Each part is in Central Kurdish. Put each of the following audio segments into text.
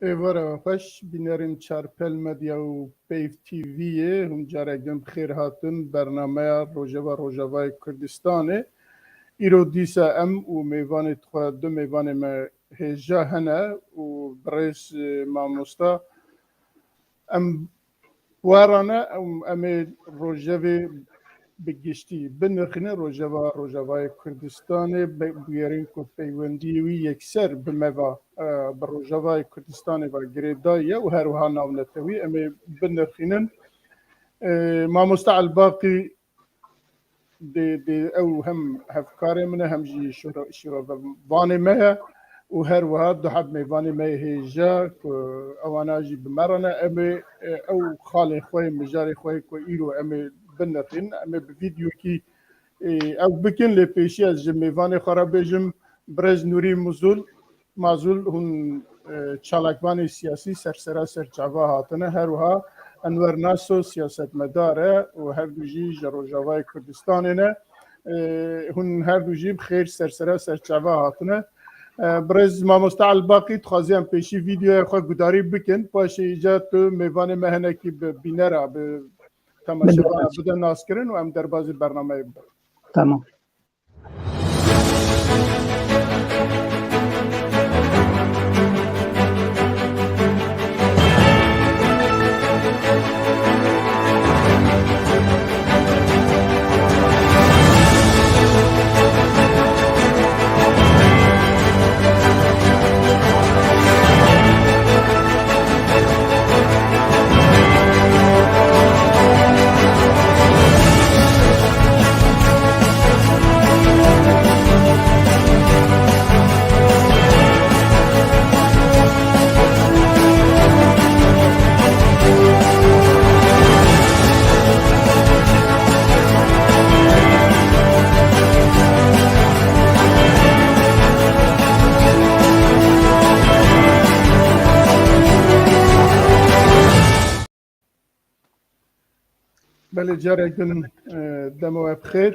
ایوارا خوش بینرین چارپل مدیا و پیف تیویه هم جارگم بخیر هاتن برنامه روژاوای کردستانه ایرو دیسا ام و میوان تخوا دو میوان ما هجا هنه و برس ماموستا ام وارانه ام روژاوی بگشتی بنرخینه روژاوای کردستانه بیارین که پیوندیوی یکسر بموا بر روژاوای کردستانه و گریدایه و هر وها ناونتوی اما بنرخینن ما مستعل باقی دی او هم هفکار منه هم جی شورا وانی مه و هر وها دو حب میوانی مه هیجا که اوانا جی بمرانه اما او خالی خوی مجاری خوی که ایرو اما بنرخین اما بفیدیو کی او بکن لی پیشی از جمیوان خرابه جم برز نوری مازول هون چالاکوان سیاسی سرسرا سرچاوا هاتنه هر وها انور ناسو سیاست مداره و هر دوجی جروجاوای کردستانه نه هون هر دوجی بخیر سرسرا سرچاوا هاتنه برز ما مستعل باقی تخوازیم پیشی ویدیو خواه گداری بکن پاشه ایجاد تو میوان مهنه کی بینره به تماشاوان بده ناس کرن و هم در بازی برنامه بده تمام. بله جارگن دمو بخیر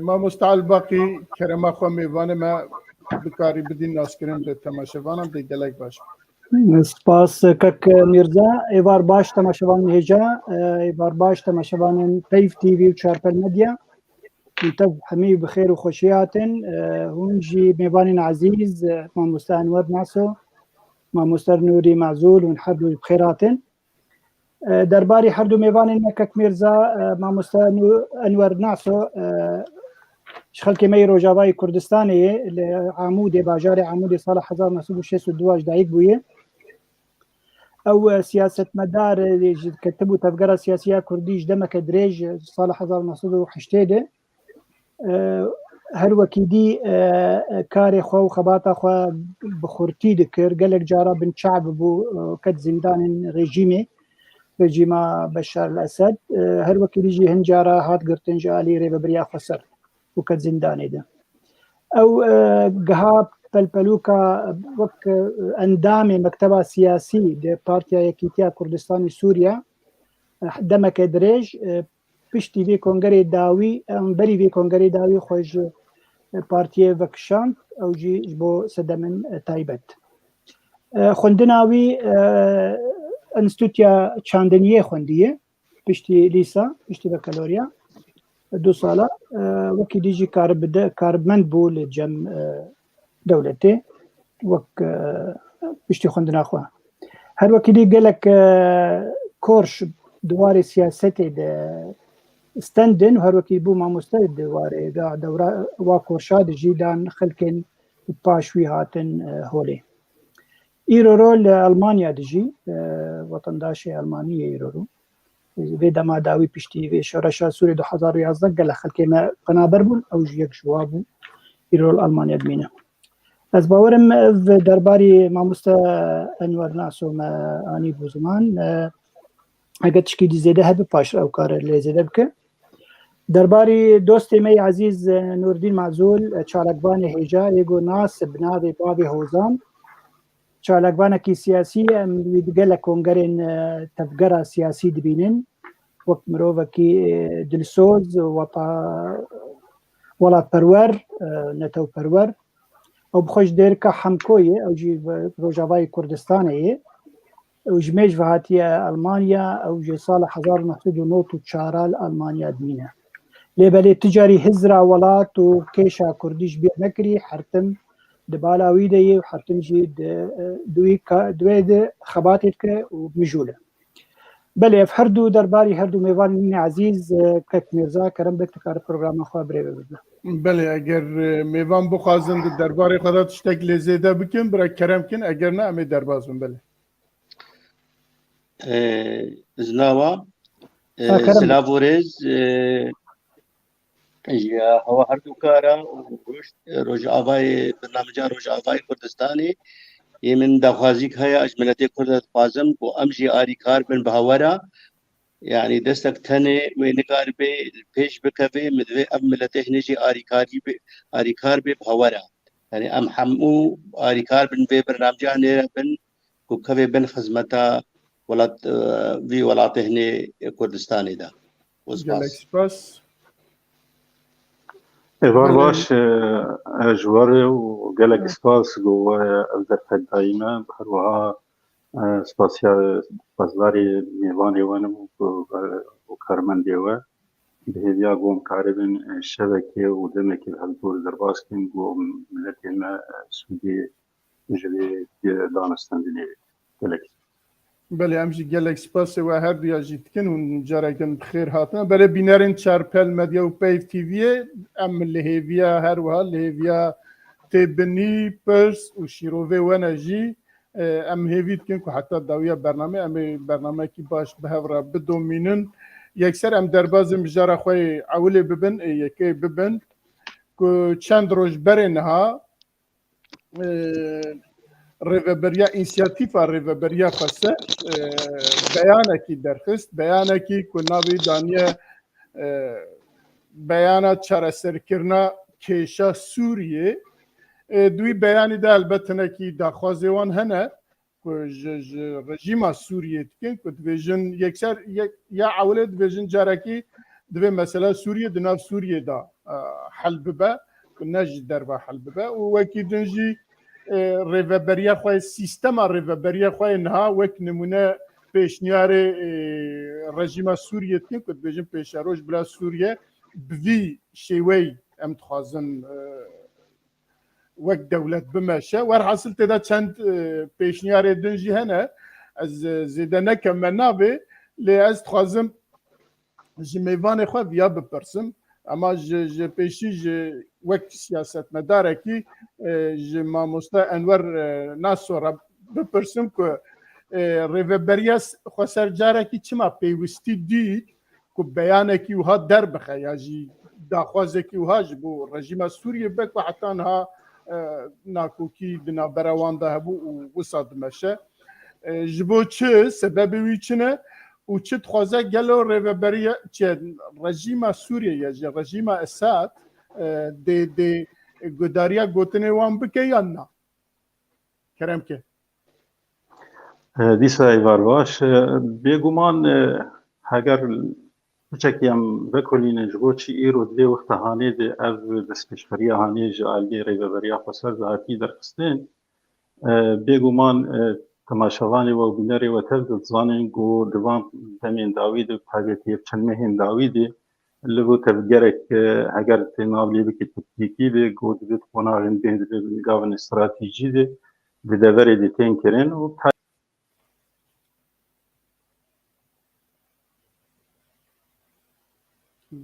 ما مستعل باقی کرما خو میوان ما بکاری بدین ناس کرن به تماشاوانم دی گلک باش سپاس کک میرزا ایوار باش تماشاوان هجا ایوار باش تماشاوان پیف تیوی و چارپل مدیا انتو همي بخير وخوشيات هونجي ميوان عزيز ما مستانور ناسو ما مستر نوري معزول ونحب بخيرات درباري حردو ميوان نكك ميرزا ما مستر انور ناسو شخلكي مي روجاوای كردستاني عمودي باجاري عمودي صالح 1962 دايق بويه او سياسه مدار كتبوا تفقره سياسيه كرديش دمك دريج صالح 1980 هر وكيدي كاري خو خباطه خو بخورتي دكر قالك جارا بن شعب بو كد زندان رجيما بشار الاسد هر وكيدي جي هنجارا هات قرتن جالي ريبه بريا خسر وكد زنداني ده او قهاب بلبلوكا وك اندامي مكتبه سياسي دي بارتيا يكيتيا كردستاني سوريا دمك دريج پشتی وی کنگره داوی بری وی کنگره داوی خوش پارتیه وکشان او جی بو سدمن تایبت خوندناوی انستوتیا چاندنیه خوندیه پشتی لیسا پشتی بکالوریا 2 ساله وکی دیجی کاربمند بو لجم دولتی وک پشتی خوندنا خوا هر وکی دی گلک کورش دوار سیاستی ده استندن وهر وكي بو ما مستند دواري دورا واكورشاد جيدان خلكن باشوي هاتن هولي ايرورول المانيا دجي وطن داشي المانيا ايرورو بيدا ما داوي بشتي في شرشا سوري 2011 قال خلكي ما قنابر بون او جيك جوابو ايرورول المانيا دمينه از باورم درباري ما مستا انور ناسو ما اني بو زمان اگه تشكي دي زيده هبه باش او كار اللي زيده بك درباري دوستي مي عزيز نور الدين معزول چالکبان هجا يگو ناس بنادي بابي هوزان چالکبان کی سياسي ويدگل كونگرين تفگرا سياسي دبينن وقت مروفا كي دلسوز ولا پرور نتو پرور او بخوش دير که حمکویه او جی روجاوای کردستانه وجميج فهاتية ألمانيا أو جي صالح 1994 ألمانيا دمينة لبلي تجاري هزرا ولات وكيشا كرديش بير نكري حرتم دبالاوي دي وحرتم جي دوي خباتك وبمجولة بله اف هردو درباري هردو میوان من عزیز کک میرزا کرم بک تکار پروگرام خو بره بده بله اگر میوان بخوازن درباره خدا تشتک لزیده بکن برای کرم کن اگر نه امی دربازم بله زناوا سلافوريز يا هو هردو كارا روج آبای برنامج روج آبای کردستانی من دخوازیک های اجملت کرد فازم و امجی آری کار بن بهوارا يعني دستك تاني وينقار بي البيش بكفي مدوي أم ملته نجي آری کار بي بهوارا يعني أم حمو آری کار بن بي برنامجه نيرا بن كوكفي بن خدمتا ولات في ولاته هني كردستاني دا گلکس باس إبار باش جواره وقالك سباس جوا أبدأ دائما بحروها سباسيا بازاري ميواني وانم وكارمن ديوا بهذيا قوم كاربن الشبكة ودمك الهالدور درباسكين قوم ملتنا سودي جلي دانستان دنيا قالك بله امجی گلکس باس و هر دو یاجیت کن و جارگن بخیر هاتنا بله بینارین چارپل مدیا و پیف تیویه ام لهویا هر وها لهویا تبنی پرس و شیروه و نجی ام هیوید کن که حتی داویا برنامه ام برنامه کی باش به هفرا بدومینن یکسر ام دربازم جارا خوی اولی ببن یکی ببن که چند روز برنها ریوبریا اینسیاتیفا ریوبریا خاصه بیانکی درخست بیانکی که ناوی دانیه بیانات چاره سرکرنا کیشا سوریه دوی بیانی ده البته نکی داخوازیوان هنه که رژیم سوریه تکن که دویژن یکسر یا اوله دویژن جارکی دوی مثلا سوریه دناف سوریه دا حل ببه که نجد در با حل ببه و وکی دنجی ریوبریا خواه سیستم ریوبریا خواه نها وک نمونه پیشنیار رژیم سوریه تکن که دویژن پیشاروش بلا سوریه بوی شیوی ام تخوازن وەک دەولەت بمەشە وەرحاصل تێدا چەند پێشنیارێ دنجی هەنە ئەس زێدە نەکەمە نابێ لێ ئەس دخوازم ji mêvanê xwe viya bipirsim ama ji pêşî ji wek siyasetmedarekî ji mamoste Enwer Nasora bipirsim ku rêveberiya xwe ser carekî çima pêwîstî dît ku beyanekî wiha derbixe ya jî daxwazekî wiha ji bo rejîma Sûriyê bek ve heta niha nakokî di navbera wan de hebû û wisa dimeşe ji bo çi sebebê wî çi ne û çi dixwaze gelo rêveberiya rejîma Sûriyê ji rejîma Esad dê gudariya gotinê wan bike yan na keremke دیسا ایوار باش بێگومان هەگەر بچێکیان بکۆلینە ji بۆ چی ئێرۆ دلێ وەختە هانێ دێ ئەv دەستپێشخەریya هانێ ji aliyê rêveberiya xweser هاتî derxistin bêguman temaşevanê we û bînerê we tev dizanin ku divan demên dawî de taybetî çend mehên dawî de li bo tevgerek heger tê nav lê bike teknîkî de ku dibe qonaxên bên dibe gavin stratîjî de di deverê de tên kirin û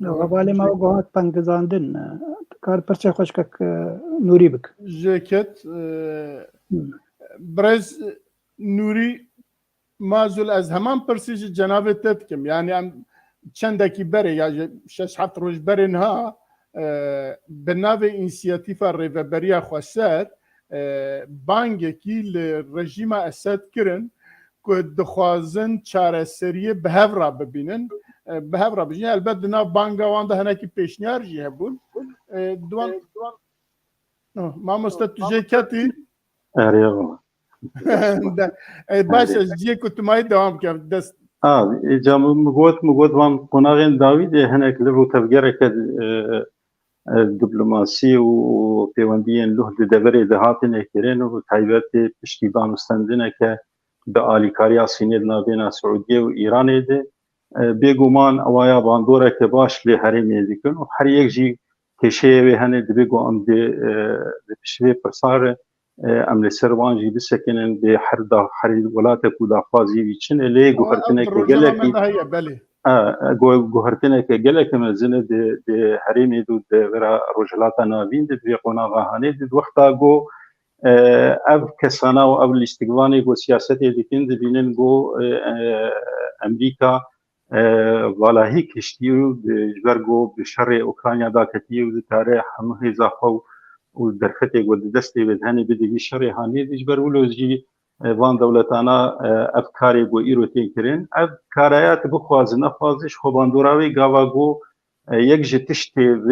غبالي ما وقعت بانجزاندن كار برشا خوشكك نوري بك جاكيت برز نوري مازول از همان پرسیج جناب تتکم یعنی ام چندکی بره یا 6-7 روز بره نها به ناو اینسیاتیفا ریوبریا خواسر بانگکی لرژیم اسد کرن که دخوازن چاره سریه به هفرا ببینن به هفرا ببینن البته دنا بانگا وانده هنکی پیشنیار جی هبون دوان ما مستتوجه کتی اريغ باش از جیه کتمایی دوام کرد دست جام مقود وان قناغين داويد هناك لبو تفجرك دبلوماسي وبيونديين له دبري دهاتن كيرين وتايبات بشتي بانستندنا ك بآلیکاریا سینید نابینا سعودیه و ایران ده بێگومان ئەوەیە باندۆرێکە باش لێ هەرێمێ دیکن و هەر یەک ژی کێشەیەوێ هەنێ دەبێگو ئەم دێ پشتێ پرسارە ئەم لەسەر وانجی بسەکەنن بێ هەر وڵاتێک و داخوازی ویچن لێ گوهرتنێکە گەلێکی گوهرتنێکە گەلێکە مەزنە دێ هەرێمێ و دەڤرا ڕۆژهەڵاتە ناوین دەبێ قۆناغاهانێ وەختا گۆ ئەو کەسانە و ئەو لیستگوانی گۆ سیاسەتێ دیکن دەبینن گۆ ئەمریکا والله کشتی و جبرگو به شر اوکراینیا داکتی و تاره همه هزاخو و درفته و دسته به دهنی بدهی شر هانی جبر ولوزی وان دولتانا افکاری گو ایرو تیکرین افکارایات بخوازن افازش خوباندوراوی گاواگو یک جتشتی و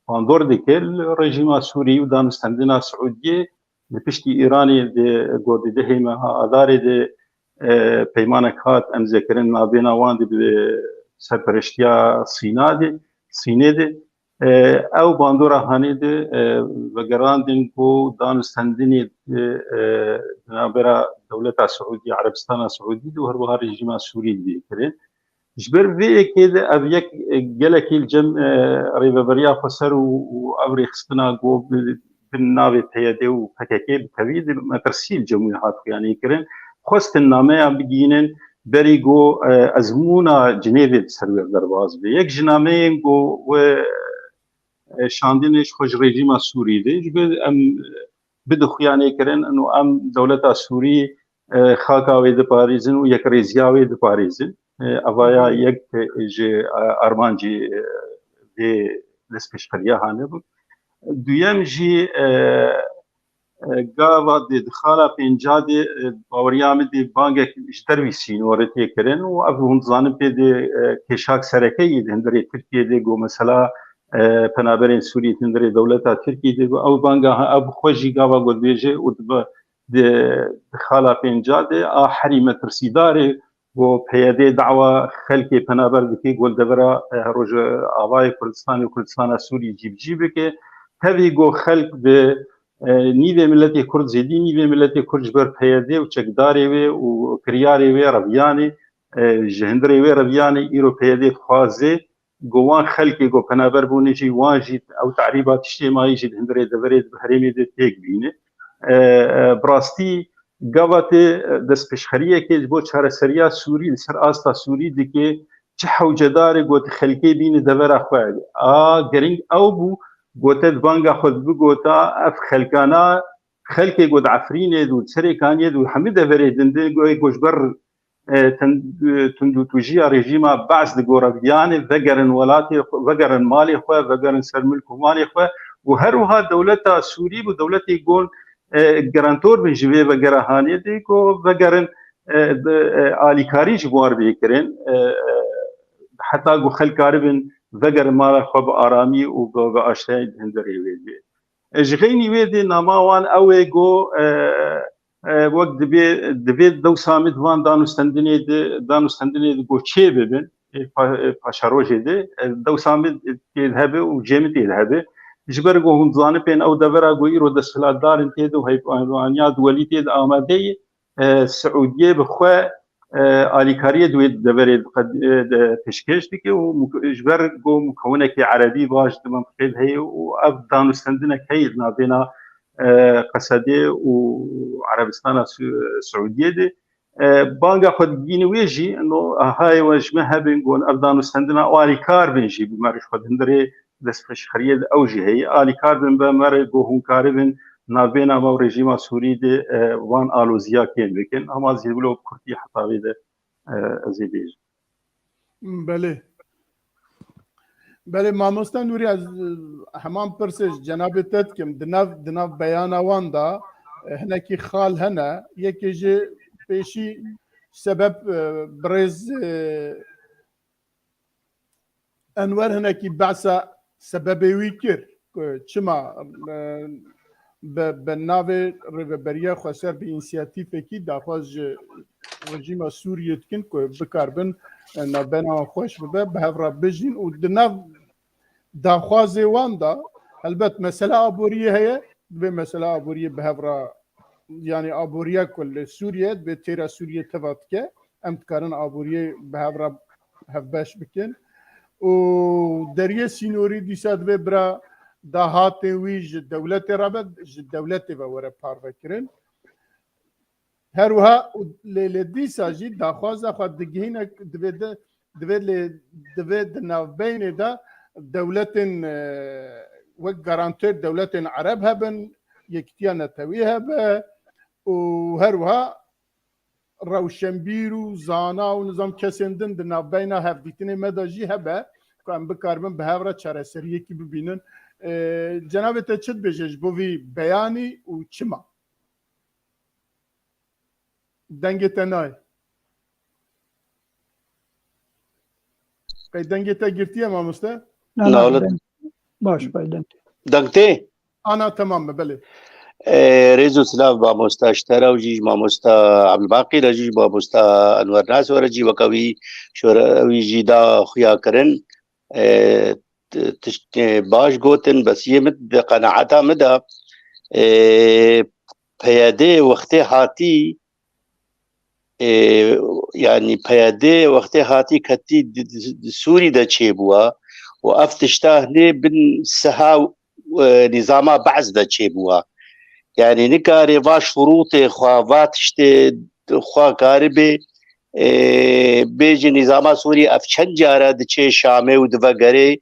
باندور دکل رژیم سوری و دانستندنا سعودیه بپشتی ایرانی گو دهی مها اداره ده پیمانک هات ام ذکرن نابینا وان دی سرپرشتیا سینه دی او باندورا هانی دی وگراندن کو دانستندنی نابرا دولت سعودی عربستان سعودی دو هر بهار رژیم سوری دی کرد جبر وی کید اب یک گلکی الجم ریبریا خسر و ابری خستنا گو بالناوی پیاده و پککی بتوید مترسیل جمهوریت یعنی کرن خواست نامه بگینن بریگو ازمونا جنیوی سرور درواز به یک جنامه گو و شاندنش خوش رژیم سوری ده جبه ام بده خویانه کرن انو ام دولت سوری خاکاوی ده پاریزن و یک ریزیاوی ده پاریزن اوایا یک ارمانجی ده دسپشقریه هانه بود دویم جی گاوا د دخاله پنجاد باوریام د بانک اشتروی سینورتی کرن و افهم ځان په د کشاک سرکې د هندري ترکیه د ګو مثلا پنابرین سوریه هندري دولت ترکیه د او بانک اب خوجی گاوا ګودېجه او د دخاله پنجاد حریم ترسیدار و پیاده دعوه خلک پنابر د کی ګول دبره روج اوای کردستان او کردستان سوریه جیب کې تبي ګو خلک د نیوه ملت کرد زیدی نیوه ملت کرد جبر پیاده و چکداری و کریاری و رویانی جهندری و رویانی ایرو پیاده خوازه گوان خلقی گو پنابر بونه جی وان جید او تعریبات اجتماعی جید هندری دورید بحریمی ده تیک بینه براستی گوات دست پشخریه که بو چهار سریا سوری سر آستا سوری ده که چه حوجدار گو خلقی بینه دور اخواه گرنگ او بو گوته بانگا خود بگوتا اف خلکانا خلکی گود عفرینه دو سرکانیه دو حمید وریدنده گوی گوشبر تندو توجیه رژیما بعض دگورویانه وگرن ولاتی وگرن مالی خواه وگرن سرملک و مالی خواه و هر وها دولتا سوری و دولتی گون گرانتور بن جوی وگرهانیه دی گو وگرن آلیکاری جوار بیکرن حتی گو خلکاری بن وگر مال خوب آرامی و گو آشتای هندری ویدی جغینی ویدی نماوان اوه گو وقت دبید دو سامد وان دانستندنی گو چه ببین پاشاروجی دی دو سامد تیدهبه و جمع تیدهبه جبر گو هم زانه پین او دورا گو ایرو دستخلات دارن تید و هیپانیا دولی تید آماده سعودیه بخواه آلیکاریه دوی دبرید تشکیش دیگه و جبر گو مکونه که عربی باش دم خیل هی و اب دانستندنه که نابینا قصده و عربستان سعودیه ده بانگا خود گینویجی انو های وجمه هبین گون اب دانستندنه آلیکار بنجی بمرش خود هندره دستخش خرید اوجی هی آلیکار بن بمر گو هنکاری بن نابینا ما رژیم سوری ده وان آلوزیا کن بکن اما زیبلو کرتی حتاوی ده ازیدیج بله ماموستا نوری از همان پرسش جناب تد کم دناف بیانا وان دا هنکی خال هنه یکی جه پیشی سبب برز انور هنکی بعثا سببی وی کر چما به ناوی ریوبریه خسر به اینسیاتیفه کی داخواز رژیم سوریه کن که بکاربن نابینا خوش به هفرا بجین و دناف داخواز وان دا البته مسئله عبوریه هیه به مسئله عبوریه به هفرا يعني ابوريا كل سوريا بتيرا سوريا تفاتك ام تكارن ابوريا بهبرا هفباش بكن ودريه سينوري دي ساد ببرا دهات ويج الدولة رابد الدولة بورا بارفكرن هروها لدي ساجي داخوازا خد دقينك دفيد نافبين دا دولة وقرانتر دولة عرب هبن يكتيانا تويها با وهروها روشنبیر و زانا و نظام کسندن در نافبینا هفدیتین مداجی هبه که ام بکاربن به هفره چاره سریه کی ببینن جناب تا چد بجش بوی بیانی و چما دنگ تنای قید دنگ تا گرتیه ما مسته؟ نه باش باید دنگته آنا تمام بله ريزو سلاف باموستا اشترى وجيج ماموستا عبد الباقي رجيج باموستا انور ناس ورجي وكوي شوروي جيدا خيا كرن باش قوتن بس يمد قناعتها مدى بيادي وقتي هاتي يعني بيادي وقتي هاتي كتي سوري دا تشيبوا وافتشتاهني بن سها نظام بعز دا تشيبوا يعني نكاري باش شروطي خوافات شتي خوا كاربي بيجي نظام سوري افشن جارة دچه شامي ودفقري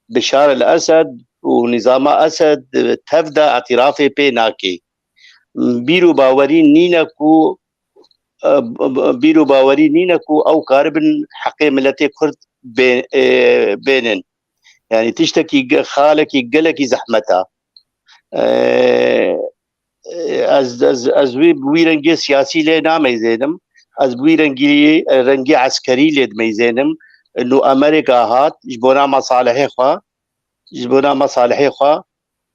بشار الأسد ونظام أسد تفدى اعترافي بيناكي بيرو باوري نينكو أو كاربن حقي ملتي كرد بينن يعني تشتكي خالك يقلك زحمتها از بویرنگی سیاسی لی نامیزنم از بویرنگی رنگی عسکری لید میزنم انه امریکا هات جبونا مصالحي خوا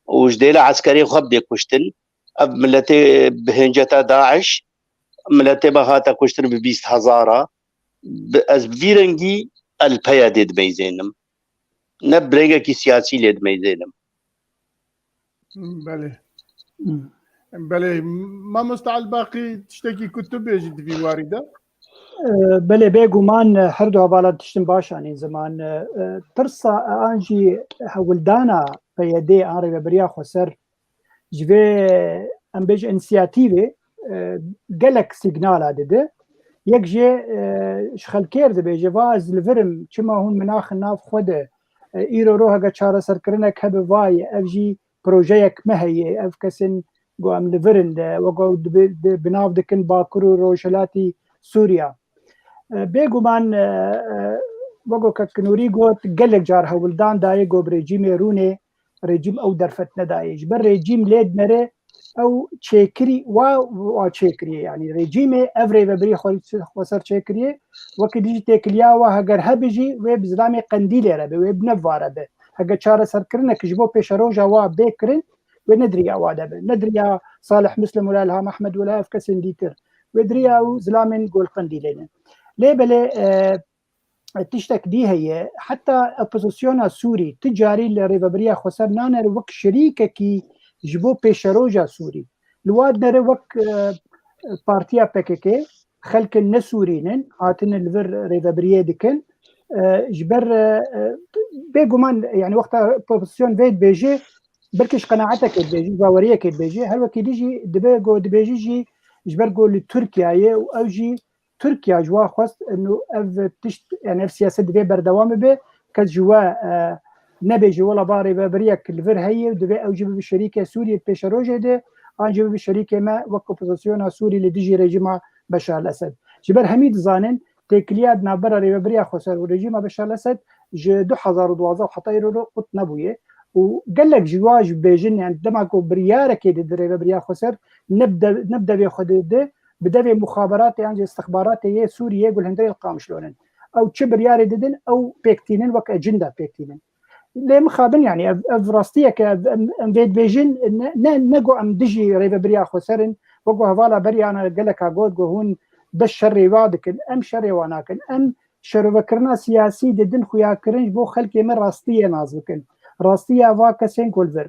وجديل عسكري خوا بدي كشتن اب ملتي بهنجتا داعش ملتي بهاتا كشتن ب20 هزارة از بویرنگی البيادد ميزنم نبرنگي سياسي لید میزنم بله ما مستعل باقي تشتكي كتب يجد في واردة بله بيقومان هردو هبالا تشتن باشاني زمان ترسا انجي هولدانا بيدي انري بريا خسر جوي ام بيج انسياتيفي قالك سيجنال ده يكجي شخلكير ده بيجي فاز الفرم كما هون مناخ الناف خده ايرو روها قا سركرنك هبه فاي افجي بروجيك مهي افكسن جو ام لفرن وقو بناف دكن باكرو روشلاتي سوريا بيقومان وقو كنوري قوت قلق جارها ولدان داي قو بريجيم روني ريجيم او درفتنا دايج بر ريجيم ليد مري او تشيكري و تشيكري يعني ريجيم افري ببري خسر تشيكري وكديجي تيكليا وهجر هبجي ويب زلامي قنديلي ربي ويب نفار ربي هجر شارة سركرنا كجبو بيشروجا وبيكرن وندري عوادة ندري صالح مسلم ولا الهام احمد ولا افكسن ديتر ودري او زلامن قول قنديلين ليه بلي تشتك دي هي حتى opposition سوري تجاري لريفابريا خسر نانا وك شريكه كي جبو بيشروجا سوري الواد نرى وك بارتيا بككي خلق النسورينن هاتن الفر ريفابريا دكن جبر بيقومان يعني وقتها opposition فيت بيجي بركش قناعتك البيجي باوريك البيجي هل وكي ديجي دبيجي جبر قول تركيا او جي تركيا جوا خواست انه اف تشت يعني اف سياسه دبي بردوام به كجوا نبي جوا باري بريك الفر هي دبي او جيب بالشركه سوريا بيشروجه ده انجيب بالشركه ما وكوبوزيسيون سوري اللي ديجي ريجيم بشار الاسد جبر حميد زانن تكلياد نابر بريا خسر وريجيم بشار الاسد ج 2012 حطيرو قط نبويه وقال لك جواج بيجن يعني دمكو برياره كده بريا خسر نبدا بياخذ ده بدا مخابرات يعني استخبارات هي سوريا يقول هندري القام شلون او تشبر ياري ددن او بيكتينن وك اجندا بيكتينن ليه مخابن يعني افراستيه كانفيد بيجن نقو ام دجي ريبا بريا خسرن وقو هوالا بري انا قال لك اقول هون بالشر وادك ام شر واناكن ام شر فكرنا سياسي ددن خويا كرنج بو خلك من راستيه نازكن راستيه واكسين كولفر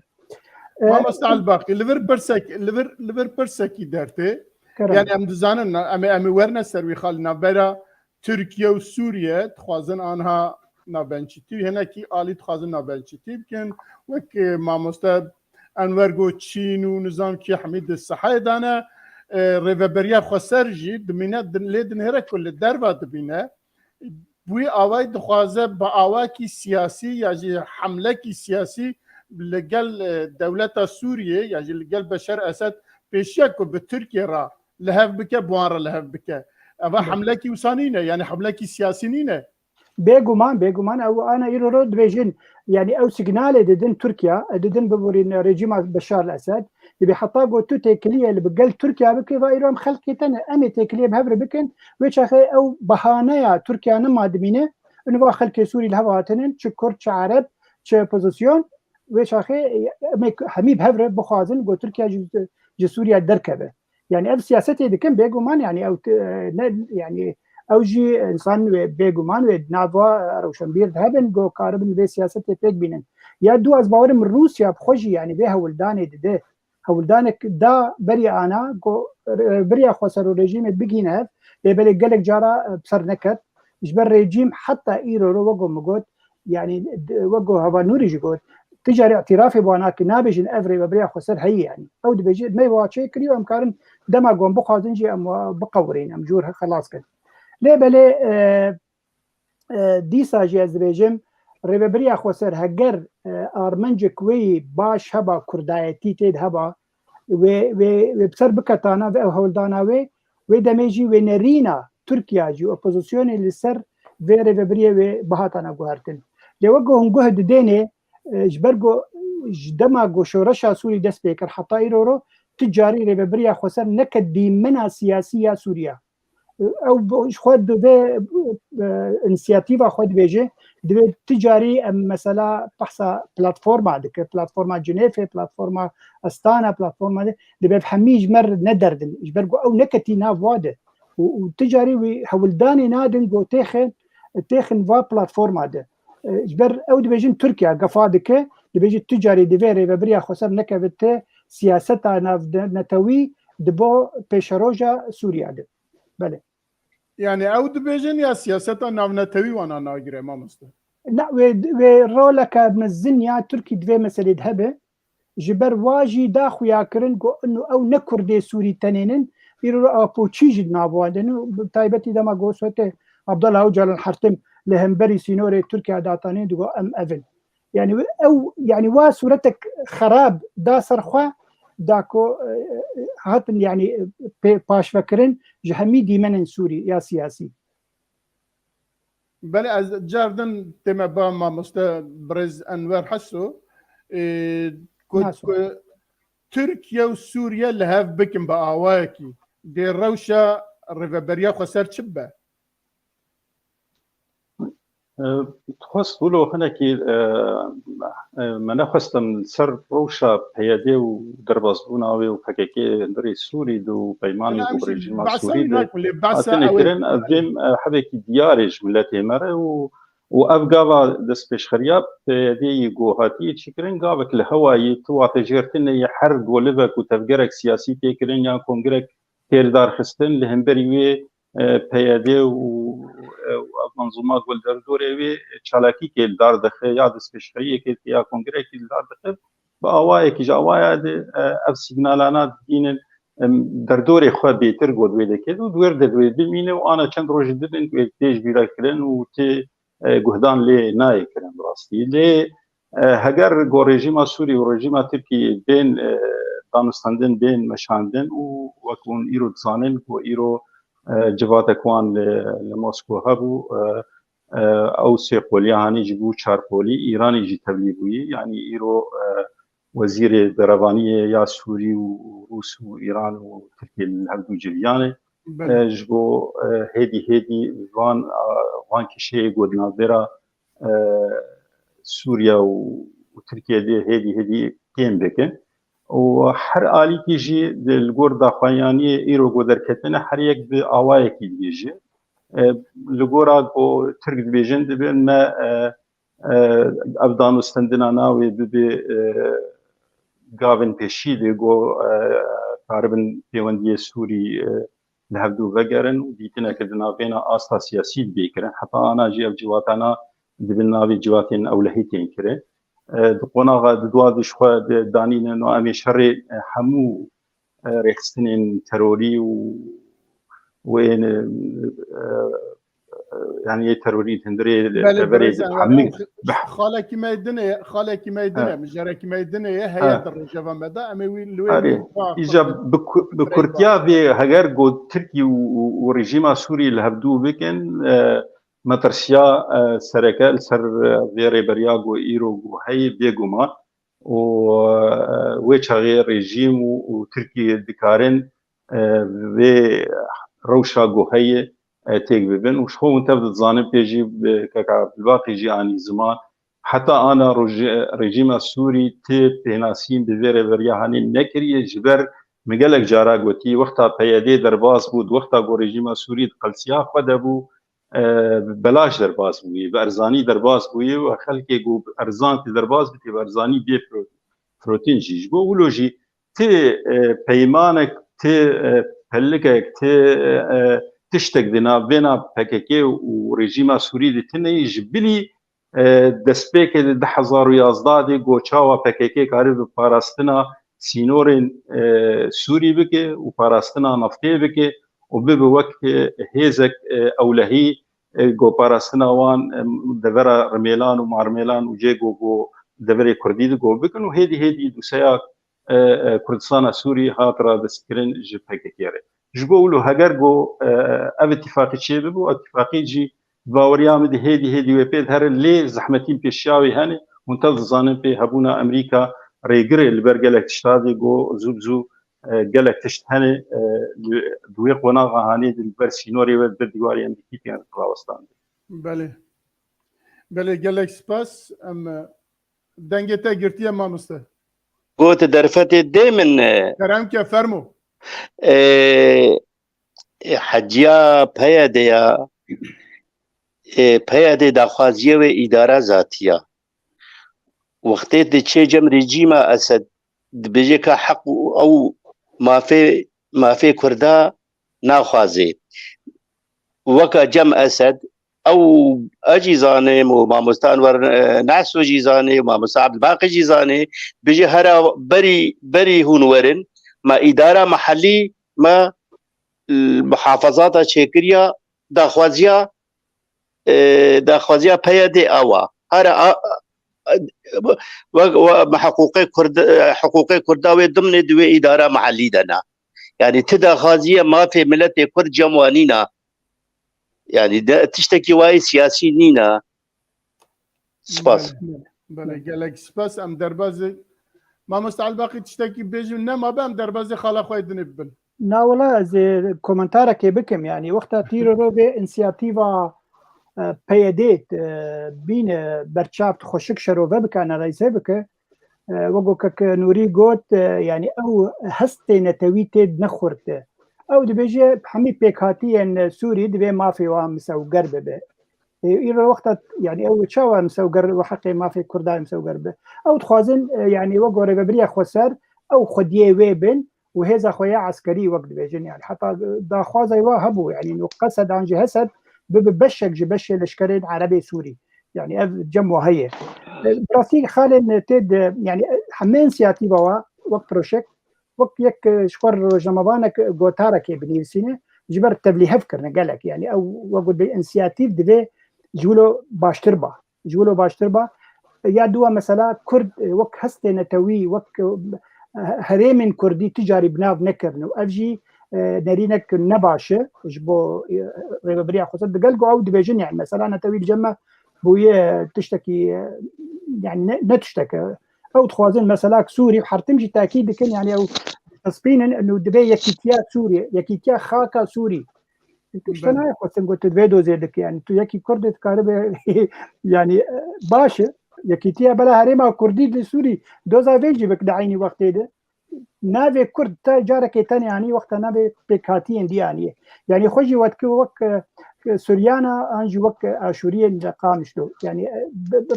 ما مستعل باقي ليفر برسكي درتي يعني ام دزانن ام ورنا سروي خالنا برا تركيا وسوريا تخوازن انها نابنچتی هنا کی آلی تخوازن نابنچتی بکن وک ما مستد انورگو چین و نظام کی حمید الصحه دانا ريفبريا خسرجي دمينا ليدن هرا كل دربا دبينا بوي آواي دخوازه با آواكي سياسي يعني حملكي سياسي لقل دولة سوريا يعني لقل بشار أسد بيشيكو بتركيا را لهف بك بوان را لهف بك أبا حملكي وسانينة يعني حملكي سياسينينة بيغمان او انا يرو دبيجن يعني او سيجنال ددن تركيا ددن بورين ريجيم بشار الاسد اللي بيحطا جو تو تكليه اللي بقل تركيا بكي فايرهم خلقتنا امي تكليه بهبر بكن ويش اخي او بهانه تركيا نما دمينه انه خلق سوري الهواتن تشكر عرب تش بوزيشن ويش اخي حميد هبر بخازن جو تركيا جو سوريا دركبه يعني اف سياسته دكن بيغمان يعني او يعني او جي انسان بيغمان ودنافا روشنبير هبن جو كاربن في سياسه بيك بينن يا دو از باور من روسيا بخوجي يعني بها ولداني ده هولدانك دا بري انا جو بري خسر الرجيم بيجينه بيبل قالك جارا بصر نكت جبر ريجيم حتى ايرو وقو مقود يعني وقو هبا نوري جوت تجاري اعترافي بواناك نابج افري وبري خسر هي يعني او دبيجي ما يواچي كريو امكارن دما قوم بخازنجي ام بقورين ام جور خلاص كده ليه بلي ديسا جي از ريجيم ريبريا خوسر هجر ارمنج كوي باش هبا كردايتي تيد هبا و بسر بكتانا و هولدانا و دميجي و نرينا تركيا جي اوبوزيسيون لسر و ريبريا و بهاتانا غوارتن لوجو هم جهد ديني جبرجو جدما جو شورشا سوري دس بيكر حتى يرورو تجاري ريبريا خوسر نكدي منها سياسيه سوريا او خود به انسياتيفا خود بيجي دبي تجاري مثلا بحثا بلاتفورما دك بلاتفورما جنيف بلاتفورما استانا بلاتفورما دبي بحميج مر ندردن جبرجو او نكتي نافواده وتجاري هولداني نادن جو تيخن فا بلاتفورما ده جبر او دبي تركيا قفادك دبي تجاري ديفيري ببريا خسر نكبت سياستها ناف نتوي دبو بيشروجا سوريا ده بله يعني او دبيجن يا سياسة ناونتوي وانا ناقرة ما مستر لا ورولك من الزنيا تركي دوي مسألة هبه جبر واجي داخو ياكرن انه او نكردي سوري تنينن يرو ابوتشيج نابوادن تايبتي دما غوسوته عبد الله وجال الحرتم لهمبري سينوري تركيا داتاني دو ام افن يعني او يعني وا صورتك خراب دا سرخوا داكو هات يعني باش فكرن جهمي ديمن سوري يا سياسي بل از جاردن تم با ما مستبرز انور حسو تركيا وسوريا لهاف بكم باواكي دي روشا ريفبريا خسر تشبه تخص بولو هناكي ما نخستم سر روشا بيادي ودربازبونا وفكاكي دري سوري دو بيماني دو بريجيم سوري دو أتنكرن أذيم حبكي ديارج ملاتي مرة وأفقاوا دس بشخرياب بيادي يقوهاتي تشكرن قابك الهواي تو تجيرتن يحرق ولفك وتفقرك سياسي تيكرن يا كونغرك تيردار خستن لهمبريوي بيادي ومنظومات والدردوري چالاکی که دار دخه یا دست پیشخیه که یا کنگره که دار دخه با آوای که جاوای اف سیگنالانا دینن دردوري خو بيتر گود ویده که دو دور دوی بمینه و آنا چند روز دیدن که تیج بیرا کرن و تی گهدان لی نای کرن براستی لی هگر گو رژیم سوری و رژیم ترکی بین دانستندن بین مشاندن و وکون ایرو دزانن و ایرو جوات اكوان لموسكو هبو او سيقولي هاني جبو شاربولي ايراني جي تبليغوي يعني ايرو وزير دربانيه يا سوري وروس وايران وتركيا الهبدو جريانه جبو هيدي وان كشي قدنا برا سوريا وتركيا دي هيدي كيم بكن وحر آلی کی جی لگور داخوانی ایرو گودر کتنه هر یک به آوای کی بیجی لگورا کو ترک بیجن دبن ما ابدان استندنا ناوی به گاوین پێشی لێگۆ کاربن پەیوەندیە سووری لە هەردوو بەگەرن و دیتنەکرد ناوێنە ئاستا سیاسی بێکردن حتا ئاناژی ئەو جواتانە دبن ناوی جواتێن ئەولەهی تێن کرێ قۆناغا دوا دشخوا دانینە ئەمێ شەڕێ هەموو ڕێخستنێن تەرۆری و وين يعني تروريد هندري خالك ما يدني مجرك ما يدني هي درجه مدى امي اجا بكورتيا في هاجر جو تركي وريجيما سوري الهبدو بكن مترشيا سركال سر فيري برياغو ايرو هي بيغوما و غير ريجيم وتركي دكارن و روشا گوهی تیگ ببین و شو انت بتزانم پیجی که بالواقع جیانی زمان حتی آن رژیم سوری تی پیناسیم بویره وریهانی نکریه جبر مگلک جارا گوتی وقتا پیاده درباز بود وقتا گو رژیم سوری قلسیا خود بو بلاش درباز بوی و ارزانی درباز بوی و خلقی گو ارزان تی درباز بیتی و ارزانی بی پروتین جیج بو ولوجی تی پیمانک تی هلكك تشتك دنا بين PKK وريجيما سوري دي تني جبلي دسبيك د 2011 دي گوچاوا PKK قارب پاراستنا سينورين سوري بك وپاراستنا نفطي بك وبب وقت هيزك اولهي گو پاراستنا وان دبر رميلان ومارميلان وجيگو گو دبر كردي گو بكن وهدي دوسيا كردستان سوري هاترا دسكرين جي PKK جبولو هاجر جو اب اتفاقي شي بو اتفاقي جي باوريام دي هدي وبيد هر لي زحمتين بيشاوي هاني منتظرين بي هبونا امريكا ريغري البرجلك تشتادي جو زوبزو جلك تشتهني دوي قناغا هاني البرسينوري والديواري امريكي كان قراوستان بله جلك سباس ام دنگتا گرتيه ما مسته قوت درفت دائما كرام كفرمو حجیا پیاده داخوازیه و اداره ذاتیه وقتی چه جم رژیم اسد بجه که حق او مافی کرده ناخوازه وکا جم اسد او اجیزانه و مستان ور ناسو جیزانه و مصعب الباقي جیزانه بجه هر بری هونورن ما اداره محلي ما المحافظات شكريا داخوازيا بيدي اوا هر حقوقي كرداوي ضمن دوي اداره محلي دنا يعني تداخازيه ما في ملت كرد جموانينا يعني تشتكي واي سياسي نينا سباس بله قالك سباس ام دربازي ما مستعد باقي تشتكي بيجي ما بام دربازي خاله خوي دنبل نا والله زي كومنتارا كي بكم يعني وقتها تيرو روبي انسياتيفا بيديت بين برشاب خوشك شروبه بكان رئيسه بك وقو كك نوري قوت يعني او هستي نتويتد نخورت او دبيجي بحمي بيكاتي ان سوري دبي ما في وام مسو قرب به إلى وقت يعني أو تشاور مسوقر وحقي ما في كرداء مسوقر به أو تخازن يعني وقوري ببريا خسر أو خديه ويبن وهذا خويا عسكري وقت بيجن يعني حتى دا خوازي وهبو يعني إنه قصد عن جهسد ببشك جبش الاشكالين عربي سوري يعني جمع هي براسي خالن تد يعني حمين سياتيبا وقت روشك وقت يك شكر جمبانك غوتارك بنيسينه جبر تبليه فكرنا قالك يعني او وقت بالانسياتيف دبي جولو باشتربا يا دوا مثلا كرد وك هستي نتوي وك هريمن كردي تجاري بناف نكرن وافجي نارينك نباشه جبو ريبريا خصد دقلقو او دبيجن يعني مثلا نتوي الجمه بويا تشتكي يعني نتشتكى او تخوازن مثلا سوري وحرتمجي تاكيد كان يعني او تصبين انه دبي يكيتيا سوري يكيتيا خاكا سوري اشتنا قلت قلت فيديو زيدك يعني تو يكي كردت كارب يعني باشه يكيتيا بلا هريما كردي لسوري دوزا فيجي بك دعيني وقت ده نافي كرد تا جارك تاني يعني وقت نافي بكاتين دي يعني خوجي وك سوريانا انجي وك اشوريين قامشلو يعني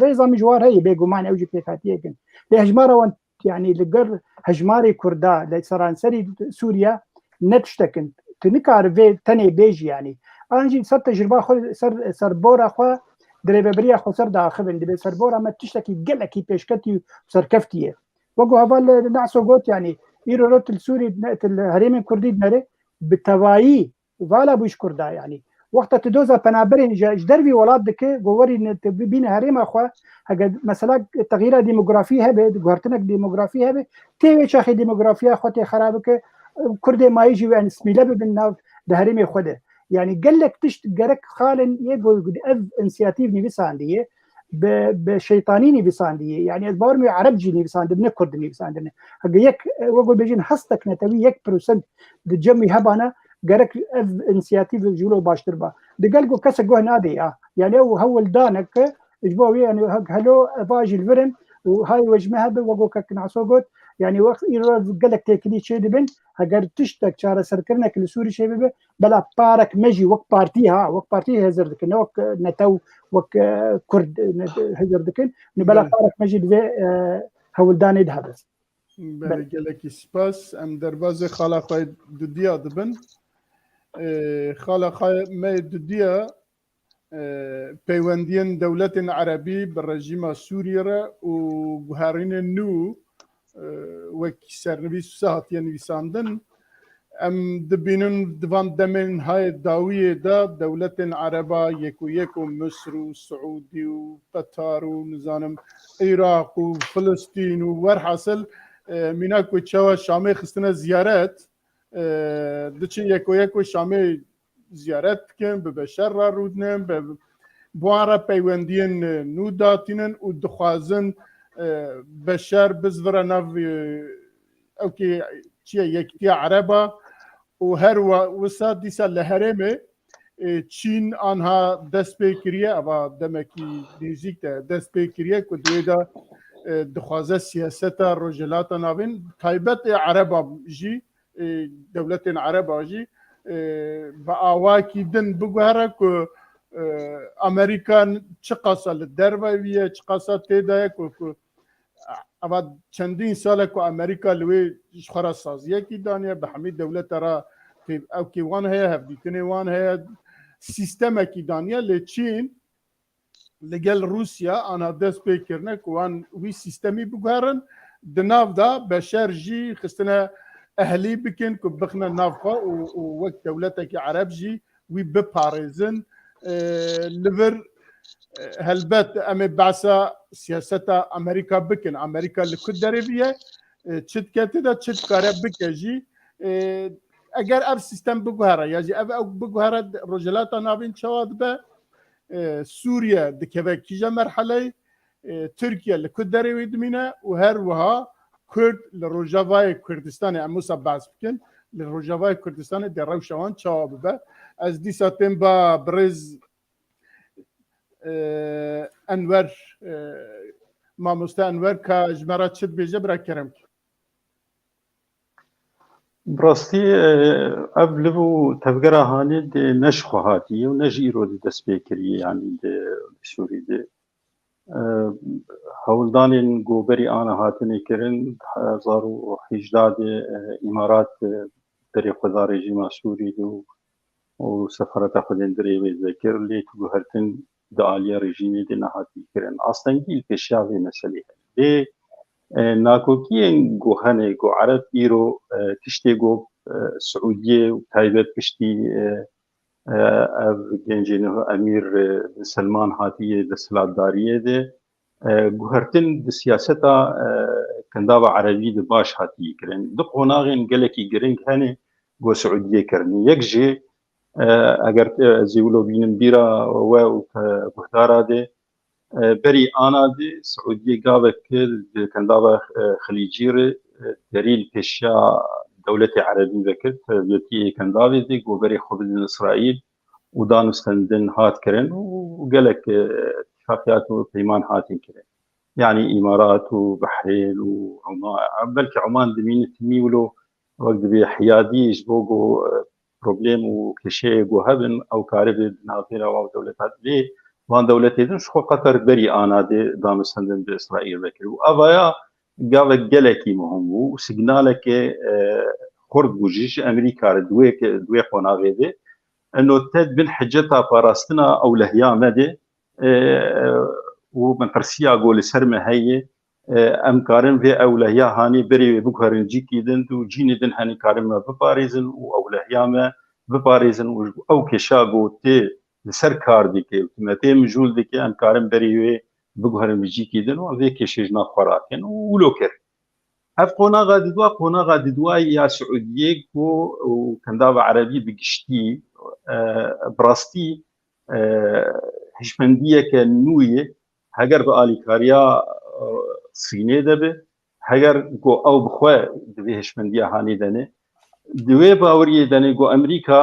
ريزا مجوار هي بيقومان اوجي بكاتيه كن لهجماره وان يعني لقر هجماري كردا لسرانسري سوريا نتشتكن تنكار في تاني بيجي يعني انجي صار تجربه خو صار بورا خو دريبريا خو صار داخل دي صار بورا ما تشتكي قلكي بيشكتي صار كفتيه وقو هذا نعسو قوت يعني ايرو السوري الهريم الكردي نري بالتوايي وفالا بوش كردا يعني وقت تدوزا بنابرين جدربي ولاد دك جووري بين هريم اخوا هقد مثلا التغيير الديموغرافي هبه غورتنك ديموغرافي هبه تي شاخي ديموغرافيا اخوتي خرابك كردي ما يجي يعني سميله بالناف ده هريم خده يعني قال لك تشت جرك خالن يقول اف انسياتيف ني بيسانديه بشيطانيني بيسانديه يعني باورمي عربجي ني بيساند ابن كرد ني بيساند هقا يك وقول بيجين حستك نتوي 1% دجمي هبانا جرك اف انسياتيف جولو باشتربا دقلقو كسقوه نادي يعني هو الدانك اجبوه يعني هلو باجي الفرن وهاي وجمها بوقو كنعسوقت يعني وقت يرو قالك تكني شيء دبن هاجر تشتك شارع سركرنا كل سوري شيء بلا بارك مجي وقت بارتي هزر دكن وقت نتو وقت كرد هزر دكن بلا بارك مجي دبي هولدان يدهبس بله قالك سباس ام دربازه خالا خايد دوديا دبن خالا خايد ما دوديا پیوندین دولت عربی بالرژیم سوریه و بهارین نو وەک سەرنویس و ساهاتیە نویساندن ئەم دبینن دوان دەمێن هایە داویێدا دەولەتên عەرەبا یەک و مصر و سعودی و قەتار و نزانم عێراق و فلستین و وەرحاصل مینا ku çawa Şamê xistine ziyaret diçin yek و Şamê ziyaret dikin bi beşer re rûdinin bi wan re peywendiyên nû datînin û dixwazin beşer bizvira nav evkê çiye yektiya Ereba û her wisa dîsa li Herêmê Çîn anha dest pê kiriye eva demekî nêzik de dest pê kiriye ku divê de dixwaze siyaseta rojhilata navên taybetê Ereba jî dewletên Ereba jî bi awakî din biguhere ku Amerîka çi qasa li derve viye çi qasa têdaye ku eva çendîn sale ku Amerîka li wê ji xwe re saziyekî daniye bi hemî dewleta re evkê wan heye hevdîtinê wan heye sîstemekî daniye lê Çîn li gel Rûsya ana dest pê kirine ku wan wî sîstemî biguherin di nav da beşer jî xistine ehlî bikin ku bixine nav xwe û wek dewletekî Ereb jî wî biparêzin li vir helbet em ê behsa siyaseta Amerîka bikin Amerîka li ku derê viye çi diketê de çi dikare bike jî eger ev sîstem biguhere ya jî ev biguhere rojhilata navên çawa dibe Sûriye dikeve kîja merheleyê Tirkiye li ku derê wê dimîne û her wiha Kurd li Rojavayê Kurdistanê em wisa behs bikin li Rojavayê Kurdistanê de rewşa wan çawa bibe ez dîsa tên ba birêz Enver mamoste Enver ka ji me re çi dibêje bira kerem ki براستي ev liv û tevgera hanê de ne ji xwe hatiye û ne jî îro de dest pê kiriye yanî di Sûrî de hewldanên goberî ana hatine kirin 2018 de îmarat derê xwe da rejîma Sûrî de û sefareta xwe tên dirê wê vekir lê guhertin di aliya rejîmê de nehatî kirin astengî pêşiya vê meselê lê ناکۆکیên got hene got Ereb îro tiştê got Siûdiyê û taybet piştî ev gencê Emîr bin Selman hatiye desthilatdariyê de guhertin di siyaseta kendava Erebî de baş hatiye kirin di qonaxên gelekî giring hene got Siûdiyê kirinî yek jê eger ez ê wilo bînim bîra we û guhdara de berî ana de Siûdiyê gavek kir di kendava Xelîcî re derî li pêşiya dewletê Erebî vekir Tevletiyê kendavê de goberê xwe bidin İsraîl û danûstandin hat kirin û gelek ittifaqiyat û peyman hatin kirin yanî îmarat û Behrên û belkî Oman dimînin timî wilo wek dibe hiyadî ji bo got problem û kêşeyê got hebin ew karibe di navbera wan dewletan lê wan dewletê din ji xwe Qetar berî ana de danûstandin bi İsraîl vekir û evaya قالك جلكي مهم وسيجنالك خرد بوجيش أمريكا دوي قناغيدي انه تد بن حجتها باراستنا او لهيا مدي ومن ترسيا قول سرمه هي ام كارم في او لهيا هاني بري بكهرن جيكي دن تو جيني دن هاني كارم بباريزن او لهيا ما بباريزن او كشاغو تي سر كار ديكي متي مجول ديكي ام كارم بري بكهرن جيكي دن و في كشجنا خوراكن ولوكر اف قناغا ددوا يا سعوديه وكان دابا عربي بقشتي براستي هشمنديه كنويه هاجر بالي كاريا صينيه دبه هاجر جو او بخوا دبي هشمنديه هاني دنه دوی باوری دنه گو امریکا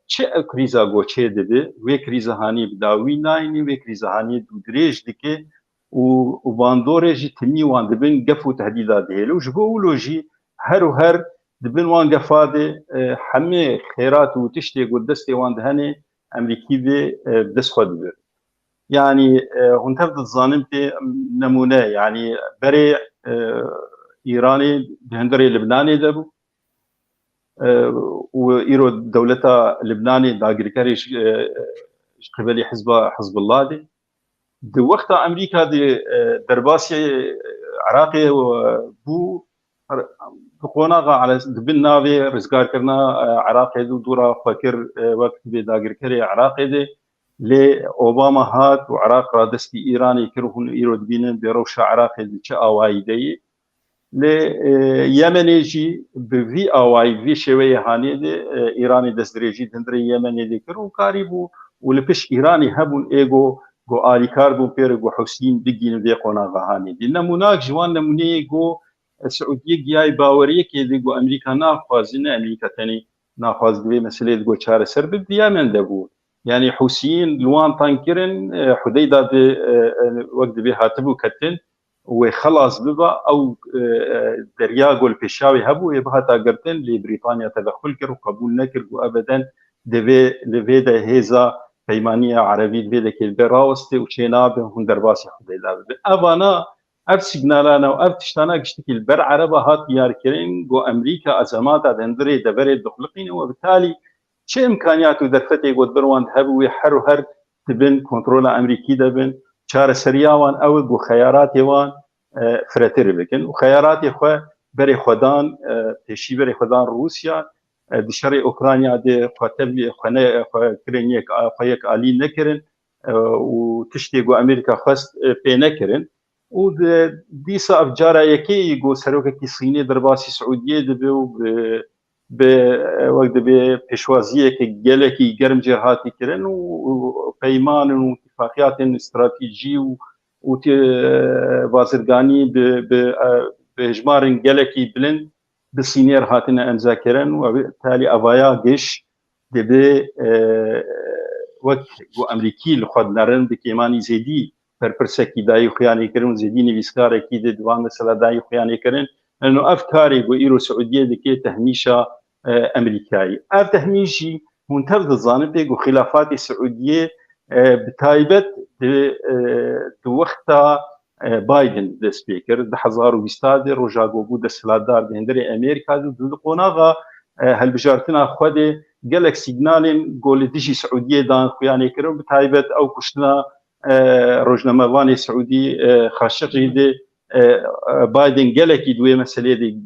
چه کریزا گو چه دبه و کریزا هانی بداوی ناینی و کریزا هانی دو دریج دکه و باندوره جی تمی وان دبن گفو تهدیدات هلو جبو لوجی هر و هر دبن وان گفاده همه خیرات و تشتی گو دستی وان دهنه امریکی به دست خود بر يعني هون تبدأ الظانم نمونه يعني بري إيراني بهندري لبناني دبو وإيرو دولتا لبناني داغريكاريش قبلي حزب الله دي وقتا أمريكا دي درباسي عراقي بو قوناغا على دبن نافي رزقار كرنا عراقي دو دورا فكر وقت بي داغريكاري عراقي دي لي اوباما هات وعراق رادستي ايراني كروهن ايرو دبينن بروشا عراقي دي تشا اواي دي لي يمني جي بفي اواي في شويه هاني دي ايراني دستريجي دندري يمني دي كرو كاريبو ولبش ايراني هبون ايجو جو الي كاربو بيرغو حسين ديجين دي قناغا هاني دي نموناك جوان نموني جو السعوديه جاي باوريه كي دي جو امريكا ناخوازنا امريكا ثاني ناخواز دي مساله جو تشار سرب اليمن دبو يعني حوسيين لوان تانكرن حديدا وقت بها تبو كتن وخلاص ببا او دريا قول بيشاوي هبو يبها تاقرتن لبريطانيا تدخل كر وقبول نكر وابدا دبي لفيدا هيزا بيمانية عربية فيدا كالبراوستي وشيناب هون درباسي حديدا ابانا اف سيجنالانا واف تشتانا قشتكي البر عربا هات ديار كرين جو امريكا ازمات دندري دبري دخلقين وبالتالي چه امکانیات و درفتی گود بروان هبوی هر و هر تبن کنترل امریکی دبن چار سریاوان او گو خیارات وان فراتر بکن و خیارات خو بری خودان تشی بری خودان روسیا دشری اوکراینیا ده خاطب خنه کرنیک خیک علی نکرن و تشتی گو امریکا خواست پی نکرن و دیسا افجارا یکی گو سروک کی صینی درباسی سعودیه دبه و بوقت بپیشوازیه که گلکی گرم جهاتی کرن و پیمان و اتفاقیات استراتیجی و بازرگانی به هجمارن گلکی بلند بسینیر هاتن امضا کرن و بالتالي اوایا گش دبه وقت گو امریکی لخود نرن بکیمانی زیدی پرپرسکی دایی خیانی کرن زیدی نویسکار کی دوان مثلا دایی خیانی کرن لانه افکاری گو ایرو سعودیه دکی تهمیشا امريكاي اف تهميشي منتفض الظانب بيقو خلافات السعوديه بتايبت وقتا بايدن ذا سبيكر ده حزارو بيستادي روجا جوجو ده سلادار بهندري امريكا دو قوناغا هالبجارتنا خودي قالك سيجنالين قول ديجي سعوديه دان خوياني كرو بتايبت او كشنا روجنامه واني سعودي خاشقي دي بايدن قالك يدوي مساله دي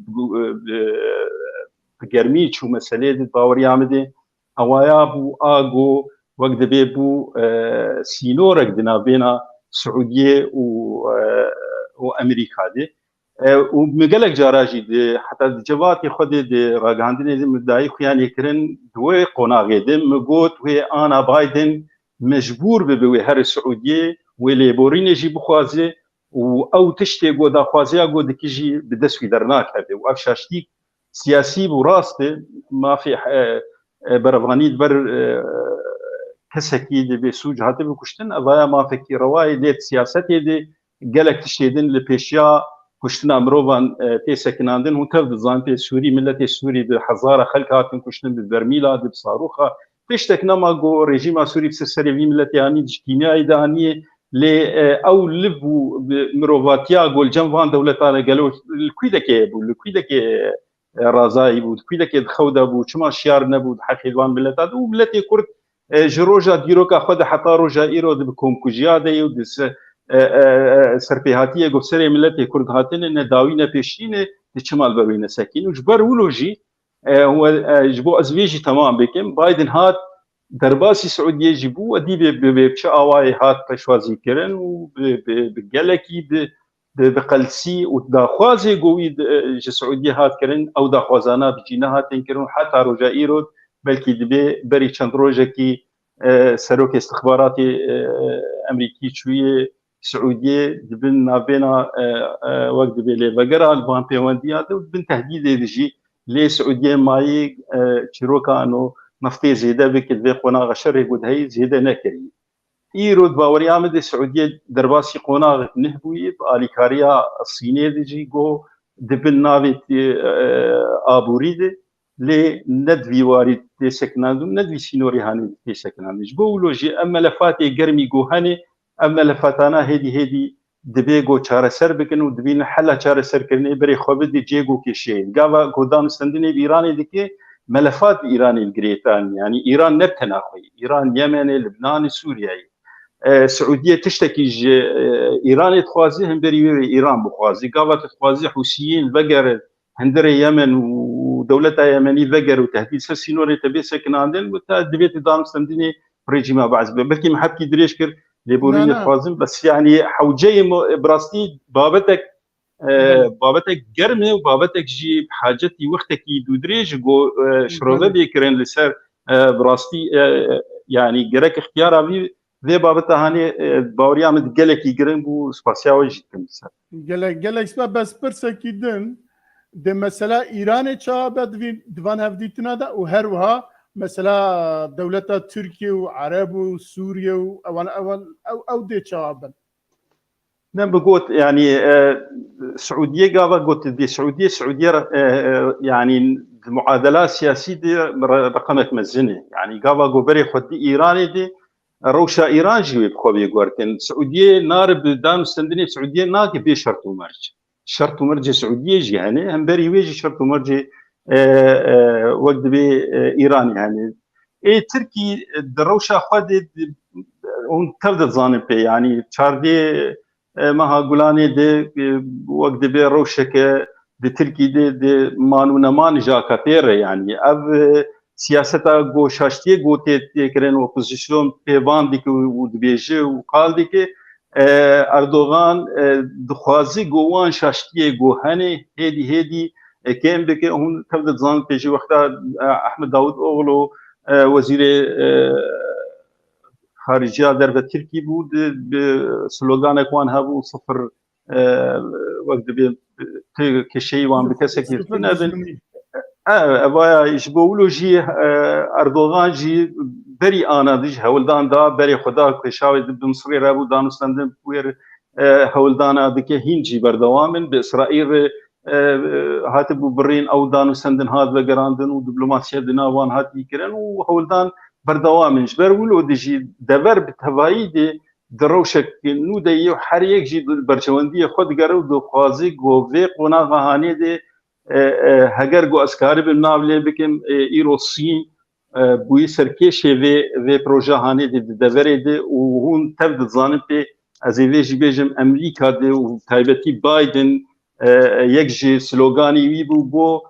گرمی چو مسئله دی باوری آمده اوایا بو آگو وقت دبی بو سینورک دینا بینا سعودیه و امریکا دی و مگلک جاراجی دی حتی جواتی خود دی راگاندنی دی مدعی خویانی کرن دوی قناغی دی مگوت و آنا بایدن مجبور ببوی هر سعودیه و لیبورین جی بخوازه و او تشتی گو دا خوازه گو دکی جی بدسوی درناک هده و افشاشتیک سياسي وراسته ما في برفانيد بر كسكي دي بسوج هاتي بكشتن اضايا ما فكي رواي ديت سياستي دي قالك تشيدن لبيشيا كشتن امروفان تي سكناندن وتفض زانتي سوري ملتي سوري بحزاره خلق هاتن كشتن بالبرميلا بصاروخه تشتك نما جو ريجيم سوري بسرسري في ملتي هاني كيميائي دهانيه لي او لبو مروفاتيا قول جنفان دولتانا قالوا الكويدك رازاي بو الكويدك دخودا بو شما شيار نبو حقيقان بلتات وبلتي كرد جروجا ديروكا خد حتى روجا ايرو بكم كوجياده يودس سرپیهاتیه گفتسری ملت کرد هاتن ان داوینه پیشینه تشمال بروینه ساکین وجبر ولوجي هو جبو ازويجي تمام بكم بايدن هات درباسي سعوديه جيبو ودي بشاواي هات بشوازي كرن وبقلكي بقلسي وداخوازي قوي سعوديه هات كرن او داخوازانا بجينا هاتن كرن حتى رجا ايرود بلكي دبي بري چندروجكي سروك استخباراتي امريكي شويه سعوديه دبن نابينا وقت بيلي بقرا البان بيوانديات بن تهديد يجي لي سعوديه ماي تشيروكا انه نفتي زياده بك في قناغ شر يقول هي زياده نكري ايرود باوري عمد السعوديه درباسي قناغ نهبوي باليكاريا الصينيه ديجي جو دبن نافي ابوريد لي ندوي وارد تسكناندو ندوي سينوري هاني تسكناندو جو لوجي اما لفاتي قرمي جو هاني اما لفاتانا هدي دبي جو چاره سر بكن ودبين حلا چاره سر كرني بري خوبد جيجو كشي غاوا غودان سندني ايران ديكي ملفات ايران الجريتان يعني ايران نبتناخي ايران يمن لبنان سوريا سعوديه تشتكي ايران تخوازي هم بري ايران بخوازي غاوا تخوازي حوثيين بقر هندري يمن ودولتها يمني بقر وتهديد سينوري تبي سكناندن وتدبيت دام سندني ريجيما بعض بلكي محبكي دريشكر ليبورين خوازم بس يعني حوجي براستي بابتك بابتك قرمه وبابتك جي بحاجتي وقتك يدودريج جو شروبه بيكرن لسر براستي يعني جرك اختيار ابي ذي بابتها هاني باوريا متقلك يقرن بو سباسياوي جيتكم سر قالك سبب بس برسكي دن ده مثلا ايران چابد دوان هفديتنا ده وهروها مثلا دولة تركيا وعرب وسوريا او دي چابن نعم بقول يعني سعودية قابل قلت دي سعودية يعني المعادلات السياسية دي رقمت مزنة يعني قابل قبري خد إيراني دي روشا إيران جيب خوبي قارتين سعودية نار بدان استندني سعودية ناقي بي شرط ومرج سعودية جي يعني هم بري ويجي شرط ومرج وقت بي إيران يعني إيه تركي دروشا خد اون تبدأ ظانب يعني شاردي مها گولانی ده وقت به روشک ده ترکی ده مانو نمان جاکاتر يعني اب سیاستا گوشاشتی گوته کرن اپوزیسیون پیوان دیک و دبیجه و قال دیک اردوغان دخوازی گوان شاشتی گوهنه هدی كان بك هم تبدأ ظن بيجي وقتها احمد داود اوغلو وزير خارجيه در تركي بود بسلوغان اكوان هابو صفر وقت كشي وان بكسك ابا يشبولو جي اردوغان جي بري انا ديج هولدان دا بري خدا كشاوي بمصري رابو دانستاندن وير هولدان دك هينجي بردوامن باسرائيل هاتبو برين او دانستاندن هاد وغراندن ودبلوماسيه دناوان هاتي كرن وهولدان بردوام جبر ولو دجي دبر بتوايد دروشك نو دي حريق جي برچوندي خود غرو دو خوازي گو وي قنا غهاني دي هگر گو اسكار بناولي بكم ايروسي بو سركيشي في بروجا هاني دي دبر دي وهون تبد ظانب ازي جي بيجم امريكا دي وتايبتي بايدن يكجي سلوغاني وي بو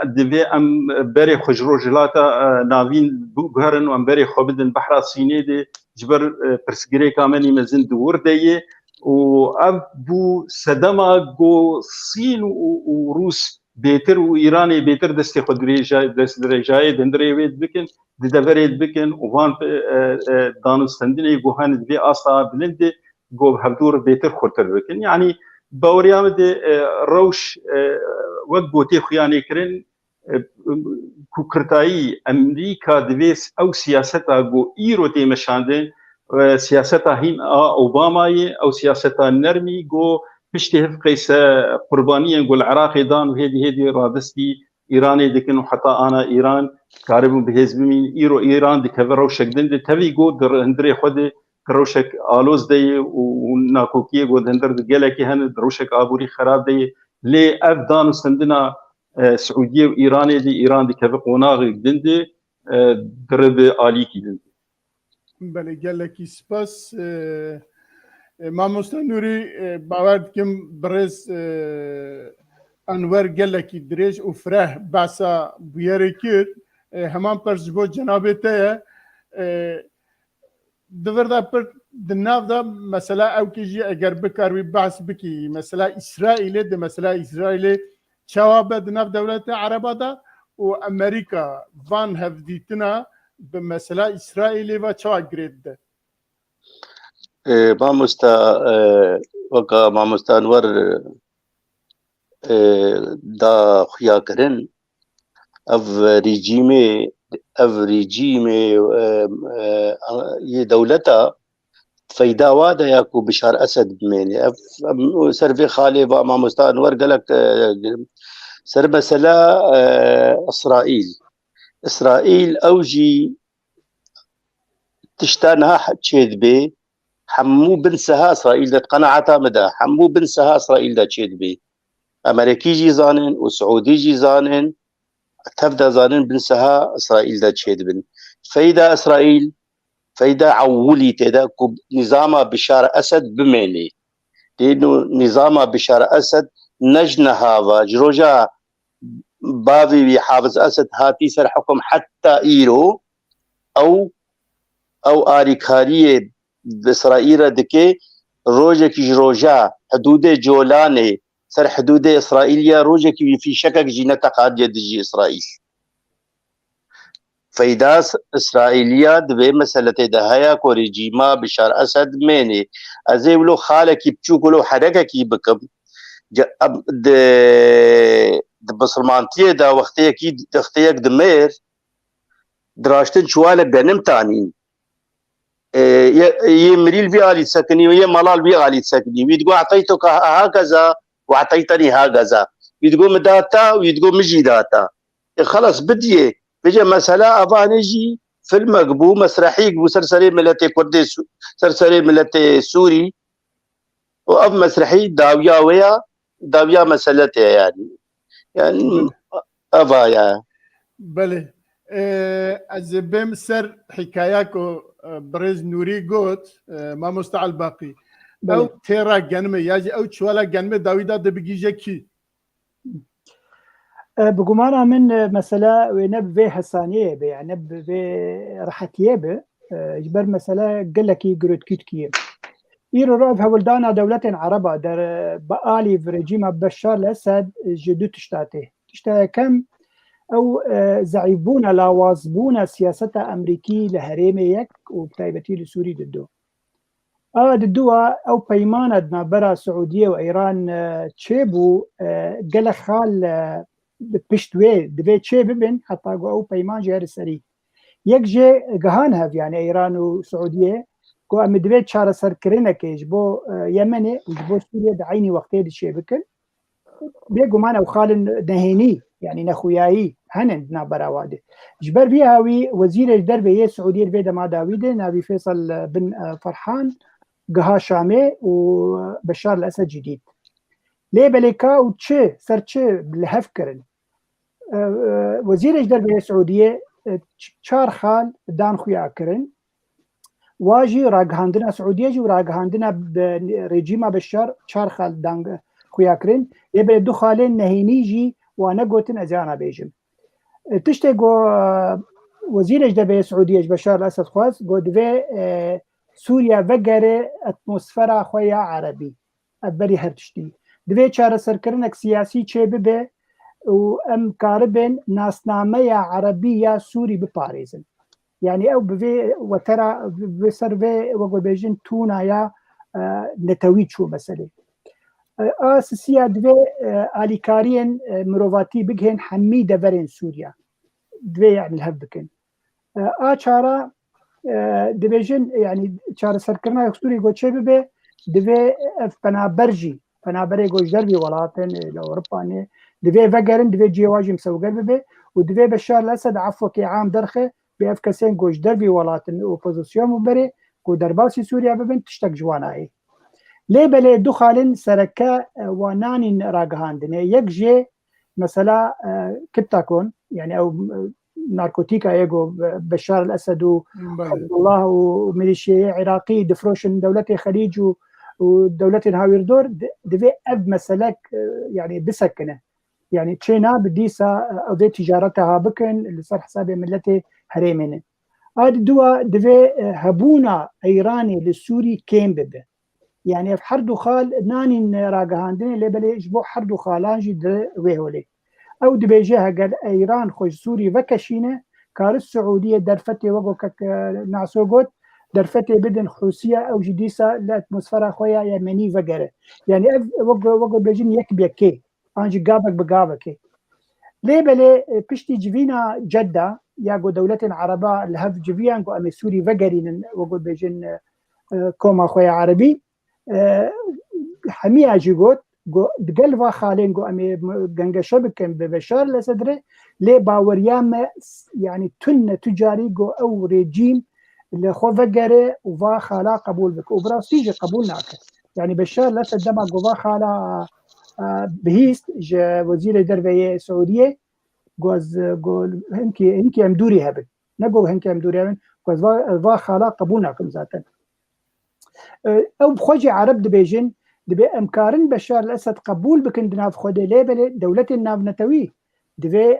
دبي ام بري خجروجلاتا نافين بوغرن وام بري خوبدن بحر الصيني دي جبر برسغري كامني مزن دور دي و ابو سدما جو صين وروس بيتر وايراني بيتر دستي خدريجا دست درجاي دندري ويد بكن دبريد بكن وان دانستندني جوهان دبي اصلا بلند جو هبدور بيتر خرتر بكن يعني باوريام دي روش وقوتي خياني كرن كوكرتاي امريكا دبيس او سياستا جو ايرو تي مشاندن سياستا هين اوباما او سياستا نرمي جو بيشتهف قيس قربانيه نقول العراق دان وهذه رادستي ايراني دكن حتى انا ايران كارب بهزمين ايران دكفرو شكدن تبي جو در هندري خد روشك آلوز دی و ناکوکی گود هندر گله کی هند روشک آبوری خراب دی لی افدان سندنا سعودیه و ایران دی ایران دی که قناغ دندی درب آلی کی دندی. بله گلکی سپاس مامۆستا نووری باور دکەم بەڕێز ئەنوەر گەلێکی درێژ و فرەح باسا بویەرێ کرد هەمان پەرش بۆ جەنابێتەیە دڤردا پر دناودا مەسەلا ئەو کێژی ئەگەر بکاروی باس بکی مەسەلا ئیسرائیلێ دە مەسەلا ئیسرائیلێ چاوا بە دناو دەولەتە عەرەبادا و ئەمریکا ڤان هەڤدیتنا بە مەسەلا ئیسرائیلێ ڤ چاوا گرێت دە مامۆستا وەکە مامۆستا ئەنوەر دا خویاکردن ئەڤ ریجیمê yê dewleta feyda wa de ya ku Bişar Esed bimêne ev ser vê xalê va mamosta Enwer gelek ser mesela İsraîl ew jî tişta niha çê dibe hemû bin seha İsraîl de qenaeta me de hemû bin seha İsraîl de çê dibe Amerîkî jî zanin û Siûdî jî zanin تبدا زانن بنسها اسرائيل دا تشيدبن فايدا اسرائيل فايدا عولي تدا نظام بشار اسد بميني لانه نظام بشار اسد نجنها وجروجا بافي حافظ اسد هاتي سر حكم حتى ايرو او اريكاريه باسرائيل دكي روجا كي جروجا حدود جولاني سر حدود إسرائيل روجا كي في شكك جينا تقاد يدجي إسرائيل فإذا إسرائيليا دبي مسألة دهايا كو رجيما بشار أسد ميني أزيولو خالك يبچوكو لو حركة كي بكم بسلمانتية دا وقتيك دمير دراشتن شوالة بنم تانين يمريل بي آلي تسكني ويا ملال بي آلي تسكني ويدقو أعطيتك هكذا واعطيتني هكذا يتقول داتا ويتقول مجي داتا خلاص بديه بيجي مسألة أبانيجي في المقبو مسرحي قبو سرسري ملتي كردي سرسري ملتي سوري وأب مسرحي داويا مسألتي يعني أبايا بله از بهم سر حكاياكو برز نوري قوت ما مستعل باقي او تيرا جنمه ياجي او تشوالا جنمه داويدا دبيجي كي بقمانا من مسألة ونب في حسانية يعني نب في راحتيه به جبر مسألة قال لك يقرد كيت إيرو رأف هولدانا دولة عربة در بآلي في رجيم بشار الأسد جدو تشتاته كم أو زعيبونا لاوازبونا سياسة أمريكي لهريميك وبتايبتي لسوري ددو ددوا أو بيمانة برا سعودية وإيران تشيبو قال خال بشتوي دبي تشيب بن حتى أو بيمان جهر سري يكجي جهانها يعني إيران وسعودية كو أم دبي شار سر كرينا كيج بو يمني وجبو سوريا دعيني وقتي دشيبكن بيجو معنا وخال نهيني يعني نخوياي هنن نابرا واده جبر بيها وي وزير الدربيه السعوديه البيدا ما داويد نبي فيصل بن فرحان قها شامي وبشار الاسد جديد ليه بليكا وتشي سرتشي بالهفكرن وزير الدربيه السعوديه شار خال دان خويا كرن واجي راغهاندنا سعوديه جو راغهاندنا ريجيما بشار شار خال دان خويا كرن يبقى دو خالين نهينيجي وانا قوتن اجانا بيجم تشتي جو وزير الدربيه السعوديه بشار الاسد خواز جو دفي سوريا وگره اتمسفرا خويا عربي ابري هرتشتي دفي چاره سرکرنک سیاسی چه به و ام کاربن ناسنامه عربيه سوري بباريزن يعني او بفي وترى بسرفي وقو بيجن تونا يا نتوي شو مساله اساسيه دفي اليكارين مروفاتي بگهن حميده برين سوريا دفي يعني الهبكن چاره دبيجن يعني چاره سرکرنا سوري گو چه به دفي فنابري گوش دربي ولاتن لاوروبا دفي وگرن دفي جواجم سوگر به ودفي بشار الاسد عفو كي عام درخه بافكسين گوش دربي ولاتن اوبوزيسيون مبري کو درباسی سووریا ببن تشتک جوانایی لێ بەلێ دوو خالن سەرەکە وانانی ڕاگەهاندنێ یەک ژێ مثلا کتاکۆن یعنی ئەو نارکۆتیکا یەگۆ بەشار الأسد و الله و میلیشیای عێراقی دفرۆشن دەولەتی خەلیج و دەولەتی هاویردۆر دەبێ ئەv مەسەلەک یعنی بسەکنە یعنی چێنا بدیسا ئەو دێ تیجارەتەها بکەن لەسەر حسابێ ملەتێ هەرێمێنن ئاد دووە دەبێ هەبوونا ئەیرانی لە سووری کێم ببێ يعني في حردو خال ناني راجهاندين اللي بليش بو حردو خالانجي ويهولي او دبيجيها قال ايران خوش سوري وكشينه كار السعوديه درفتي وقوك نعسوغوت درفتي بدن حوسيه او جديسه الاتموسفير خويا يمني وغيره يعني وقو بيجين يكبيكي انجي قابك بقابك ليه بلي بشتي جفينا جده ياقو دولة عربة الهف جفيان قو امي سوري وغيرين وقو بيجين كوما خويا عربي همي اجيغوت دقلوا خالين قو امي قنقشة بكن ببشار الأسد لي باوريام يعني تن تجاري قو او ريجيم اللي خو فقره وفا خالا قبول بك وبراسيجي قبول ناكه يعني بشار الأسد دما قو فا خالا بهيست وزير دربية سعودية قوز قول هنكي امدوري هبن نقول هنكي امدوري هبن قوز فا خالا قبول ناكم ذاتا او بخوجي عرب دبيجن دبي امكارن بشار الأسد قبول بكن دناف خوده ليبل دولة الناف نتوي دبي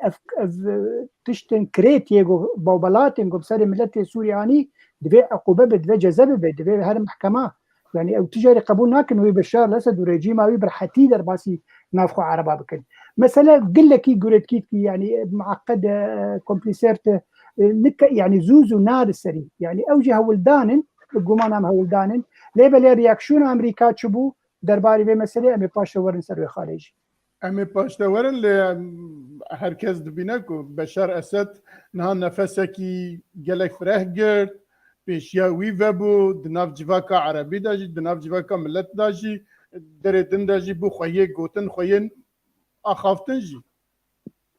تشتن كريت يجو بوبلاتن قو بسر ملت سورياني دبي عقوبة دبي جذبه دبي هذا محكمة يعني او تجاري قبول ناكن وي بشار الأسد وريجيم اوي برحتي درباسي نافخو عربا بكن مثلا قل لك قلت كيف يعني معقد كومبليسيرت يعني زوزو نار السري يعني اوجه ولدان قومان هم هولدانن ليبل رياكشن امريكا تشبو درباري بمسألة امي باشورن سر خارجي امي باشورن ل هركز دبينكو بشار اسد نها نفسكي جلك فرهجر بيشياوي وبو دناف جواكا عربي داجي دناف جواكا ملت داجي دردن داجي بو خويه قوتن خوين اخافتنجي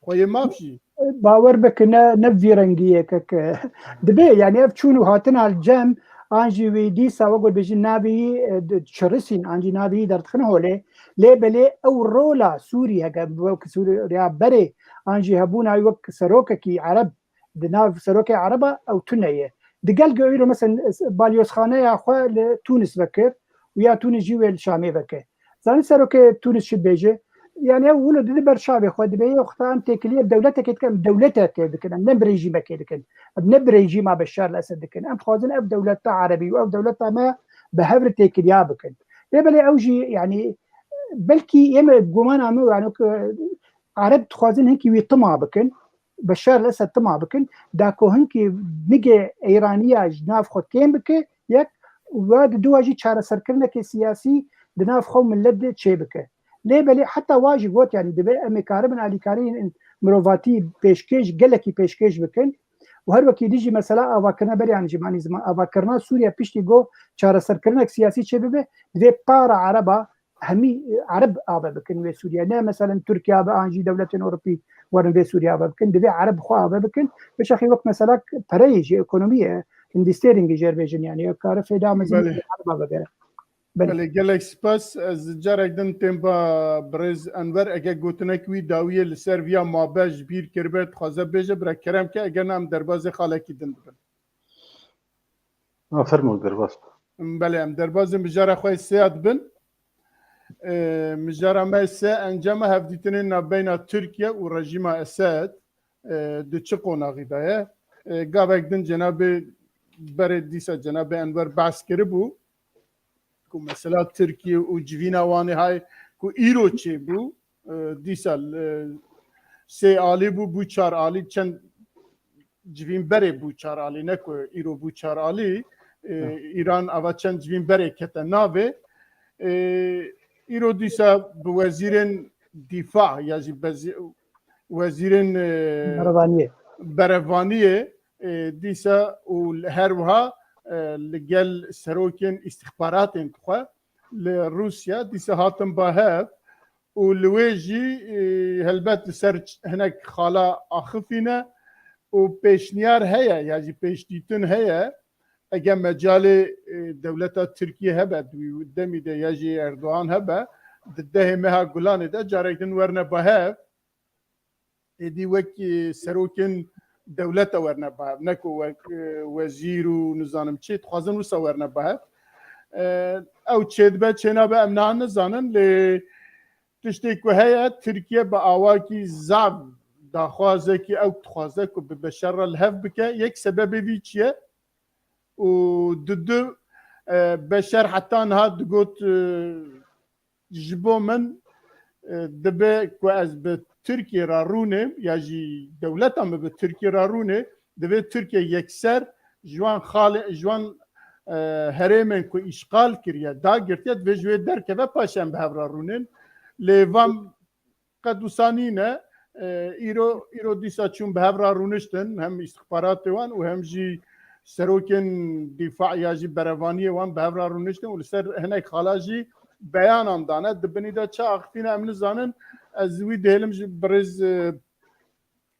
خويه مافشي باور بكنا نفي رنجيه كك دبي يعني افتشونو هاتن على الجام انجي ويدي ساوغو بيجي نابي تشرسين انجي نابي درتخن هولي لي بلي او رولا سوريا وك سوريا بري انجي هبونا وك سروككي عرب دناف سروكي عربه او تنيه دقال قويرو مثلا باليوس خانه يا اخو لتونس بكر ويا تونس جيو الشامي بكر زاني سروكي تونس شد بيجي يعني ولد دبر شعبي خو دبي وقتان تكليه دولتك كان دولتك كده نبريجي كده نبريجي ما بشار الأسد كده ام خوازن اف دولتها عربي او دولتها ما بهبر تكليه بكن لبلي اوجي يعني بلكي يما قومان عمو يعني عرب خوازن هيك ويطمع بكن بشار الأسد طمع بكن داكو هنكي نيجي ايرانيه جناف خو كين بك يك واد دواجي چاره سركرنك سياسي دناف خو من لد تشي بك ليه بلي حتى واجي قوت يعني دبي امي كاربن علي كارين مروفاتي بيشكيش قالكي بيشكيش بكن وهر وكي ديجي مثلا افاكرنا بري عن جماني زمان افاكرنا سوريا بيشتي جو چاره سركرنك سياسي شبه دبي بارا عربا همي عرب ابا بكن في سوريا لا مثلا تركيا بانجي دوله اوروبيه ورن في سوريا بكن دبي عرب خو ابا بكن باش اخي وقت مثلا بريج ايكونوميه اندستيرنج جيرفيجن يعني كارف دام زين عرب بغير بله گلک سپاس از جارک دن تیمبا برز انور اگه گوتنک وی داویه لسرویا مابج بیر کربت خوازه بیجه برا کرم که اگه نام درباز خالکی دن بن فرمو درباز بله ام درباز مجاره خواه سیاد بن مجاره ما سه انجام هفدیتنین نبین ترکیه و رژیم اسد دو چه قوناغی دایه گابک دن جناب برد دیسا جناب انور بحث کربو مثلا ترکیه و جوینا وانی های کو ایرو چه بو دیسال سه عالی بو چار عالی چند جوین بره بو چار عالی نکو ایرو بو چار عالی ایران اوا چند جوین بره کتا ناوه ایرو دیسا بو وزیرن دفاع یعنی وزیرن بروانیه دیسا و هر وها لجل سروكين استخبارات انتخا لروسيا دي سهاتم باهف ولويجي هلبت سرج هناك خالا اخفينا وبيشنيار هيا يعني بيشتيتن هيا اگه مجال دولت ترکیه هبه دمی ده یجی اردوغان هبه ده مها گلان ده جارکن ورنه بهف ایدی وکی سروکن دولت ورنه بهف نکو وزیر و نزانم چی تخوازن وسا ورنه بهف او چید به چینا به امنان نزانن لی تشتی که هیا ترکیه با آواکی زاب داخوازه که او تخوازه که بشر الهف بکه یک سبب بی چیه و دو بشر حتى نهاد قلت جبو من دبي كواز بتركيا رارونه يجي دولتهم بتركيا رارونه دبي تركيا يكسر جوان جوان هرمن كو اشغال كريا دا قرتيت بجوي دركبه باشن بهرارونن ليفام قدوسانينه ايرو ديسا چون بهرارونشتن هم استخبارات وان وهم جي سروکن دفاع یاجی بروانی وان بهرار رونشتن و لسر هناك خالاجی بیان هم دانه دبنی دا چه اختین امن زانن از وی دهلم برز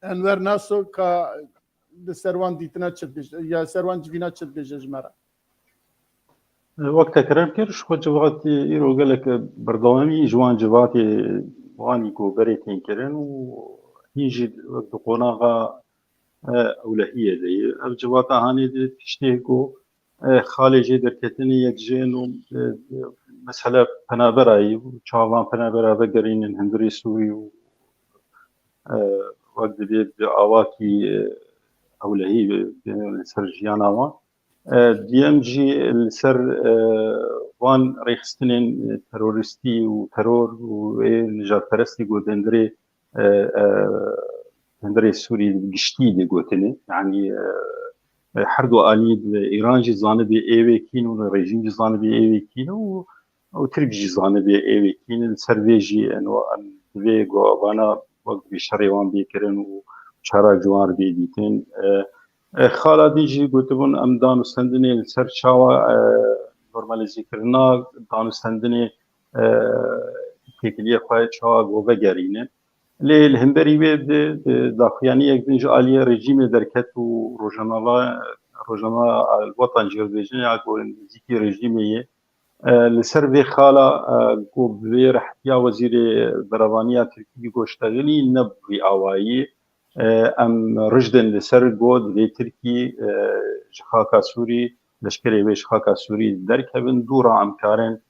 انور ناسو که سروان دیتنا چد بیش یا سروان جوینا چد بیش جمره وقت كرم كرش خود جوات إيرو قالك بردوامي جوان جواتي واني كو بريتين كرن ويجي وقت قناغا أولهية دي الجوات هاني دي تشتيكو خالجي دركتني يكجينو مسألة بنابراي وشاوان بنابرا بقرين الهندري سوري وقت بيد بأواكي أولهية سرجيانا وان ديام جي السر وان ريخستنين ترورستي وترور ونجات برستي قو دندري سوري قشتي دي قوتني يعني حردو آلي إيران جي زانبي ايوه كين والرجيم جي زانبي ايوه كين وترك جي زانبي ايوه كين السر بيجي انو ان دي قو وانا وقت بشري وان بيكرن وشارع جوار بيديتين خالا دیجی گوتبون ام دانستندنی سر چاوا نورمالیزی کرنا دانستندنی تکلیه خواهد چاوا گوه گرینه لی الهمبری وید داخیانی یک دنج آلیه رژیم درکت و روزنامه الوطن جربیجن یا گوین زیکی رژیمیه لسر وی خالا گو بوی رحتیا وزیر بروانیا ترکی گوشتغلی نبوی آوایی ام رجدن لسر گود لی ترکی شخاکا سوری لشکری وی شخاکا سوری درکبن دورا امکارن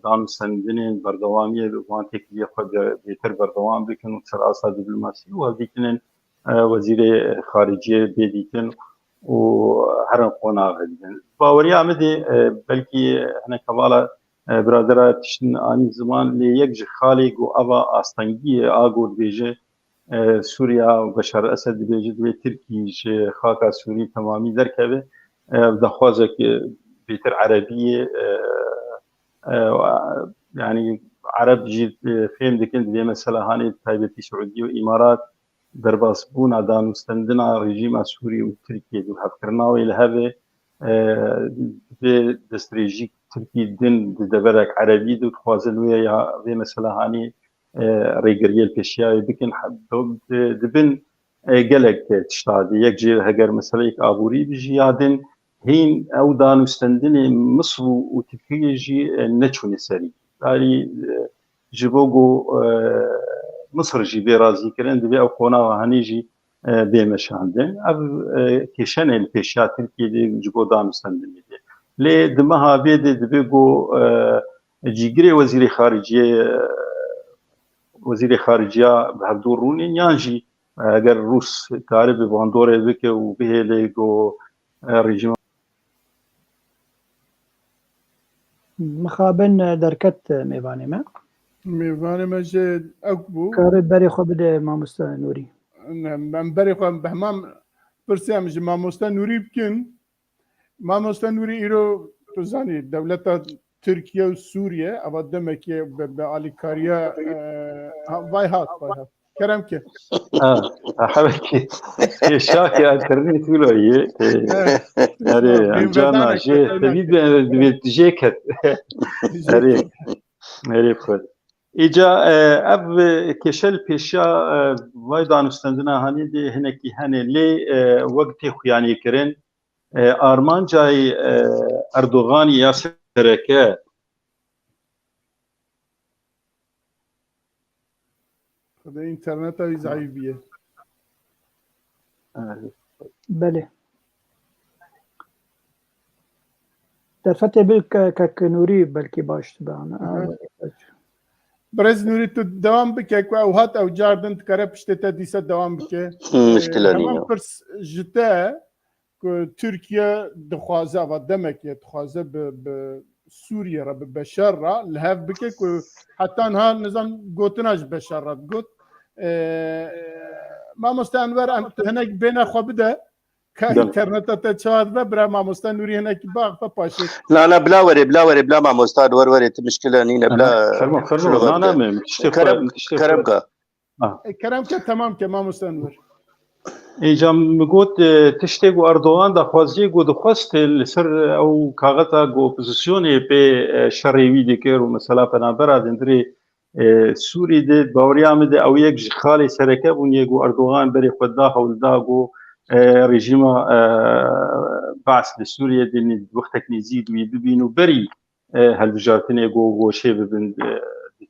دانستندنین بردوامی وان تکلیه خود بیتر بردوام بکن و سر آسا دیپلماسی و بیکنن وزیر خارجیه بیدیکن و هرن قناغ دیدن باوری آمده بلکی هنه کوالا برادرها تشتن آنی زمان لی یک جخالی گو اوه آستانگی آگود بیجه سوريا وبشار الأسد بيجد تركي خاكا سوري تمامي دركبه دخوازك بيتر عربية يعني عرب جيد فين دكنت بي مثلا هاني تايبتي سعودية وإمارات درباس بونا دان مستندنا رجيم سوري وتركيا دو هفكرناوي لهذا دستريجيك تركي دين دبرك عربي دو خوازل ويا مثلا هاني ريجريال بيشيا بكن دبن قالك تشتادي يكجي هجر مثلا ابوري بجيادن هين او دانستندني مصر وتركيا نتشون سري يعني جبوغو مصر جي بيرازي كرن دبي او قونا هنيجي بيمشاندن اب كيشن البيشيا تركيا دي جبو دانستندني لي دمها بيد دبيغو جيغري وزير خارجيه وزير خارجية بهدور رونين يانجي اگر روس كارب باندور بك وبه ليغو ريجيم مخابن دركت ميواني ما جد أكبو كارب بري خو بده ماموستا نوري من بري خو بهمام برسيام جي ماموستا نوري بكن ماموستا نوري إيرو تزاني دولة تركيا وسوريا أبغى دمكي بعليكاريا باي هات كرمك حبكي شاكي انترنت ولا هي جانا جي تبي جيكت هري خد اجا اب كشل بيشا وايد انستندنا هاني دي هنكي هني لي وقت خياني كرن ئارمانجای ئەردۆغانی یا سەرەکە الانترنت هاي ضعيفية. بله دفعت بالكنوري بلكي باش تبعنا برز نوري تو دوام بك او هات او جاردن تكرب اشتتا ديسا دوام بك مشكلة همان نية برس جتا تركيا دخوازه و دمك دخوازه بسوريا را ببشار را لهف بك حتى انها نظام قوتناش بشار را قوت ما مستانور انت هناك بين اخو بدا كانترنت تشاد برا ما مستانوري هناك باغ فباشي لا بلا مع مستاد وروري مشكلة نينا بلا فرمو لا كرمكا كرمك تمام كما مستانور ایجام گوت تشتی گو اردوغان دا خوازی گو دخواست لسر او کاغتا گو اپوزیسیونی به شرعیوی دیکر و مثلا پنابرا دندری سوری ده باوریام ده او یک خالی سرکه بونی گو اردوغان بری خود دا حول دا گو رژیم بعث لسوریه دینی وقتک نزید وی ببینو بری هلوجارتنی گو شی ببند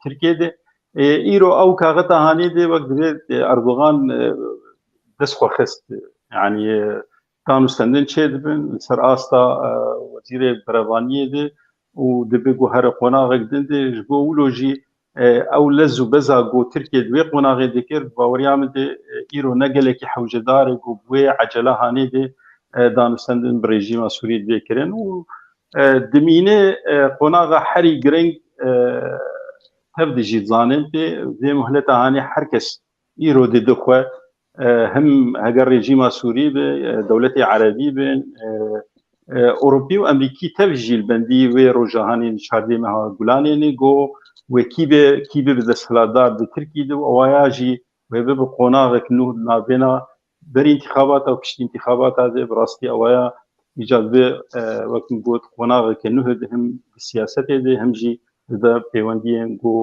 ترکیه ده ایرو او کاغتا هانی ده وقت ده اردوغان دست خست يعني كانوا استندن شيء دبن سر آستا وزير بريطانية ده ودبقوا هر قناغ دند جبوا ولوجي أو لزو بزا جو تركيا دوي قناغ ذكر باوريام ده إيرو نقلك حوجة دار جو بوي عجلة هاني ده دانو استندن بريجيم سوري ذكرن و دمينه قناغ حري جرينج تبدي جيت زانن ده مهلة هاني حركس إيرو دي دخوة هم هجر رژیم سوری به دولت عربی به اوروبی و امریکی تفجیل بندی و روجهانی شاردی مها گلانی نگو و کی به دستهلدار به ترکی دو اوایاجی و به قناغ کنو نابینا بر انتخابات او کشت انتخابات از براستی اویا ایجاد به وقت گوت قناغ کنو ده هم سیاست ده هم جی ده پیوندی گو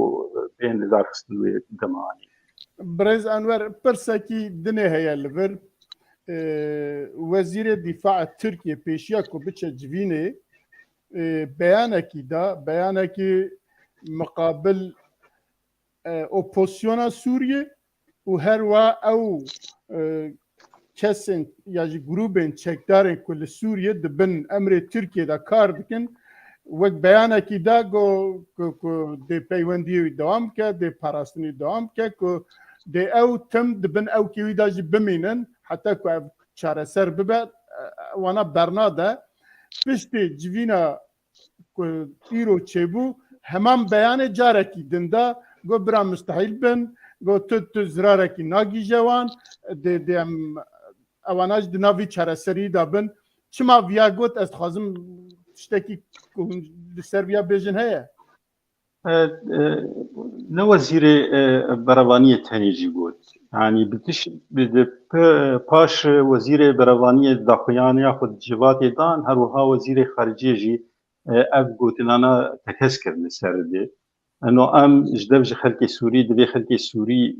بین دارخستن و دمانی برز انور برساكي دنيا هي الليفر وزير الدفاع التركي بيشياكو بتشا جفيني بيانك مقابل اوبوسيونا سوريا وهروا او كسن ياجي جروبين تشكدارين كل سوريا دبن امر تركيا دا كاردكن وك بيانك دا جو دي بيوندي دوام كا دي باراستني دوام كا دي او تم دبن او كيوي داجي بمينن حتى كو شارع سر ببا وانا برناده بشتي جوينا كو ايرو تشيبو همام بيان جاركي دندا جو برا مستحيل بن جو تو زراركي ناجي جوان دي ام اواناج دنافي شارع سري دابن چما فيا قوت استخازم تشتكي سربيا بيجن هيا نوزير بريطانية تانيجي قوت يعني بتش باش وزير بريطانية داخليان ياخد جواتي دان هروها وزير خارجية جي اف قوت انا تكسكر مساردي انه ام جدبج خلقي سوري دبي خلقي سوري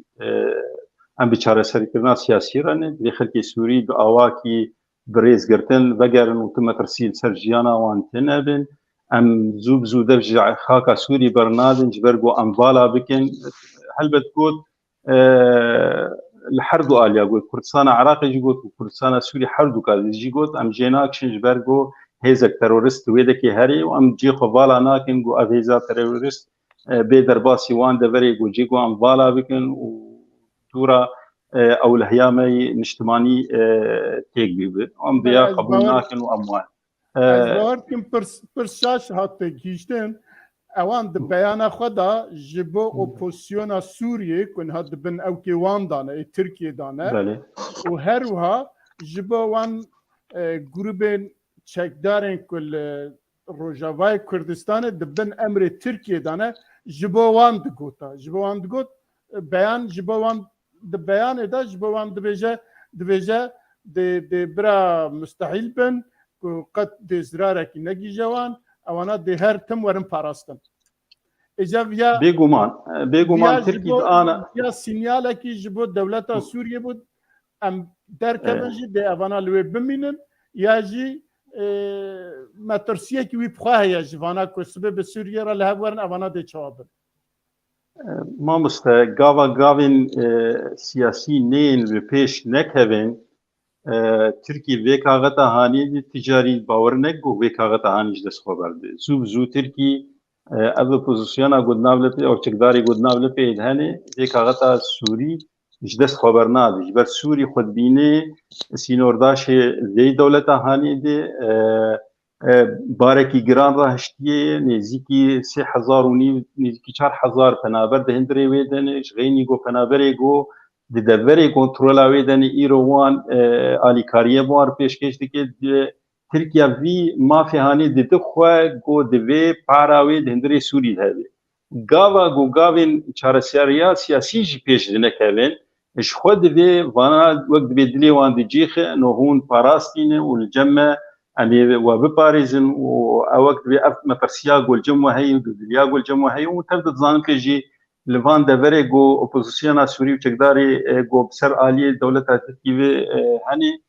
ام بچاره سري كرنا سياسي رانه دبي خلقي سوري باواكي بريز قرتن بقرن وتم ترسيل سرجيانا وانتنا بن ام زوب دبج خاكا سوري برنادن جبرقو امفالا بكن هل بتقول الحردو آليا قول كردستان عراقي جيقول كردستان سوري حردو كاد جيقول ام جيناكشن جبرقو هيزك ترورست ويدكي هاري وام جي خفالا ناكن قو افيزا ترورست بيدر باسي وان دفري قو جيقو امفالا بكن ودورا او الهيامي نجتماني تيك بيبه ام بيا قبول ناكن واموال از باورکم پرساش هات گیشتن اوان د بیان خدا جبو اپوزیسیون سوریه کن هات بن او کی وان دانه ترکیه دانه و هر وها جبو وان گروبن چکدارن کل روجاوای کردستان د بن امر ترکیه دانه جبو وان دگوت بیان جبو وان د بیان دا جبو وان دبیجه د برا مستحیل بن قد دزرارك نجي جوان أوانا دهر تم ورم باراستن إجاب يا بيجومان تركي أنا يا سينيالك يجبو دولة سوريا بود أم در كبنجي ده أوانا لوي بمينن ياجي ما ترسيه كي بخواه يا جوانا كسبب سوريا را لهورن اوانا دي جواب ما گاوین سیاسی نین به پیش نکهون ترکی وکاغتا هانی تجاری باور نگو وکاغتا هانیش دست خبر ده زو ترکی او پوزیسیونا گودناولپی او چکداری گودناولپی هنی وکاغتا سوری اش دست خبر نادش بر سوری خود بینه سینورداش دی دولتا هانی ده بارکی گران را هشتیه نزیکی 3000 و نیم نزیکی 4000 پنابر ده هندری ویدنش غینی گو پنابری گو د دبرې کنټرول اوی د ایروان الیکاریه بار پیشکش دکې ترکیه وی مافیهانی د دخوا گو د وی پاراوی د هندری سوری ده گاوا گو گاوین چارسیاریا سیاسی جی پیش نه کوین اش خود وی وانا وقت بدلی وان دی جیخ نو هون پاراستینه والجمع امي وبباريزن ووقت بأف مفرسيا قول جمع هي ودليا قول جمع هي وتبدأ تظن كجي لفان دفري جو اوبوزيسيون سوري وچكداري جو بسر آلية دولة تركيبي هني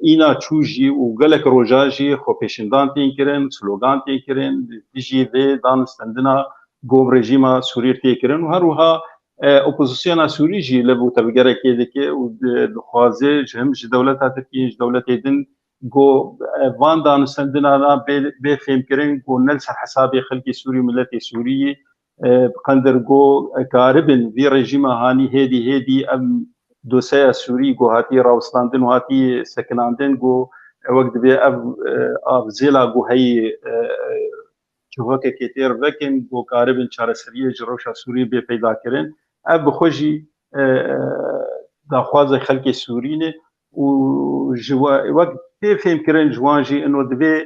اینا چوجي وقالك روجاجي خو پیشندان تين كرن سلوغان تين كرن ديجي في دانستندنا جو رژيما سوري تين كرن وهروها اوبوزيسيون سوري جي لبو تبقره كيدكي ودخوازي جهمج دولة تركيبي دولة دين جو وان دانستندنا بفهم كرن جو نلسر حسابي خلقي سوري ملتي سوري بقندر جو كاربن في رژيما هاني هدي ام دوسيا سوري جو هاتي راوستاندن وهاتي سكناندن جو وقت بي اب زيلا جو هي جوهك كتير وكن جو كاربن چارسريه جروشا سوري بي پیدا کرن اب خوجي داخواز خلقي سوري و جوا وقت فهم كرن جوانجي انه دبي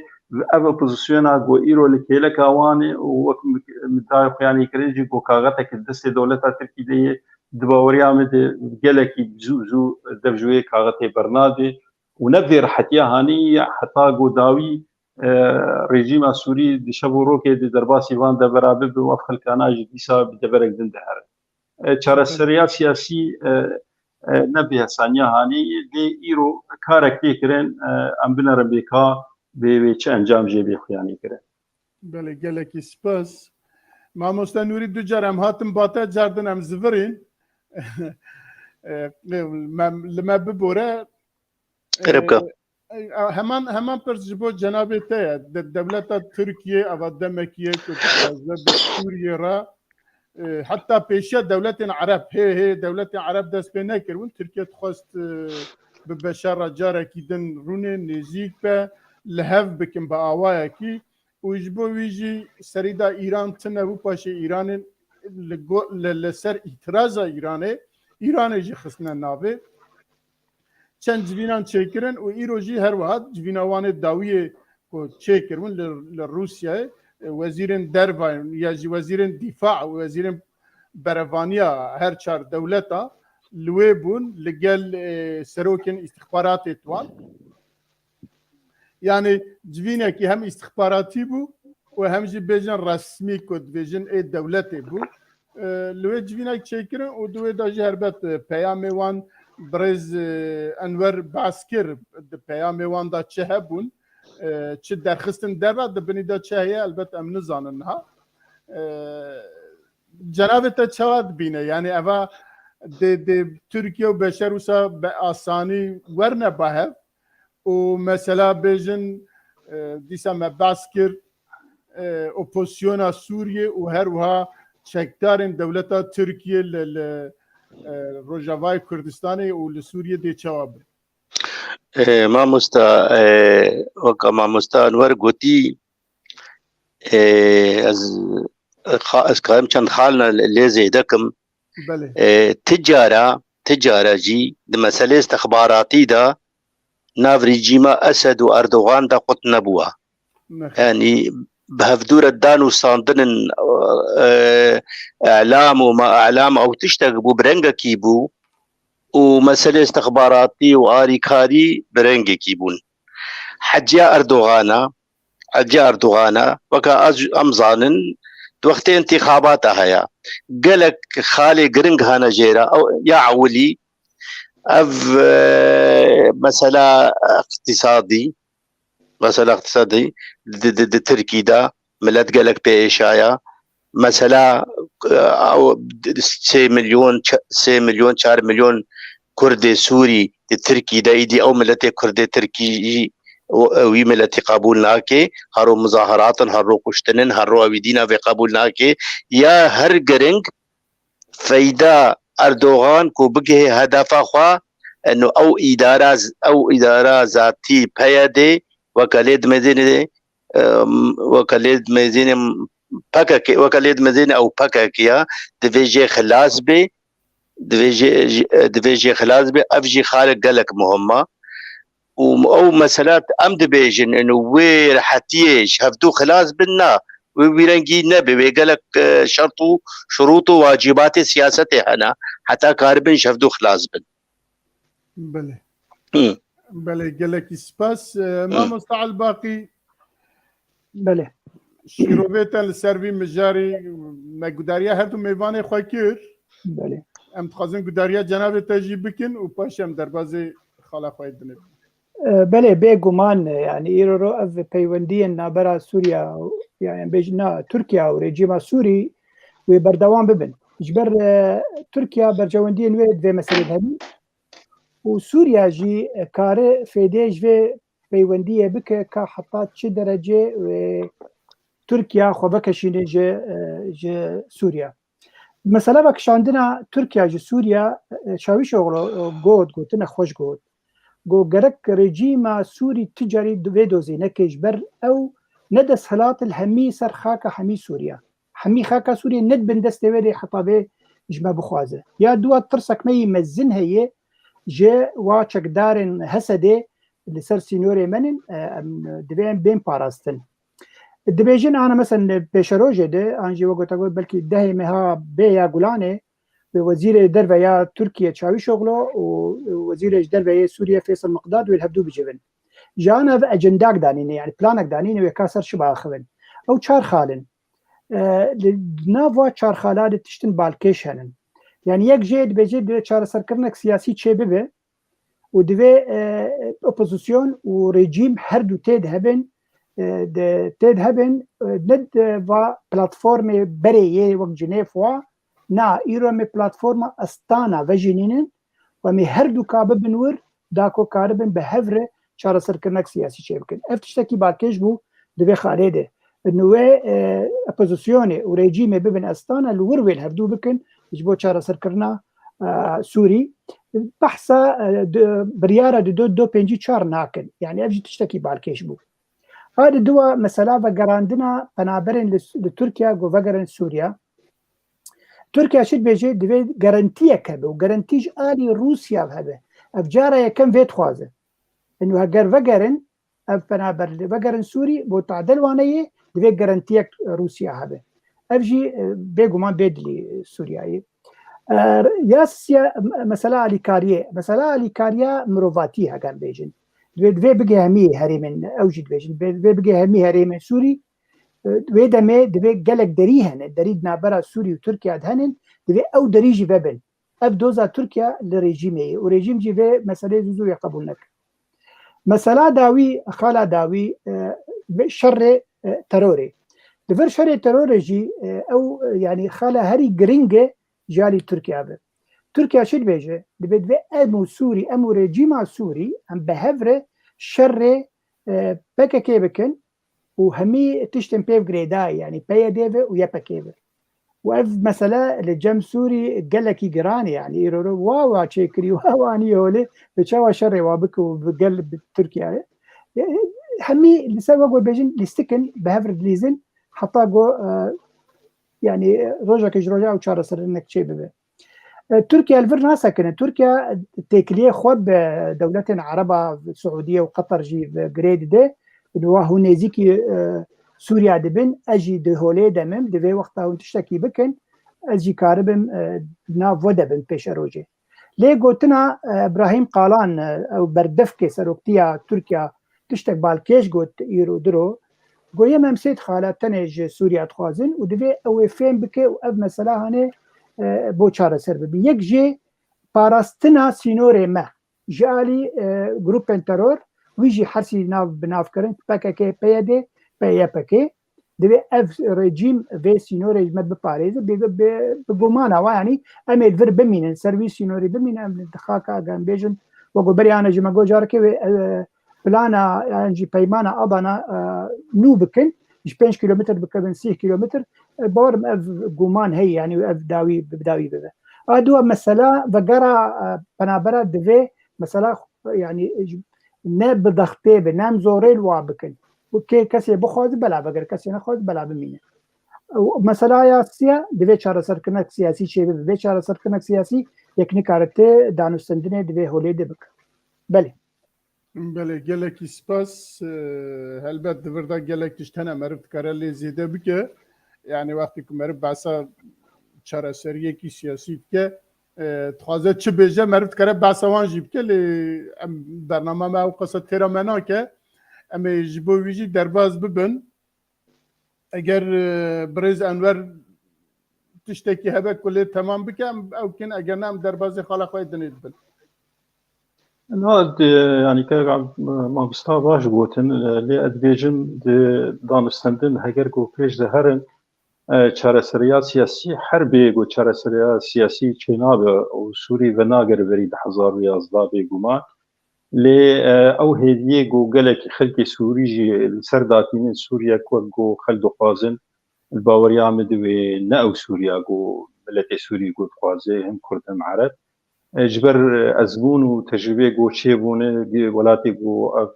اب بوزيشنا جو ايرو لكيلك اواني و متاق يعني كرنجي جو كاغتك دست دولة تركيا دباوريا مد جلكي زو دبجوي كاغتي برنادي ونذر حتى هاني حتى جو داوي رژیم سوری د شبورو کې د درباسي وان د برابر په وفق کاناج دیسا بدبرک دندهر چاره سریا سیاسی نبي ثانيه هاني دي ايرو كاركتي كرن ام بنربيكا به چه انجام جيبي خياني كرن بله گلکی سپاس مامۆستا نوری دو جار ام هاتم باتا جاردن ام زفرین لما ببوره همان پرس جبو جنابه تایا دولت ترکیه او دمکیه که سوریه را حتى پیشا دولت عرب هي دولت عرب دست به نکرون ترکیه تخواست ببشار جاره کی دن رونه نزیک به لهف بکن با آوائه کی ويجبو ويجي سريدا إيران تنبو باش إيران لسر إعتراض إيران يجي خصنا نابه چند جوینان چیکرن و ایروجی هر وقت جویناوان داویه کو چیکرون لروسیا وزیرن دربان یا وزیرن دفاع و وزیرن بروانیا هر چهار دولتا لویبون لگل سروکن استخبارات اتوان يعني جوينه كي هم استخباراتي بو وهم جي بيجن رسمي كود بيجن اي دولتي بو لو جوينه تشيكر ودو داجي هربت بيامي وان برز انور باسكر بيامي وان دا تشهبون تش درخستن دربا دبني دا تشهيه البت امن زاننها جناب تشواد بينه يعني اوا دي تركيا وبشروسا باساني ورنا باهف ومثلا بيجن ديسا ما باسكر اوبوزيونا سوريا وهروها شكتارن دولتا تركيا لروجافاي كردستاني ولسوريا دي جواب ما مستا انور قوتي از قائم چند خالنا اللي زيدكم تجارة جي دي مسألة استخباراتي دا ناف رژیما اسد و اردوغان دا قط نبوه يعني بهفدور الدانو صاندن اعلام وما اعلام او تشتغل بو برنگا كيبو ومسألة استخباراتي وآري كاري برنگا كيبون حجيا اردوغانا وكا امزانن وقت انتخابات هيا قالك خالي قرنگ هانا جيرا او يا عولي مسألة اقتصادي مثلا اقتصادي تركي دا ملت قالك بإيشايا مثلا أو 3 مليون 4 مليون كردي سوري تركي دا يدي أو ملت كردي تركي وی ملتی قبول ناکه هرو مظاهراتن هرو کشتنن هرو اویدینا به قبول ناکه یا هر گرنگ فایده اردوغان کو بگه هدف خوا انه او اداره ذاتی پیاده وکالت مزین وکالت مزین او پکا کیا دویجه خلاص به دویجه خلاص به افجی خالق گلک مهمه او مسألة أمد بيجن إنه وير حتيش هفدو خلاص بنا ويرنجي نبي ويقالك شروطه واجبات سياسته هنا حتى كاربن شفدو خلاص بن بله بله قالك سباس ما مستعل باقي بله شيروبيتا السربي مجاري ما قداريا هاتو ميواني خاكير بله ام تخازن قداريا جناب تجي بكن وباش ام دربازي خلا خايد بنب بله بێگومان يعني ئیرۆ ئەف پەیوەندیە نابەرا سووریا يعني بێژنا تورکیا و رێژیما سووری وێ بەردەوام ببن ژبەر تورکیا بەرژەوەندیە نوێ دوێ مەسەلێت هەبی و سووریا ژی کارە فێدێ ژێ پەیوەندیە بکە کە حتا چ دەرەجێ تورکیا خۆ بەکەشینێ ژێ سووریا مەسەلە بەکشاندنا تورکیا ژی سووریا شاویش گوتنە خۆش گوت گو گرک رژیما سوری تجاری دوی دوزی نکش بر او ندس حالات الهمی سر خاک همی سوریا همی خاک سوریا ند بندست وری حطابه جما بخوازه یا دو ترسک می مزن هي جه واچک دارن حسده لسر سینیور منن دوین بین پاراستن دبیجن انا مثلا بشروجه ده انجی وقتا قول بلکه ده مها بیا گولانه وزير دربيا تركيا تشاوي شغله ووزير دربيا سوريا فيصل مقداد والهبدو بجبن جانا في اجنداك دانين يعني بلانك دانين ويكاسر شبه اخوين او چار خالن نافوا چار خالات تشتن بالكيش هنن يعني يك جيد بجد چار سركرنك سياسي چه ببه ودوي اوبوزيسيون وريجيم هر دو تيد هبن ند و بلاتفورم بريه وق جنيف و نا ایرو می پلاتفورما استانا و جنینن و می هر دو کابه بنور داکو کاربن به هفره چاره سرکرنک سیاسی چه بکن افتشتکی باکش بو دوی خالیده نوه اپوزیسیونه و رژیم ببن استانا لور ویل هفدو بکن جبو چاره سرکرنا سوری بحثا بریاره دو پنجی چار ناکن يعني افجي تشتكي باکش بو هذا دوا مسألة وقراندنا بنابرن لتركيا وقرن سوريا تركيا شد بيجي دوي غارانتيه كبه وغارانتيج آلي روسيا هذا افجارة يكم فيت خوازه انه هجر وقرن بنابر وقرن سوري بو تعدل وانيه دوي غارانتيه روسيا هذا افجي بيقومان بيدلي سوريا ياسيا مسألة على كاريا مروفاتي هكان بيجن دوي بقي همي هريمن اوجد بيجن دوي بقي همي هريمن سوري دوی دمه دوی گلک دری هنه درید نابرا سوری و ترکیه هنن دوی او دری جی ببن اف دوزا ترکیه لرژیمه و رژیم جی به مسئله زوزو قبول نک مسئله داوی خالا داوی شر تروری دفر شر ترور جی او يعني خالا هری گرینگه جالی ترکیه به ترکیه شد بیجه دوی امو سوری امو رژیم سوری هم به هفره شر بکه بکن وهمي تشتم بيف جريداي يعني بيا ديفي ويابا كيفي واف مثلا لجم سوري قال لك يقراني يعني يرو واوا تشيكري واواني هولي بتشاوا شري وابك وبقلب تركيا همي لسبب قول بيجن لستكن بهفر دليزن حتى قو يعني روجاك جروجا وشارة سرنك شيء ببه تركيا الفر ناسا كانت تركيا تكليه خوب دولتين عربة سعودية وقطر جي جريد ده هو نزيكي سوريا دبن اجي دهولي دمم دوي وقتها وتشتكي بكن اجي كاربم ناف ودبن بيش اروجي لي قلتنا ابراهيم قالان او بردفكي سروكتيا تركيا تشتك بالكيش قلت ايرو درو قوية ممسيت خالة تنج سوريا تخوازن ودوي او فين بكي واف مسألة هاني بوچارة سرب بي يك جي باراستنا سينوري ما جالي جروب ترور ویژی حرسی ناو بناف کردن PKK پیاده PYPK دبی اف رژیم و سینور رژیم بپارێزە بگومانەوە ینی ئەمێ ور بمینن سەروی سینۆری بمینە خاکە ئەگەن بێژن وەگو بەریانە ژمەگۆ جارکە پلانە یانجی پەیمانە ئەبانە نو بکەن 5 کیلومتر بکەن 30 کیلومتر باوەرم ئەف گومان هەیە ینی ئەف داوی ببێ دووە مەسەلا بەگەڕا بەنابەرە دەوێ مەسەلا ینی نە بدەختێ بێ نام زۆرەی وا بکەن کەسێ بخوازی بەلا بەگەر کەسێ نەخواز بەلا بمینە مەسەلایە سیە دەوێت چارەسەرکردنەک سیاسی چێ بێ چارەسەرکردنەک سیاسی یەکنی کارەتێ دانوستندنێ دەوێ هەولێ دێ بکە بەێ بله gelekî spas helbet divirda gelek tiştene meriv dikare lê zêde bike yani wextê ku meriv behsa çareseriyekî siyasî bike dixwaze çi bêje meriv dikare behsa wan jî bike lê em bername me ew qesa têra me nake em ê ji bo wî jî derbas bibin eger Birêz Enver tiştekî hebe ku lê temam bike em ew kên eger ne em derbazê xala xwe dinê dibin يعني ما بستا باش قوتن لي ادبيجم دانستندن هەگەر گۆ پێش دەهرن چارەسەریا سیاسی حربێ گۆ چارەسەریا سیاسی چێنابێ و سووری بە ناگەربەری 2011 بێگومان لێ ئەو هێدیە گۆ گەلێکی خەلکی سووریژی سەر داتینên سووریا کۆ گۆ خەل دخوازن باوەریامە دوێ نە ئەو سووریا گۆ ملەتێ سووری گۆ دخوازێ هم کورد هم عەرەب جبر ازبون و تجربه گو چه بونه ولاتی گو اف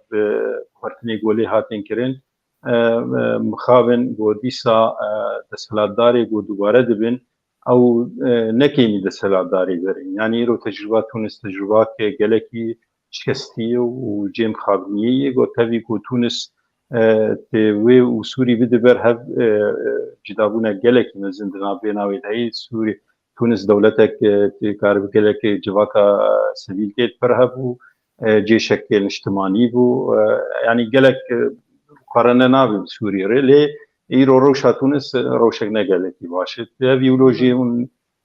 خرطنی گولی هاتین کرن مخابن گو دیسا دستهلاتداری گو دوباره دبن او نکیمی دستهلاتداری برین یعنی رو تجربات تونس تجربات که گلکی شکستیه و جیم خابنیه گو تاوی گو تونس تیوی و سوری بده بر هف جدابونه گلکی مزندنا بیناوید هی سوری تونس دولتك كاربكلك جواكا سبيل كيت فرهبو جيشك الاجتماعي بو يعني قالك قرنا نابي بسوريا لي ايرو روشا تونس روشك نقالك باشد بيولوجي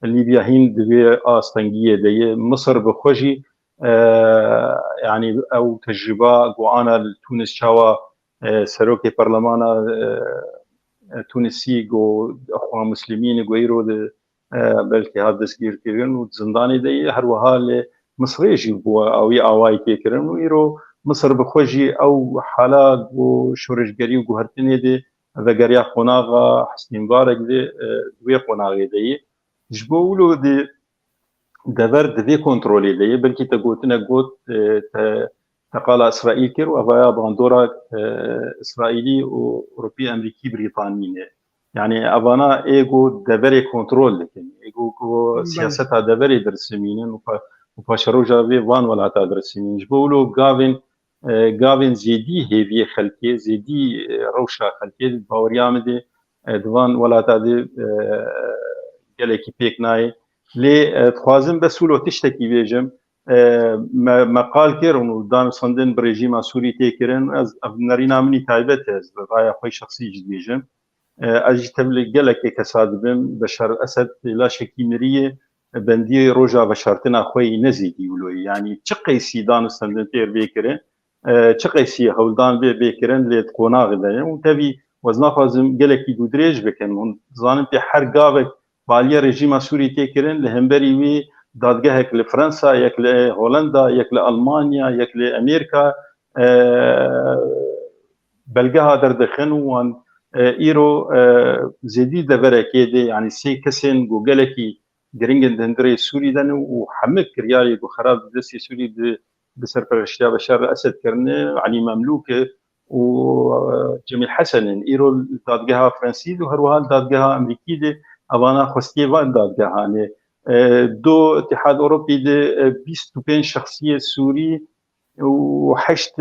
ليبيا هند دبي استنجيه دي مصر بخوجي يعني او تجربه قوانا تونس شاوا سروكي برلمانا تونسي جو اخوان مسلمين غيرو بلکه ها دستگیر کردن و زندانی دی هر وها ل مصر جی بو او اوای کی کردن و ایرو مصر بخوجی او حالات و شورشگری و گهرتنی دی و گریا خناغا حسین مبارک دی دوی خناغی دی جبولو دی دور دی کنترولی دی بلکه تا گوتنه گوت تقال اسرائیل کر و اویا باندورا اسرائیلی و اوروبی امریکی بریتانیه يعني أبانا إيجو دبري كنترول لكن إيجو سياستها دبري درسمينين وفاشرو جابي وان ولا تدرسمين جبولو غافين زيدي هيفي خلكي زيدي روشا خلكي باوريامدي دوان ولا تادي جالكي بيكناي لي تخوازن بسولو تشتكي بيجم مقال كيرون ودان صندن بريجيم سوري تيكرن از نرينا مني تايبت از رايا خوي شخصي جديجم اجي تبلي قالك كسادبم بشار الاسد لا شكي مريه بندي روجا بشارتنا خوي نزيدي ولوي يعني تشقي سيدان سندتير بيكره تشقي هولدان بيكرن لتقوناغ ده وتبي وزنا فازم قالك يدريج بكن ظانم في حرقابك باليه ريجيم سوري تيكرن لهمبري وي دادگاهك لفرنسا يك لهولندا يك لالمانيا يك لامريكا بلغها دردخن وان ايرو زيدي دبركي دي يعني سي كسن جوجلكي جرينجن دندري سوري دن وحمك ريالي وخراب دسي سوري بسربرشتيا بشار الاسد كرني علي مملوك وجميل حسن ايرو دادجها فرنسي وهروها دادجها امريكي دي ابانا خوستيفان دادجها يعني دو اتحاد اوروبي دي 25 شخصيه سوري وحشت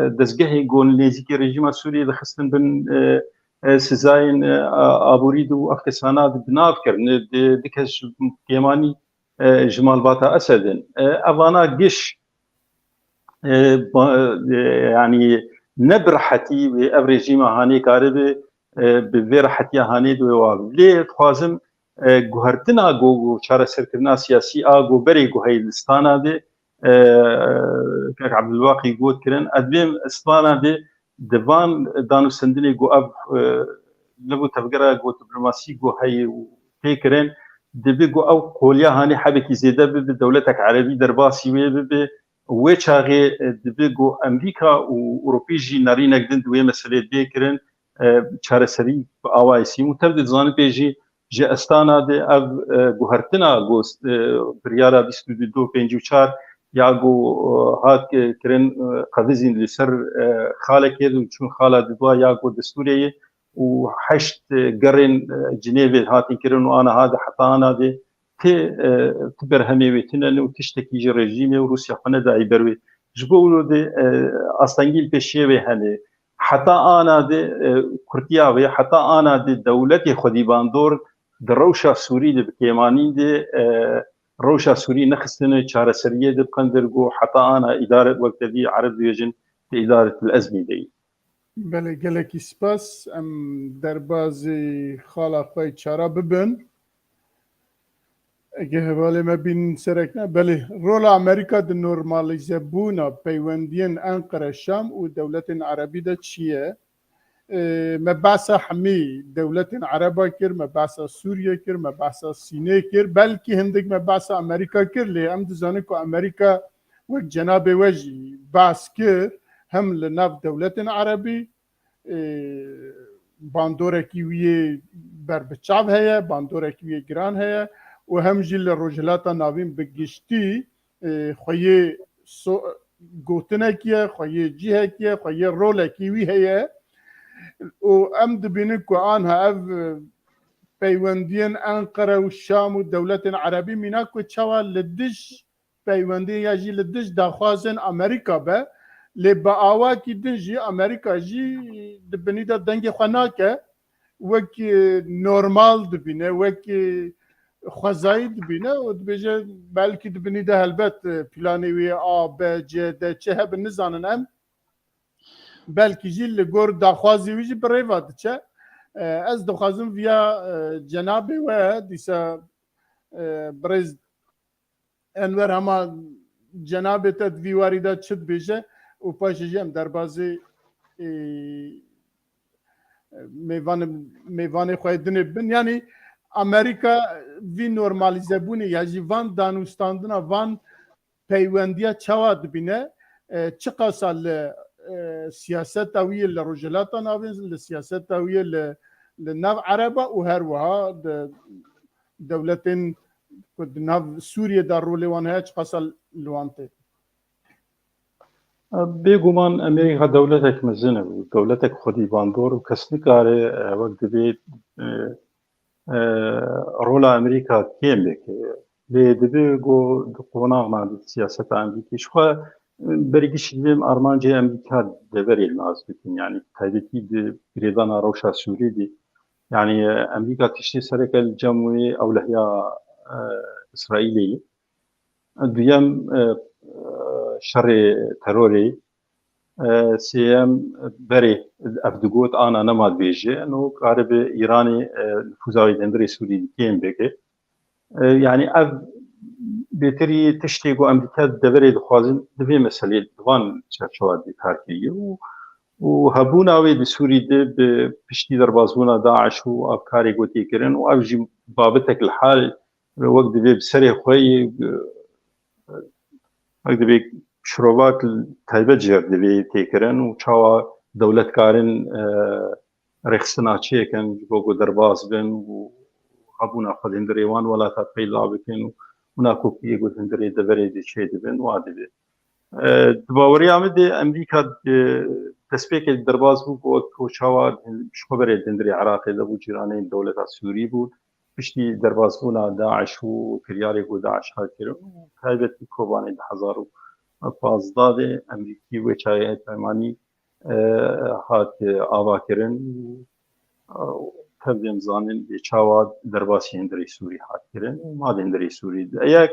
دزجهي جون ليزيكي ريجيم السوري دخستن بن سزاين ابوريد وافكسانات بنافكر دكش كيماني جمال باتا اسدن افانا قش يعني نبرحتي بافريجيما هاني كاربي بفيرحتي هاني دو لي خوازم جوهرتنا جو شار سركنا سياسي اغو بري جو هي لستانا دي كاك عبد الواقي قوت كرن ادبيم استوانا دي دبان دانو سندني جو اب لبو تفقرا جو دبلوماسي جو هي تيكرن دبي جو او قوليا هاني حبكي زياده بدولتك عربي درباسي وي ويتشاغي دبي جو امريكا واوروبي جي نارينا قدن دوي مساله ديكرن چارەسەری ئاوایسی و تەبدێت زانە پێژی ژێ ئەستانە دێ ئەv گوهرتنا گۆ بریارە 2254 یا گۆ هات کرن قەڤزین لەسەر خالێکێ و چون خالا دوا یا گۆ دەستورەیە و هەشت گەڕێن جنێڤێ هاتین کردن و ئانە هادە حتانا دێ تێ بەرهەمێوێتنە و تشتێکی ژە ڕێژیمێ و رووسیا خەنەدایی بەروێ ji bo dê astengîl pêşiyê hene heta ana dê Kurtiya wê heta ana dê dewletê xwedîbandor di rewşa Sûrî de bi kêmanîn dê rewşa Sûrî nexistine çareseriyê de biqendir got heta ana îdaret wektevî Ereb dibêjin di îdaretil ezmî de. Belê gelekî spas em derbasî xala xwe çara bibin. Eger hevalê me bînin serek ne belê rola Amerîka di normalizebûna peywendiyên Enqere Şam û dewletên Erebî de çi ye? Me behsa hemî dewletên Ereba kir, me behsa Sûriye kir, me behsa Sînê kir, belkî hindik me behsa Amerîka kir lê em dizanin ku Amerîka wek cenabê we jî behs kir hem li nav dewletên Erebî bandorekî wî yê berbiçav heye, bandorekî wî yê giran heye û hem jî li rojhilata navîn bi giştî xwe yê gotinekî ye, xwe yê cihekî ye, xwe yê rolekî wî heye û em dibînin ku anha ev peywendiyên Enqere û Şam û dewletên Erebî mîna ku çawa li dij peywendiyê ya jî li dij daxwazên Amerîka be lê bi awakî din jî Amerîka jî dibinî de dengê xwe nake wek normal dibîne wek xwezayî dibîne û dibêje belkî dibinî de helbet planê wê A, B, C, D çi hebin nizanin em belkî jî li gor daxwazê wî jî bi rêva diçe. Ez dixwazim vîya cenabê we dîsa birêz Enver hema cenabê te di vî warî de çi dibêje û paşê jî em derbasê mêvanê xwe dinê bibin yanî Amerîka vî normalizebûnê ya jî van danûstandina van peywendiya çawa dibîne çi qasa li siyaseta wî yê li rojhilata navîn li siyaseta wî yê li nav Ereba û her wiha di dewletên ku di nav Sûriyê de rolê wan heye çi qasa li wan tê. بێگومان ئەمریکا دەولەتێک مەزنە و دەولەتێک خودیباندۆر و کەس نکارێ وەک دەبێت ڕۆلا ئەمریکا کێم بێکێ لێ دەبێ گۆ قۆناغمان سیاسەت ئەمریکیشخوا بەرگیشت بێم ئارمانجێ ئەمریکا دەبەرێ ناز بکەین یعنی تایبەتی گرێدانا ڕەوشا سووری دی یعنی ئەمریکا تشتی سەرەکە جەموێ ئەولەهیا ئیسرائیلی دویەم شەڕێ تەرۆرێ سێم بەرێ ئەفدگوت ئانا نەمات بێژێ ئەنۆ کارە بێ ئیرانی نفوزاوی دەندری سووری کێم بێکێ یعنی ئەv بێتری تشتێک و ئەمریکا دەبەرێ دخوازن دەبێ مەسەلێ دوان چەرچەوە کارکردی و هەبوونا وێ دی سووری دێ پشتی دەربازبوونا داعش و ئەفکارێک گوتێکردن و ئەو ژی بابەتێک لە حال وەک دەبێ سەرێ خۆی وەک دەبێ شرۆڤات تایبەت ژێر دەبێ تێکردن و چاوە دەولەتکارن ڕێخستناچیەکەن بۆ گۆ دەرباز بن و هەبوونا خەدێندرێوان وڵاتە پەیدا بکەن و ناکۆکیە گوتندرێ دەبەرێ چێ دەبن وا دەبێت باوەریامە دێ ئەمریکا دەستپێکێک دەرباز بوو بۆ کۆچاوە شخۆبەرێ دەندری عراقی دەبوو جیرانەی دەولەتا سووری بوو پشتی دەربازبوونا داعش و کریارێک بۆ داعش هاتکردن و تایبەتی کۆبانەی 2015 دێ ئەمریکی وێچایە پەیمانی هات ئاواکردن تەبدێم زانن بێچاوە دەرباسی هێندەری سووری هاتکردن و ما هێندەری سووری یەک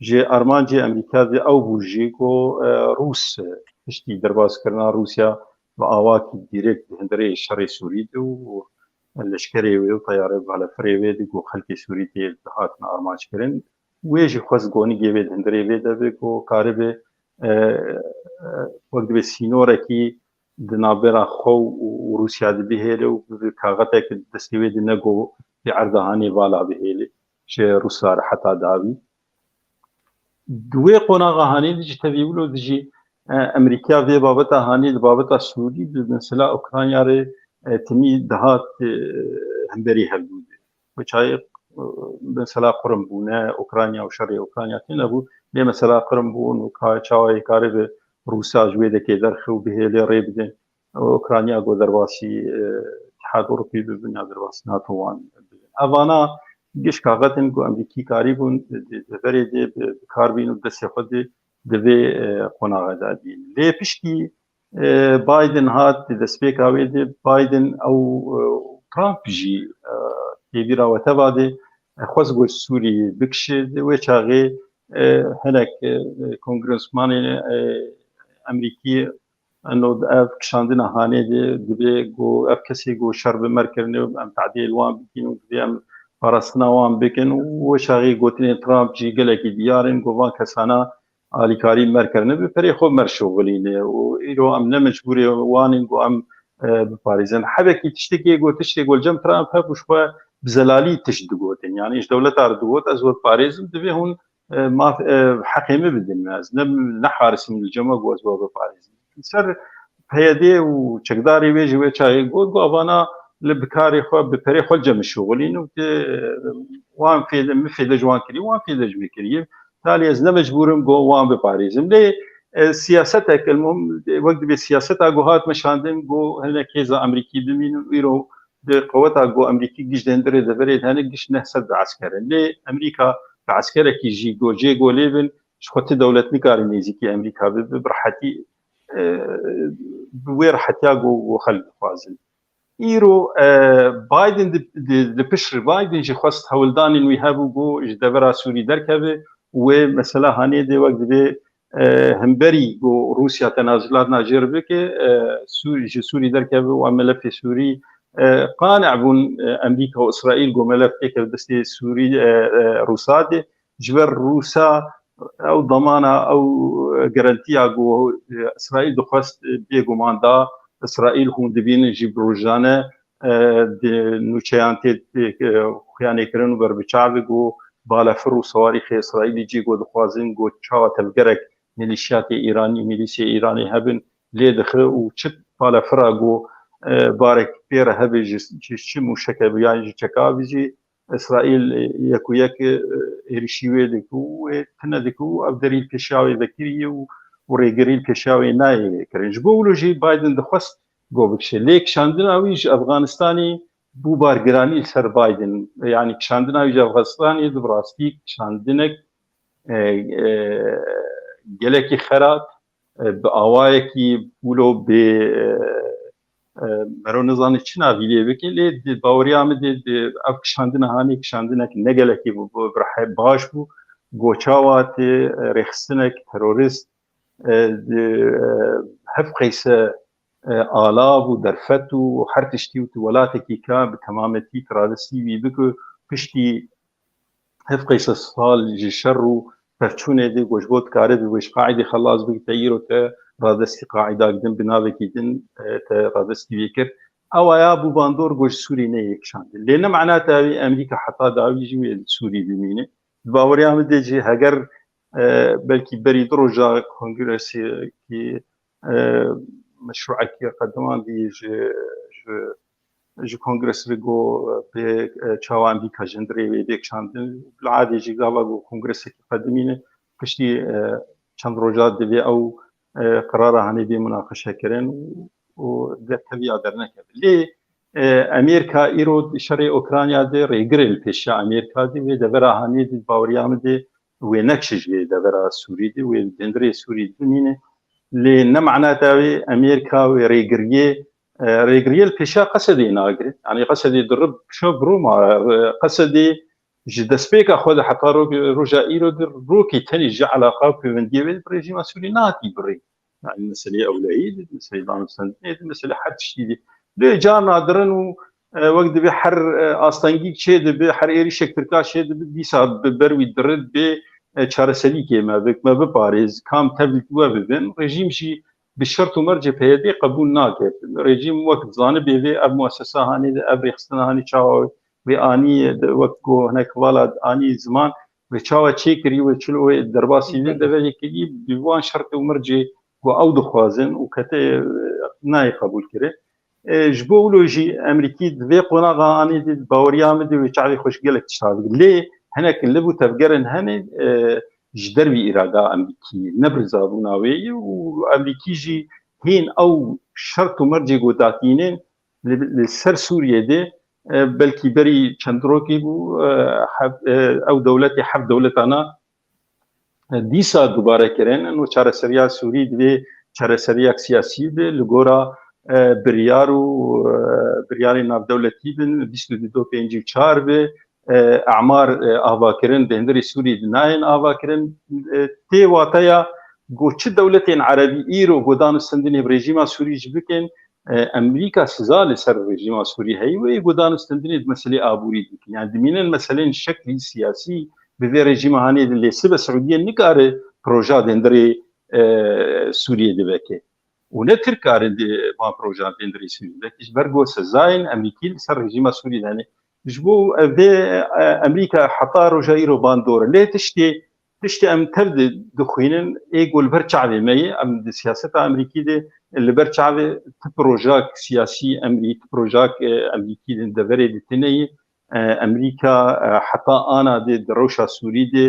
ژێ ئەرمانجێ ئەمریکا دێ ئەو بوژی گۆ رووس پشتی دەربازکردنا رووسیا بە ئاواکی دیرێک هێندەرەی شەڕی سووری و لەشکرێ وێ و تەیارە بالەفرێ وێ گۆ خەلکی سووری تێ هاتن ئارمانجکردن ويجي خاص قوني جيبت هندري بيدا بكو كاربه وقت بسينورة كي دنابرا خو وروسيا بهيله وكاغتك دستوي دنقو في عرضها هاني بالا بهيله شي روسار حتى داوي دوي قناغا هاني دي تبيولو دي امريكا في بابتا هاني بابتا سوري مثلا اوكرانيا ري تمي دهات همبري هبود وچاي مثلا قرنبونه اوكرانيا وشرق اوكرانيا تنبو لي مثلا قرنبون وكاچاوي كارب روسا جوي دكي درخو بهيله ريبدن اوكرانيا جو درباسي اتحاد اوروبي ببنيا درباس ناتو وان افانا گش کاغتن کو امریکی کاری بون دفری دی کاربین و دست خود دوی قناغه دادین لی پشتی بايدن هات دسبيك اويدي بايدن او ترامب جي يبيرا وتبادي خوزغو السوري بكشد وشاغي هناك كونغرسمان امريكي انه اف كشاندنا هاني دبي جو اف كسي جو شرب مركرني ام تعديل وان بكين ودي فرسنا وان بكن وشاغي قوتين ترامب جي قالك ديارن جوان كسانا اليكاري مركرني بفري خو مرشوغلين ويرو ام نمجبوري وان جو ام بباريزن حبكي تشتكي جو تشتكي جو الجم ترامب هبوش بزلالي تشدقوتين يعني ايش دولة اردوت ازود باريس دبي هون ما حقيمه بالدنياز نحارس من الجمع جو ازود باريس سر هيدي وشقداري بيجي ويشاي جو ابانا لبكاري خو بفري خو الجم الشغلين وان في مفيد جوان كري وان في دجبي كري تالي از مجبورم جو وان بباريس ليه سياستك المهم وقت بسياستها جوهات مشاندن جو هنا كيزا امريكي بمين ويرو قوتها جو امريكي جيش دندر دبريد هنا جيش نحسد عسكر اللي امريكا عسكرك يجي جو ليبن شخوت دولة نكاري نيزيكي امريكا برحتي بوير حتى جو خلق فازل ايرو بايدن دبشر بايدن جي خواست هولدان انو يهابو جو جدبرا سوري دركبه ومثلا هاني دي وقت بي همبري جو روسيا تنازلات ناجر بك سوري دركبه وملف سوري قانع بون امريكا واسرائيل جو ملف دستي سوري روسادي جبر روسا او ضمانه او جارانتيا جو اسرائيل دخواست بيجو ماندا اسرائيل هون دبين يجيب روجانه نوچيانتي خيانه كرن بربچاو جو بالا فرو صواريخ اسرائيلي جي جو دخوازن جو چاوا تلگرك ميليشيات ايراني ميليشيا ايراني هبن لي دخل وچت بالا فرا جو بارك بير هبي جي مشكه بيان جي اسرائيل يكو ريشيوي دكو تندكو ابدري الكشاوي ذكري وريغري الكشاوي ناي كرنج بولوجي بايدن دخست جو بكشي ليك شاندناويج افغانستاني بو بارغراني سر بايدن يعني شاندناويج افغانستاني دبراستيك شاندنك جلكي خرات باوايكي بولو ب مرونزانی چنا ویلی بکی لی باوریام دی اف کشاندن هانی کشاندن که نگله کی برای باش بو گوچاوات رخصنک تروریست هف قیس آلاب و درفت و هر تشتی و تولاته کی که به تمامتی ترادستی وی بکو پشتی هف قیس سال جشر و فرچونه دی گوشبوت کاره دی وش قاعده خلاص بک تیرو ته رادستی قاعده قدم بناوی کدن رادستی بیکر او یا بو باندور گوش سوری نه یکشاند لانه معناته امریکا حتی داوی جوی سوری بمینه باوری هم دیجی اگر بلکی بری دروجا کنگرس کی مشروع کی قدمان دی جو کنگرس بگو به چاو امریکا جندری و یکشاند العادی جی گاوا گو کنگرس کی قدمینه پشتی چند روزات دی او قراره هني دي مناقشه كرين وده تبي ادرنا ليه امريكا ايرود شري اوكرانيا دي ريغريل بيشا امريكا دي ودبرا هني دي باوريام دي وينكشج دبرا سوري دي ودندري سوري دنينه ليه معناته امريكا وريغريه ريغريل بيشا قصدي ناغري يعني قصدي درب شو بروما قصدي جدسبيك اخذ حتى رجا ايرود روكي تاني جا علاقه في منديبل بريجيم سوري ناتي بري يعني مسألة أولوية مسألة دام سنة مسألة حد شيء ليه جا نادرن وقت دبي حر آستانگی چه دبي حر ایریشک ترکا چه دبي دیسا بروی درد به چارەسەری کێمە بکمە بپارێز کام تەبلیغ وە ببن رژیمشی بشرط و مرج پێدێ قبول ناکرد رژیم وەک زانە بێوێ ئەم مؤسسە هانێ ئەم ڕێخستنە هانی چاوە وێ ئانی وەک هەنێک هەواڵە ئانی زمان وێ چاوە چێکری وێ چلۆ دەرباسی دەبێ یەکێکی بیوان شرط و مرجێ بۆ ئەو دخوازن و کەتێ نای قبول کرێ ji bo wilo jî Emerîkî di vê qonaxa anî baweriya min de wê çavê xweş gelek tişta bike lê hinek li bû tevgerên henê ji dervî îrada Emerîkî nebirzabûna wê û Emerîkî jî hên ew şert û mercê godatînên li ser Sûriyê de belkî berî çend rokê bû ew dewletê hev dewletana dîsa dubare kirin û çareseriya Sûrî divê çareseriyek siyasî be li gora biryar û biryarê navdewletî bin 22-4 be eعمار avakirin di hindirê Sûrî di nayên avakirin tê wateya got çi dewletên Erebî îro godan û stendinê bi rejîma Sûrî jî bikin Emerîka siza li ser rejîma Sûrî heye wê godan û stendinê di meselê aborî dikin yani dimînin meselên şeklî siyasî bi vê rejîma hanê di lê sibe Siûdiyê nikare proja di hindirê Sûriyê dibeke û ne Tirkarin di van proja di hindirê Sûriyê dibeke ji ber got sezayên Emerîkî li ser rejîma Sûrî de hene ji bo vê Emerîka heta roja îro bandor lê tiştê em tev dixwînin ê got li ber çavê me ye em di siyaseta Emerîkî de li ber çavê ti projak siyasî Emerîkî projak Emerîkî di deverê de tune ye Emerîka heta ana de di rewşa Sûrî de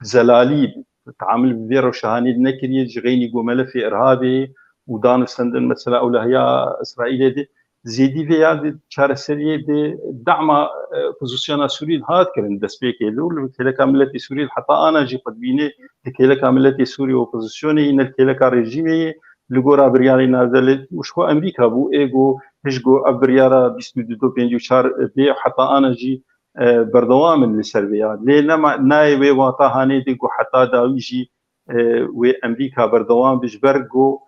zelalî تعامل bi vê rewşehanî nekiriye ji xeynî gomelefê irhabê û danûstendin mesela ewlehiya İsraîlê de zêdî vê ya de çareseriyê de dema pozisyona Sûrî hat kirin destpêkê de û li kêleka milletê Sûrî heta ana jî qet bînê di kêleka milletê Sûrî opozisyonê ne li kêleka rejîmê ye li gora biryarê navdewletî û ji xwe Emerîka bû ê got hişt got ev biryara 22-4 bê heta ana jî berdewam in li ser vê ya lê nayê wê wata hanê de got heta dawî jî wê Emerîka berdewam bi ji ber got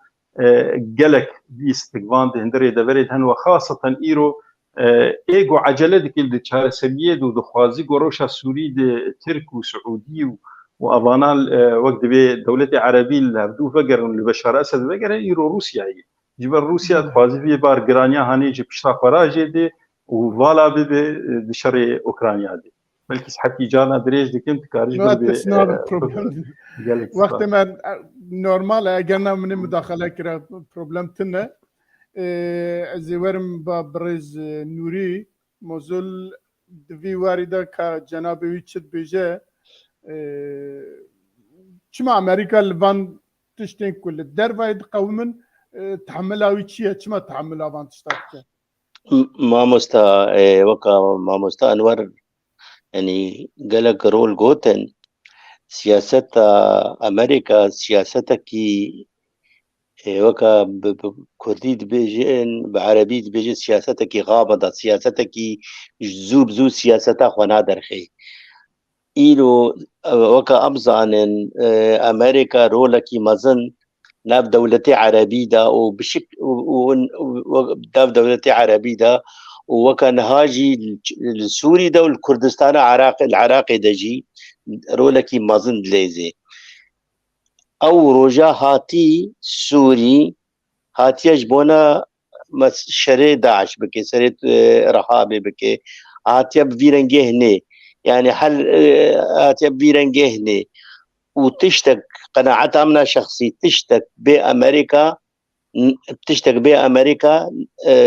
gelek istikvan di hindirê deverê hen ve xasatan îro ê got ecele dike di çareseriyê de û dixwazî got rewşa Sûrî de Tirk û Siûdî û avana wek divê dewletê Erebî li hevdû vegerin li Beşar Esed vegerin îro Rûsyayê ji ber Rûsya dixwazî vê bar giraniya hanê ji pişta xwarajê de û vala bibe di şerê Ukrayna de belkî hetî cana dirêj dikim dikarî ji وقت ما نورمال اگر نه من مداخله کرا پروبلم تنه از ورم با برز نوری موزل دوی وارده که جناب ویچت بیجه چما امریکا لبان تشتین کل در باید قومن تحمل اوی چیه چما تحمل اوان تشتاکه مامۆستا وەکە مامۆستا ئەنوەر ینی gelek rol gotin siyaseta Amerika siyasetekî weka bi Kurdî dibêjin bi Erebî dibêjin siyasetekî xabeda siyasetekî zû bi zû siyaseta xwe naderxê îro weka em zanin Amerika rolekî mezin nav dewletê Erebî da û nav dewletê Erebî da û weka niha jî li Sûrî de û li Kurdistana Iraqê de jî rolekî mezin dilêze ew roja hatî Sûrî hatiye ji bona şerê Daeş bike serê Rehabê bike hatiye bi vî rengê hinê yani hel hatiye bi vî rengê hinê û tiştek qenaeta min a şexsî tiştek bê Emerîka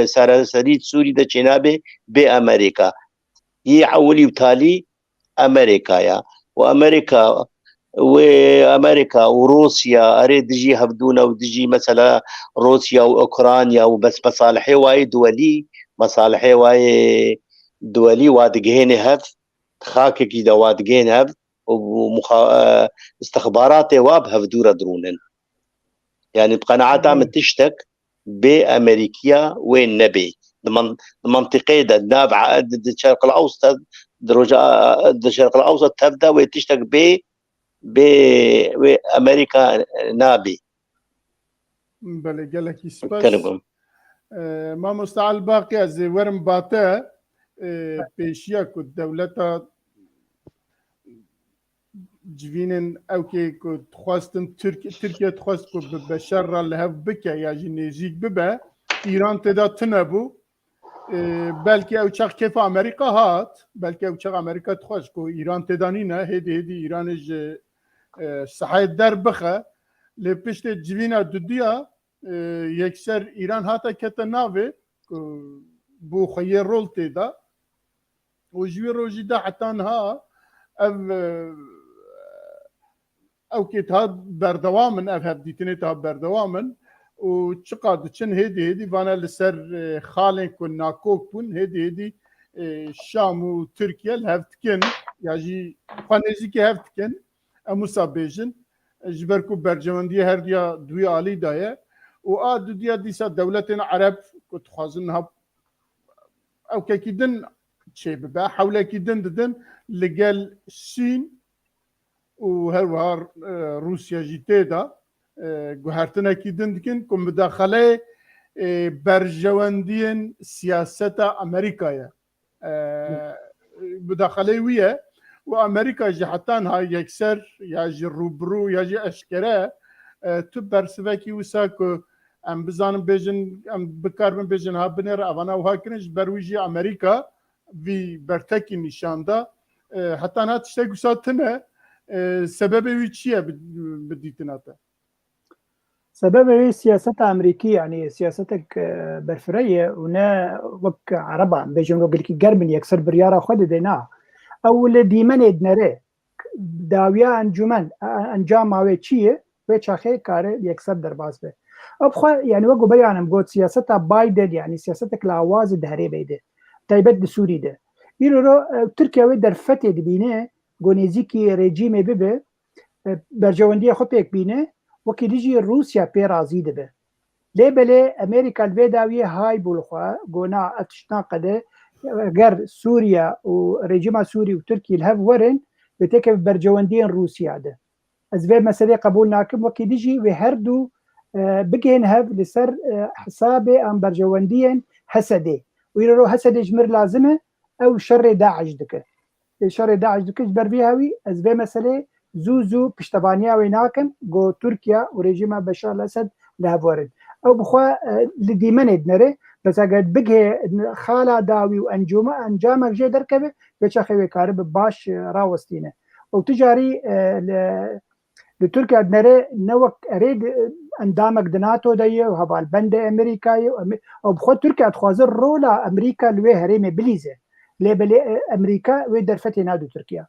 seraserî Sûrî de çênabe bê Emerîka yê ewilî û talî Emerîkaya û Emerîka û Rûsya erê dijî hevdûne û dijî mesela Rûsya û Ukrayna û bes mesalihê wayê duwelî mesalihê wayê duwelî wa digihêne hev xakekî de wa digihêne hev û istixbaratê wa bi hevdû re dirûnin yani bi qenaeta min tiştek bê Emerîkiya wê nebê di mentiqê de nav di Şerqil Ewsat di roja di Şerqil Ewsat tev de wê tiştek bê wê Emerîka nabê بله gelekî spas ما مستعل باقي از ورم باته پیشیا کو دولتا جوینن او که خواستن ترکیه خواست کو بشر را لهف بکه یا جی نزیک ببه ایران تدا تنبو بلکه او چاق کیف امریکا هات بلکه او چاق امریکا تخواست کو ایران تدانی نه هدی ایران صحایت در بخه لپشت جوینا دودیا یکسر ایران هاتا کت ناوه بو خیر رول تدا و جوی روزی دا حتی ها او كيت هاد بردوامن هاد ديتنيت هاد بردوامن وشقاد تشن هدي فانا لسر خالن كنا كوكون هدي الشام وتركيا الهفتكن ياجي فانيزيكي هفتكن اموسابيجن جبركو برجمندي هرديا دوي علي دايه واد ديا ديسا دولتنا عرب كنت خازنها او كيدن شي ببا حول كيدن ددن لقال الصين وهر روسيا جيتيدا جهرتنا كيدن دكن كم مداخله برجواندين سياسة أمريكا مداخله ويا وأمريكا جحتان هاي يكسر ياجي روبرو ياجي أشكره تبر سواكي وساكو أم بزانم بيجن أم بكاربن بيجن ها بنر أفانا وهاكنش برويجي أمريكا في برتكي نشاندا حتى أنا تشتاق وساتنا سبب ويتشيا بديتناتا سبب سياسة أمريكية يعني سياستك برفرية ونا وك عربا بيجون وقلكي قربن يكسر بريارة خد دينا أو الذي من يدنره داوية أنجام ماوي تشيه ويتشاخي كاره يكسر درباز به أبخوا يعني وقو بيانم قلت سياسة بايدن يعني سياستك لعواز دهري بيده تايبت سوري ده يرو تركيا ودر فتي دبينه گونیزیکی رژیم ببه برجواندی خود پیک بینه وکی دیجی روسیا پی رازی دبه لیبله امریکا الویداوی های بولخوا گونا اتشنا قده گر سوریا و رژیم سوری و ترکی الهف ورن بتک برجواندی روسیا ده از وی مسئله قبول ناکم وکی دیجی و هر دو بگین هف لسر حساب ام برجواندی حسده و یرو حسده جمر لازمه او شر داعش دکه شر داعش دكش بربيهاوي از به مسألة زوزو پشتبانيا ويناكن جو تركيا وريجيما بشار الأسد لهفورد أو بخوا لديمن نره بس أقعد بقى خالا داوي وأنجوما أنجامك جي دركبه بيشاخي ويكارب باش راوستينه وتجاري لتركيا نره نوك أريد اندامك دناتو ديه وهبال بند أمريكاي أو بخوا تركيا تخوازر رولا أمريكا لوي هريمي بليزه لبلي أمريكا ودرفتي نادو تركيا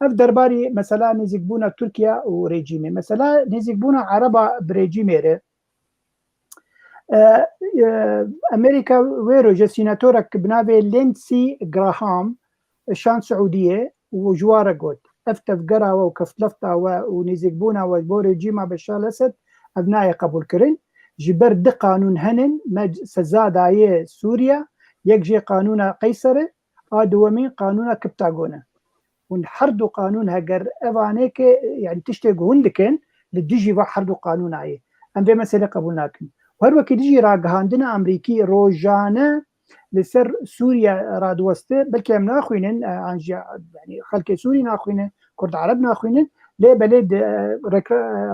أف درباري مثلا نزيقبونا تركيا وريجيمي مثلا نزيقبونا عربا بريجيمي أمريكا ويرو جسيناتورك بنابي لينسي جراهام شان سعودية وجوارة قوت أفتف قرا وكفتلفتا ونزيقبونا وبو ريجيما بشار الأسد أبناء قبول كرين جبر دي قانون هنن سزاد آيه سوريا يكجي قانون قيصري دومين قانون كبتاغونا ونحردو قانون هجر افانيك يعني تشتغو هندكن للديجي وحردو قانون عيه ام في مسألة قبولناكن وهر وقت ديجي راقهاندنا امريكي روجانا لسر سوريا رادوسته بلكي ام ناخوينن يعني خلق سوري ناخوينن كرد عرب ناخوينن ليه بلد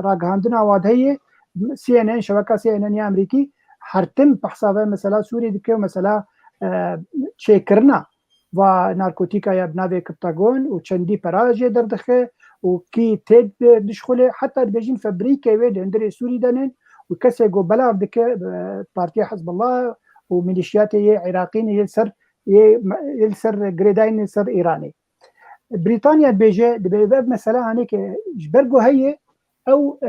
راقهاندنا وادهيه CNN شبكة CNN يا امريكي حرتم بحسابه مثلا سوري دكه مثلا چیکرنا و نارکوتیکا یا بنابه کپتاگون و چندی پراجه دردخه و کی تید دشخله حتی بیجین فبریکه و دندر سوری دانن و کسی گو بلاف دکه پارتی حزب الله و ميليشيات عراقيين يلسر جريداين يلسر إيراني. بريطانيا بيجي مثلا هنيك جبرجو هي أو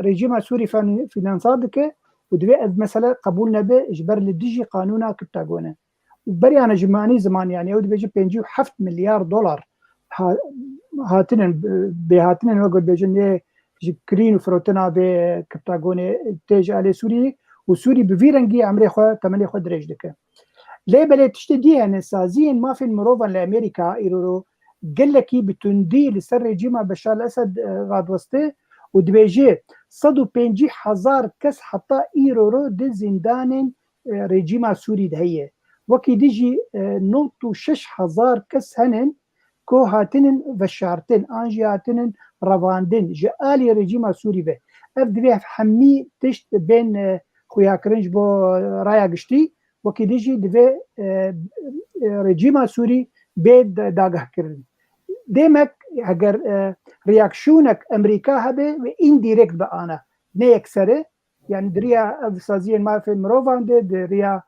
رجيم سوري فينانسادك ودبي مثلا قبولنا به جبر لديجي قانونا كبتاجونا وبري أنا جماني زمان يعني أود بيجي بينجيو $7 مليار هاتنن بهاتنن وقت بيجي جكرين وفروتنا بكبتاجوني تيجي على سوري وسوري بفيرنجي عمري خو تملي خو درج دك ليه بلي تشتدي يعني سازين ما في المروفا لامريكا يرو قال لك بتندي لسر رجيم بشار الاسد غاد وسطه ودبيجي 150,000 كس حتى ايرورو دي زندان رژیما سووری هەیە وەکی دیژی 96,000 کەس هەنن کۆ هاتنن بەشارتن ئاژی هاتنن ڕەواندن ji alî rejîma Sûrî ve ev divê hemî tişt bên xuyakirin ji bo raya giştî wekî dijî divê rejîma Sûrî bê dagehkirin demek eger reaksiyonek Emerîka hebe ve indirekt be ana ne yeksere yani diriya ev saziyên mafê mirovan de diriya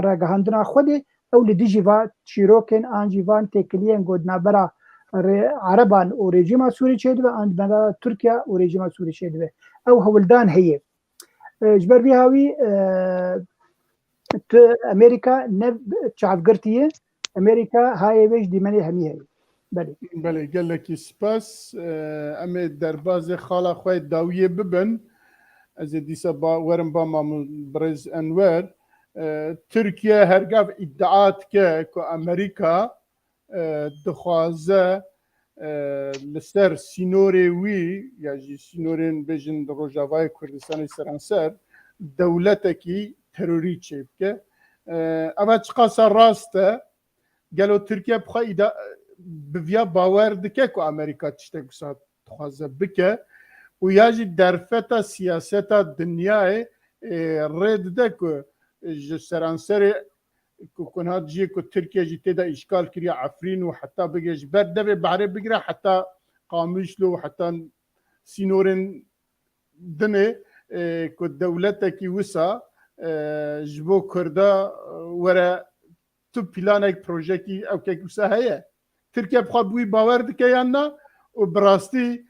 ragihandina xwe de ew li dijî va çîrokên an jî van têkiliyên godnabera عربان و rejîma Sûrî çêdibe an bera Tirkiye û rejîma Sûrî çêdibe ew hewildan heye ji ber vî hawî Amerîka ne çavgirtiye Amerîka hayê wê ji dîmenê hemî heye belê belê gelekî spas em ê derbazê xala xwe dawiyê bibin ez ê dîsa werim ba Birêz Enwer Tirkiye hergav îddia dike ku Amerîka dixwaze li ser sînorê wî ya jî sînorên bêjin di Rojavayê Kurdistanê seranser dewletekî terorî çê bike ev çiqasa rast e gelo Tirkiye bixwe bi vîya bawer dike ku Amerîka tiştek wisa dixwaze bike û ya jî derfeta siyaseta dinyayê rê dide ku ji seranserê كونها جي كو تركيا جي تدا اشكال كريا عفرين وحتى بقيش بردبي بعري بقرا حتى قاموش له حتى سينورين دني كو دولتك وسا جبو كردا ورا تو بلانك بروجيكي او كيك وسا هي تركيا بخوا بوي باور دكيانا وبراستي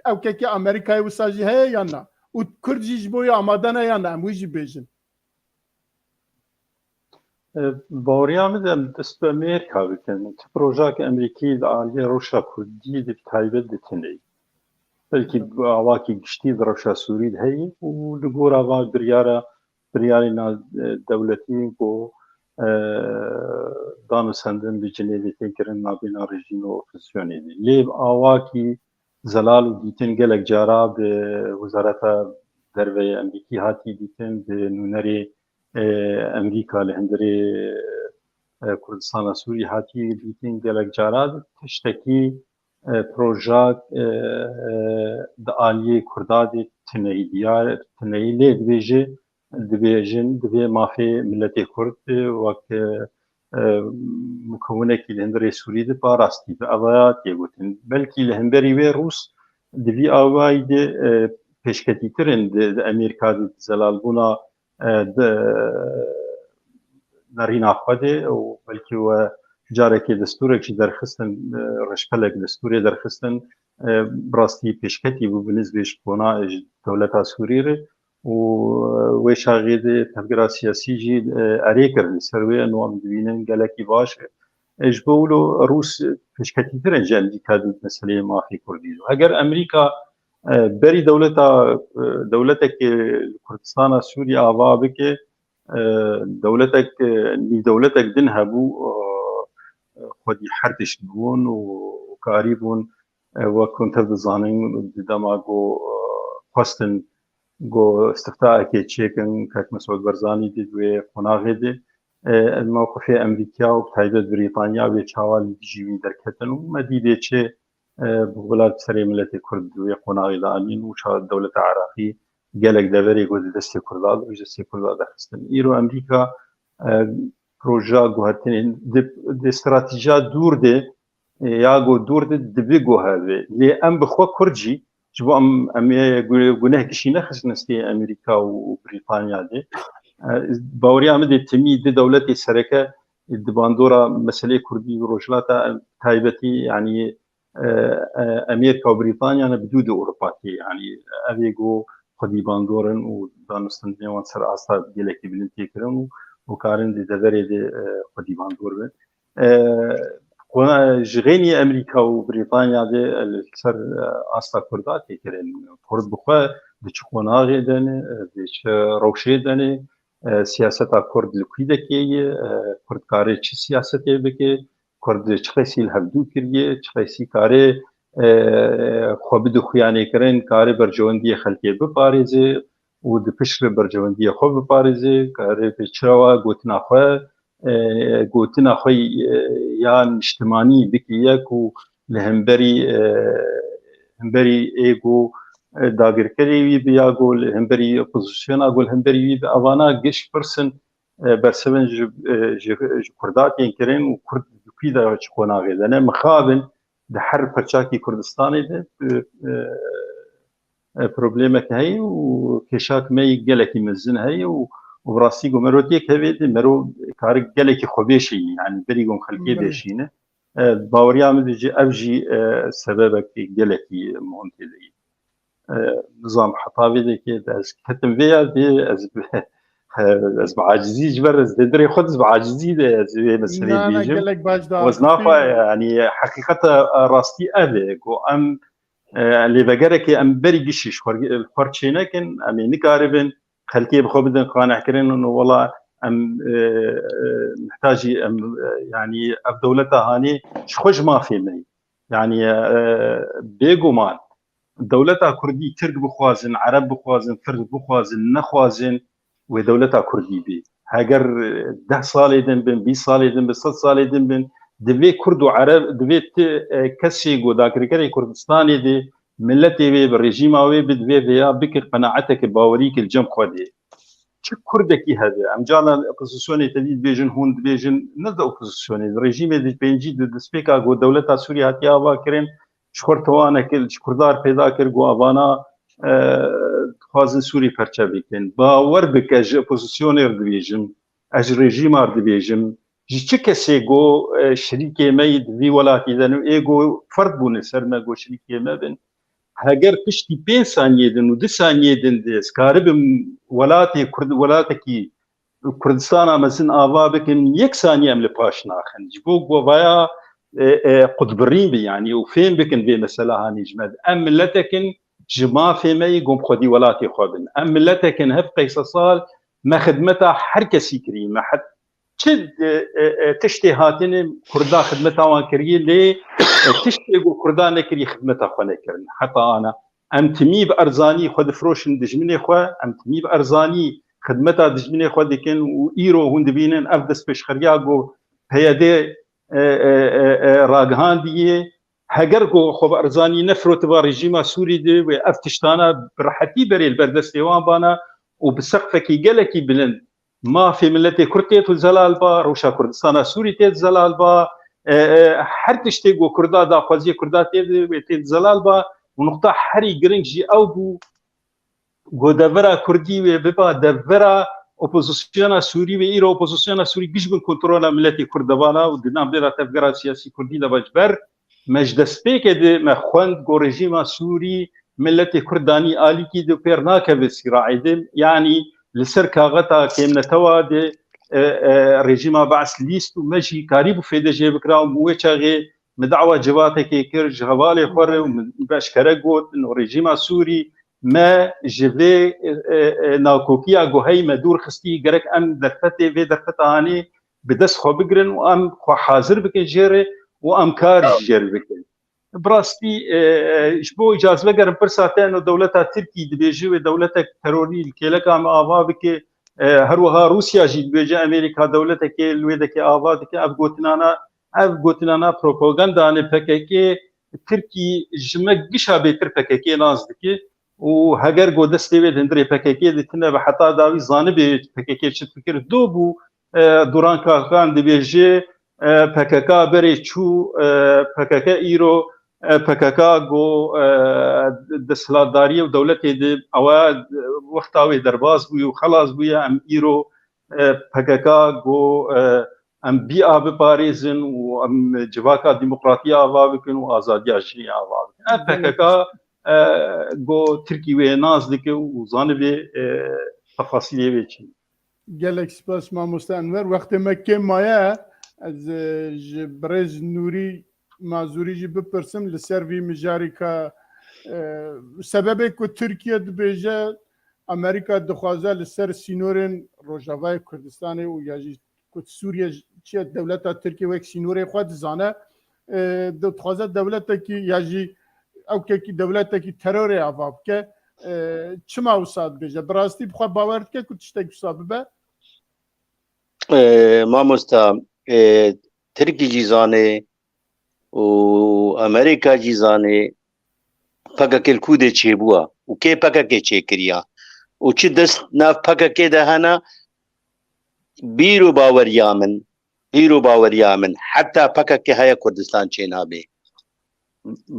او كيك امريكا وسا جي هي يانا وكردجي جبو يا امادانا يانا اموجي بيجن باوریا میدم دست به امریکا بکنم که پروژه امریکی عالی روشا کردی دی تایبت دتنی بلکه آواکی گشتی روشا سوری هی و لگور آوا بریاری نا دولتی کو دانو سندن به جنیدی تکرن نابینا رژیم و اپوزیسیونی لیب آواکی زلال دیتن گلک جارا به وزارت دربه امریکی هاتی دیتن به نونری امریکا لهندري كردستان سوري هاتي ديتين gelek جارات تشتكي بروجاك د آلية كردادي تنهي ديار تنهي لي دبيجن مافي ملتي كرد وقت مكونة كي لهندري سوري دي باراستي بأبايات يقولن بلكي لهندري وي روس دبي آواي دي پشکتی ترن د امریکا د زلال بونا نرينا خده و بلکه و جارکی دستورک چی درخستن رشپلک دستوری درخستن براستی پشکتی بو بنسبش بونا دولت سوریه و وشاغید تفکر سیاسی جی اری کردن سروی نوام دوینن گلکی باشه اجبولو روس پشکتی ترن جندی کدید مسئله مافی کردی اگر امریکا بری دولتك كردستان سوريا عوابك دولتك دنها بو خودي حرتش بون وكاريبون وكنت بزانين دماغو خواستن جو استفتاء كي تشيكن كاك مسعود برزاني دي دوي قناغي دي الموقف امريكا وبتايدت بريطانيا ويتشاوال جيوي دركتن ومديدة چه بولاد سري ملتي كرد ويقونا إلى أمين وشا الدولة العراقي قالك دابري قد دستي كرداد وجستي كرداد خستن إيرو أمريكا بروجا قوهتين دي استراتيجيات دور دي ياغو دور دي دبيقو هذا لي أم بخوا كردجي جبو أم قناه كشي نخس نستي أمريكا وبريطانيا دي باوريا مدي تمي دي دولتي سركة الدباندورة مسألة كردي وروجلاتا تايبتي يعني امريكا وبريطانيا انا بدود اوروباتي يعني ابيغو خدي باندورن ودانستن ديوان سر اصلا ديلكي بلنتي كرن وكارن دي دبري دي خدي باندورن قونا جغيني امريكا وبريطانيا دي سر اصلا كرداتي كرن كرد بخوا دي چقونا غيدن دي روشي دني سياسه كرد لكيدكي كرد كاري چ سياسته بكي کرد چخیسی الهبدو کریه چخیسی کاره خوابد خویانه کرن کاره برجواندی خلقی بپارزه و د پشر برجوندی خو به پارێزێ کارێ پێچراوە گوتنا خۆی یان نیشتمانی بکی یەک و لە هەمبەری ئێگۆ داگیرکەری وی بیاگۆ لە هەمبەری ئۆپۆزیسیۆنا گۆ هەمبەری وی بە ئەوانە گەشت پرسن بەرسەبن ji Kurdatên kirin û Kurd dukî de çi qonagê de ne mixabin di her perçakî Kurdistanê de problemek heye û kêşak me gelekî mezin heye û rastî got mero têk hevê de mero karik gelekî xwe bêşîne yani berî got xelkê bêşîne baweriya min de ev jî sebebekî gelekî muhim tê de nizam hetavê de ez ketim vê ya ez بعاجزی جبر از دري خود بعاجزی ده از مسئله بیجم وزنافه يعني حقیقت راستی اوه گو ام لبگره که ام بری گشش خورچینه کن ام نکاربن خلقی بخو بدن قانع کرن انه والله ام محتاجي ام يعني اف دولتها هاني خوش ما في مني يعني بيگومان دولتها كردي ترك بخوازن عرب بخوازن فرد بخوازن نخوازن و دولتا کردی بی اگر 10 سال دن بن 20 سال دن 100 سال دن بن دوی کرد و عرب دوی کسی گو داکرکری کردستان دی ملت وی به رژیم او به دوی ویا بک قناعتک باوریک الجم خودی چه کردکی هذا ام جانا اپوزیسیون تدید بیجن هون بیجن نزد اپوزیسیون رژیم دی پنجی د سپیکا گو دولتا سوریه هتیا وا کرن شورتوانه کل کردار پیدا کر گو اوانا خوازن سوری پرچه بکن باور بک اج اپوزیسیونر دبیجم اج رژیمار دبیجم جی چه کسی گو شریکی مید وی ولاتی دنو ایگو فرد بونه سر ما گو شریکی مبن اگر پشتی 5 ثانیه دن و 2 ثانیه دن دست کاربم ولاتی کی کردستان آمزن آوا بکن 1 ثانیه امل پاش ناخن جبو گو بایا قدبرین بی يعني وفين بكن بي مسألة هاني جمد ام ملتكن جما فيمي قوم خدي ولاتي خودن ام ملتكن هف قيصصال ما خدمتها حركسي كريم ما حد تشد تشتي هاتين كردا خدمتها وان كريه لي تشتي قو كردا نكري خدمتها خوانا كرن حتى انا ام تمي بارزاني خد فروشن دجمني خوا ام تمي بارزاني خدمتها دجمني خوا دكن وايرو هون دبينن افدس بشخريا قو هيدي راگهان دیه هگر کو خو ارزانی نفرت با رژیم سوری دی و افتشتانا برحتی بری البردستوان بانا و بسقفکی گلکی بلند ما في ملت كرديت وزلال با روشا كردستان سوري تيت زلال با هر تشتي جو كردا دا خوازي كردا تيت زلال با ونقطه حري جرينجي او جو دورا كردي و ببا دورا اپوزیسیون سوری و ایرو اپوزیسیون سوری گیش بن کنترل ملت کردوانا و دنام دیرا تفکر سیاسی کردی لباجبر مجدسته که ده مخوند گو رژیم سوری ملت کردانی آلی کی دو پیرناکه به سراعی ده یعنی لسر کاغتا که منتوا ده رژیم بعث لیست و مجی کاریب فیده جه بکرا و موه چاگه مدعوه جواته که کر جغوال خوره و باشکره گوت انو رژیم سوری ما جوی ناکوکیا گوهی مدور خستی گرک ام درفته و درفته هانی بدست خو بگرن و ام خو حاضر بکن جره و ام کار جره بکن براستی شبو اجازه بگرم پر ساعتين دولتا ترکی دبیجی و دولتا تروری الکیلک ام آوا بکه هر وها روسیا جید بیجه امریکا دولتا که لویده که آوا دکه اب گوتنانا پروپاگاندا نه پکه ترکی جمع گشا بهتر پکه ناز دکه و هگر گو دستی وید هندری پکیکی دیتنه به حتا داوی زانبی پکیکی چه فکر دو بو دوران کاخان دیبیجه پکیکا بری چو پکیکا ایرو پکیکا گو دستلاتداری و دولتی دی اواد وقتاوی درباز بوی و خلاص بوی ام ایرو پکیکا گو ام بی آب پاریزن و ام جواکا دموکراتی آوا بکن و آزادی اجری آوا بکن پکیکا گو ترکی و ناز دکه و زانبه تفاصیلی ویچی گلک سپاس ماموستا انور وقت مکه مایه از برز نوری مازوری جی بپرسم لسر وی مجاری که سببه که ترکیه دبیجه امریکا دخوازه لسر سینورن روژاوای کردستان و یا جی که سوریه چیه دولتا ترکیه و یک سینوره خود زانه دخوازه دولتا که یا جی او که دولتا که ترور عواب که چما وساد بيجا براستي بخوا باورتك كنت تشتاق وساد ببا مامۆستا ترکی جیزانێ و ئەمریکا جیزانێ پەکەکێ کودێ چێبووە و کێ پەکەکێ چێکریا و چ دەست ناف پەکەکێدا هەنا بیر و باوەریا من حتا پەکەکێ هەیە کوردستان چێ نابێ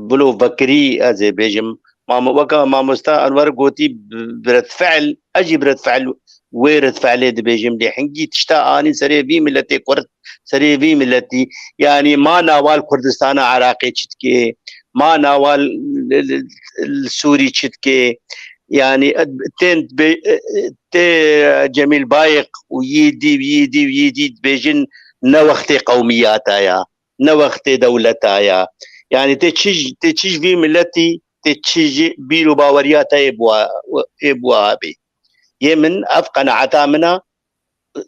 بلو بەکری ئەزێ بێژم وەکە مامۆستا ئەنوەر گوتی برەتفعل ئەجی برەتفعل وێرت فعلێ دەبێژم لێ حنگی تشتا ئانی سەرێ وی ملەتێ کورد سەرێ وی ملەتی یعنی ما ناوال کوردستانە عراقێ چتکێ ما ناوال سووری چتکێ يعني تي جميل بايق ويدي بيجن نوختي قومياتايا نوختي دولتايا يعني تشج في ملتي تشج بيرو باورياتا يبوا بي يمن افقنا عتامنا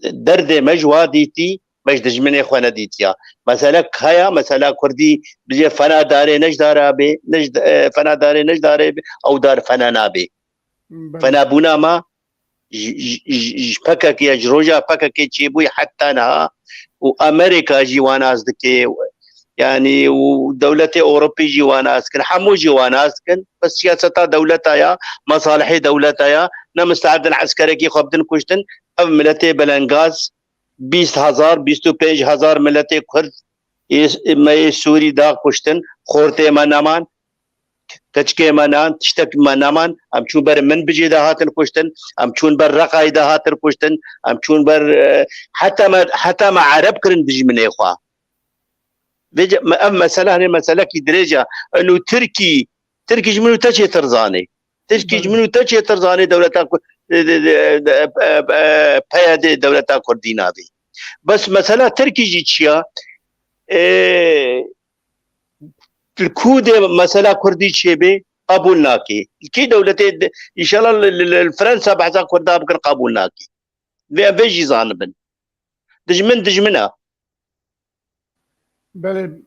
درد مجوا ديتي باش دجمني خونا ديتيا مثلا هيا مثلا كردي بجي فنا داري نجدار بي فنا داري نجدار بي او دار فنا نابي فنا بونا ما فكك يا جروجا فكك تشيبوي حتى نها وامريكا جيواناز دكي يعني ودولة اوروبي جيواناز كن حمو جيواناز كن بس سياسة دولتها يا مصالح دولتها يا نمستعد العسكري كي خبدن كشتن ام ملتي بلنغاز 20,000 25,000 ملتي كرد ما سوري دا كشتن خورتي ما نمان كچكي منان تشتك منامان ام چون بر من بجي ده هاتن كشتن ام چون بر رقاي ده هاتن كشتن ام چون بر حتى ما عرب كرن بجي من اخوا ام مسألة كي درجة انه تركي جمنو تشي ترزاني دولتا بيادة دولتا كردينا بي بس مسألة تركي جي تشيا الكودة مسألة كردي شيبه قبول ناكي كي دولتي ان شاء الله الفرنسا بحثا كردها بكن قبول ناكي بيجي زانبن دجمنا بله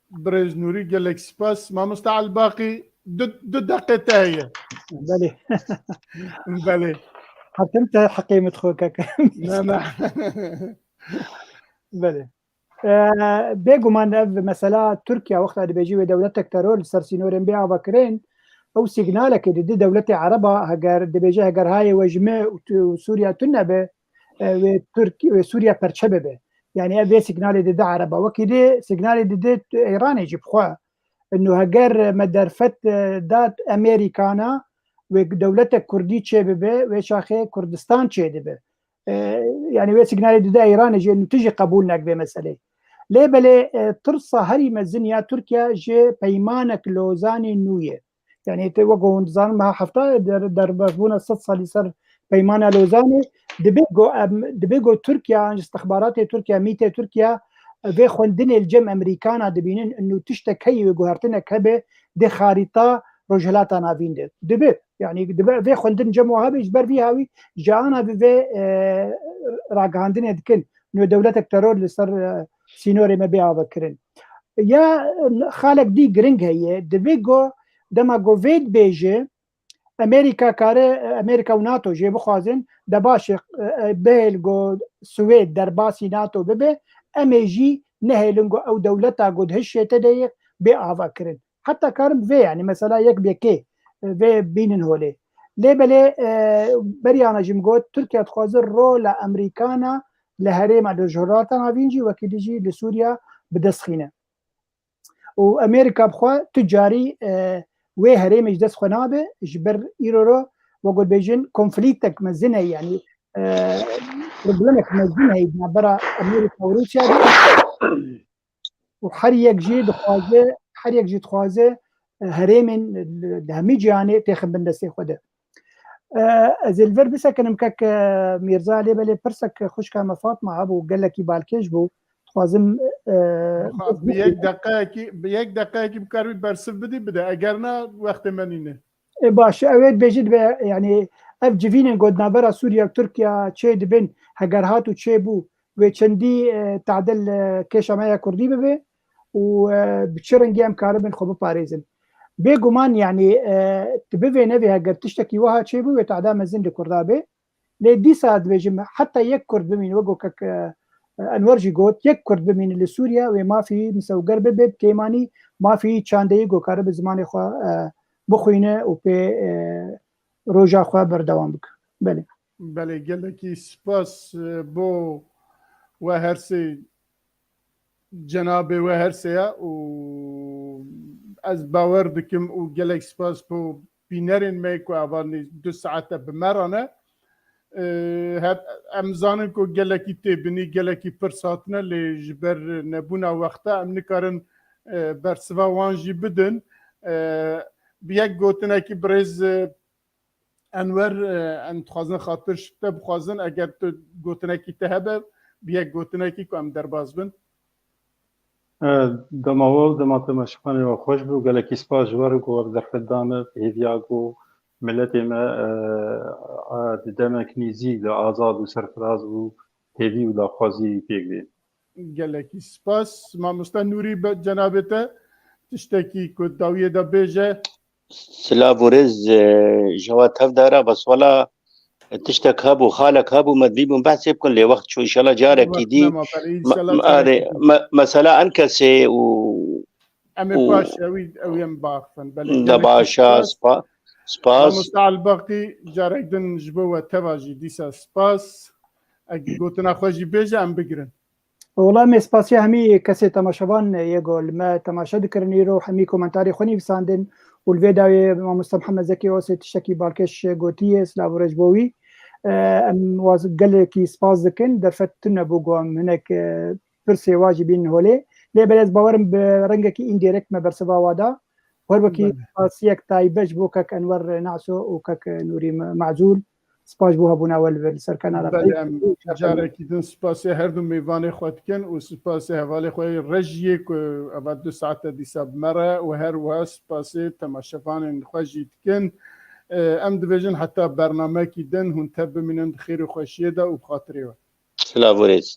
بريز نوري قال سباس ما مستعل باقي دو دقيقة هي بله بله حكمت حقيمة خوكك لا بله بێگومان مەسەلا تورکیا وەختا دەبێژی دەولەتێک تەرۆر سەر سینۆرێن بێ ئاواکرێن ئەو سیگنالێکە ددی دەولەتی عەرەبە هەگەر دەبێژە هەگەر هایە وەژمێ و سووریا تون نەبێ سووریا پەرچە ببێ یعنی ئەvێ سیگنالی ددە عەرەبە وەکی دێ سیگنالی ددێت ئێرانێکی بخوا ئەنو هەگەر مەدەرفەت دات ئەمریکانە وێ دەولەتێک کوردی چێ ببێ وێ شاخێ کوردستان چێ دەبێ يعني وێ سیگنالی ددە ئێرانێژێ تژی قبول نەکبێ مەسەلەی لێ بەلێ ترسە هەری مەزنیا تورکیا ژێ پەیمانێک لۆزانی نوویە یعنی وەگۆ هەندزانم هەفتا دەربەربوونە 100 ساڵی سەر پەیمانە لۆزانێ دەبێ گۆ تورکیا استخباراتی تورکیا میتێ تورکیا vê xwendinê cem Emerîkana dibînin û tiştekeyê wê guhertinek hebe dê xarîta rojhilata navîn de dibe yani dibe vê xwendin cem wa hebe ji ber vî hawî ji ana vê ragihandinê dikin nû dewletek teror li ser sînorê me bê avekirin ya xalek dî giring heye divê got dema got vê dibêje Amerika kare Amerika û NATO jê bixwazin de başê bêl got Swêd derbasî NATO bibe em ê jî nehêlin got ew dewleta got hişê te de yek bê avakirin heta karim vê yani mesela yek bêkê vê bînin holê lê belê beriyana jî min got Tirkiye dixwaze rola Emerîkana li herêma rojhilata navîn jî wekî dî jî li Sûriya bidestxîne û Amerika bixwe tu carî wê herêmê ji dest xwe nabe ji ber îro ro we gotbêjin konflîktek mezin heye yani problemek mezin heye navbera Amerika û Rûsya û her yek jî dixwaze herêmên di hemî cihanê têxin bin destê xwe de ez ê li vir bisekinim kek Mîrza lê belê pirsek xwişka me Fatma hebû gelekî balkêj bû dixwazim bi yek deqeyekî bikarî bersiv bidî bide eger na wextê me nîne baş ew ê dibêjî dibe yani ev civînên got navbera Sûriya Tirkiya çê dibin heger hat û çê bû wê çendî tadil kêşa me ya Kurdî bibe û bi çi rengî em karibin xwe biparêzin بێگومان یعنی تبێ نەبێ هەگەر تشتێکی وها چێ بوو تعدا مەزن لە کووردا بێ لێ دیسا دبێژم حتا یەک کورد بمین وەگو کەک ئەنوەرژی گوت یەک کورد بمین لە سووریا وێ مافی مسەوگەر ببێ تێمانی مافی چاندەیی گۆکارە بە زمانی خوا بخوینە و پێ ڕۆژا خوا بەردەوام بکە بەێ بەێ gelekî spas بۆ we hersê cenabê we herseya û ez bawer dikim û gelek spas bo bînerên me ku avanî 2 saete bi merane em zanin ku gelekî têbinî gelekî pir hatine lê ji ber nebûna wexta em nikarin bersiva wan jî bidin bi yek gotinekî birêz Enwer em dixwazin xatir ji te bixwazin eger tu gotinekî te hebe bi yek gotinekî ku em derbas bin دماوەڵ دەماتە مەشقانەوە خۆش بوو گەلێکی سپاس ژوەر و گۆ دەرفەتدانە هێڤیاگ و ملەتێمە دەمەک نزیک لە ئازاد و سەرفراز بوو هێوی و داخوازی پێک دێ gelekî spas mamosta Nûrî cenabê te tiştekî ku dawiyê de bêje سلاڤورێز ژەوات هەفدارا بەسوەڵا تشتێک هەبوو خالێک هەبوو مەدبی بوون باسێ بکەن لێ وەخت چوو ئینشەڵا جارێکی دی مەسەلا ئەن کەسێ و em ê baş ew yên baxin da başa spas Albaqî carek din ji bo we teva jî dîsa spas gotina xwe jî bêje em bigirin وڵام سپاسی هەمی کەسێ تەماشەوان یەگۆل مە تەماشە دکردنیرۆ هەمی کۆمنتاری خۆنی بساندن و لێ داوێ مامۆستا محەممەد زەکی ئەوسێ تشتێکی باڵکەش گوتیە سلااوڕێژ بۆوی ئەم واز گەلێکی سپاس دکن دەرفەتتونە بوو گوام هەنێک پرسێ واژی بین هۆلێ لێ بەلێز باوەرم بە ڕەنگێکی ئیندێرەک مە بەرسەواوادا وەربکی سپاسیەک تایبەش بۆ کەک ئەنوەر ناسۆ و کەک نووری معزول سپاس بۆ هەبووناوەل سەرکەناڵ جارێکی din spasê her du mêvanê xwe dikin û spasê hevalê xwe rejiyê ku eva 2 saete dîsa bimere û her wiha spasê temaşevanên xwe jî dikin em dibêjin heta bernamekî din hûn te bimînin di xêr û xweşiyê de û bi xatirê we سلاڤورێز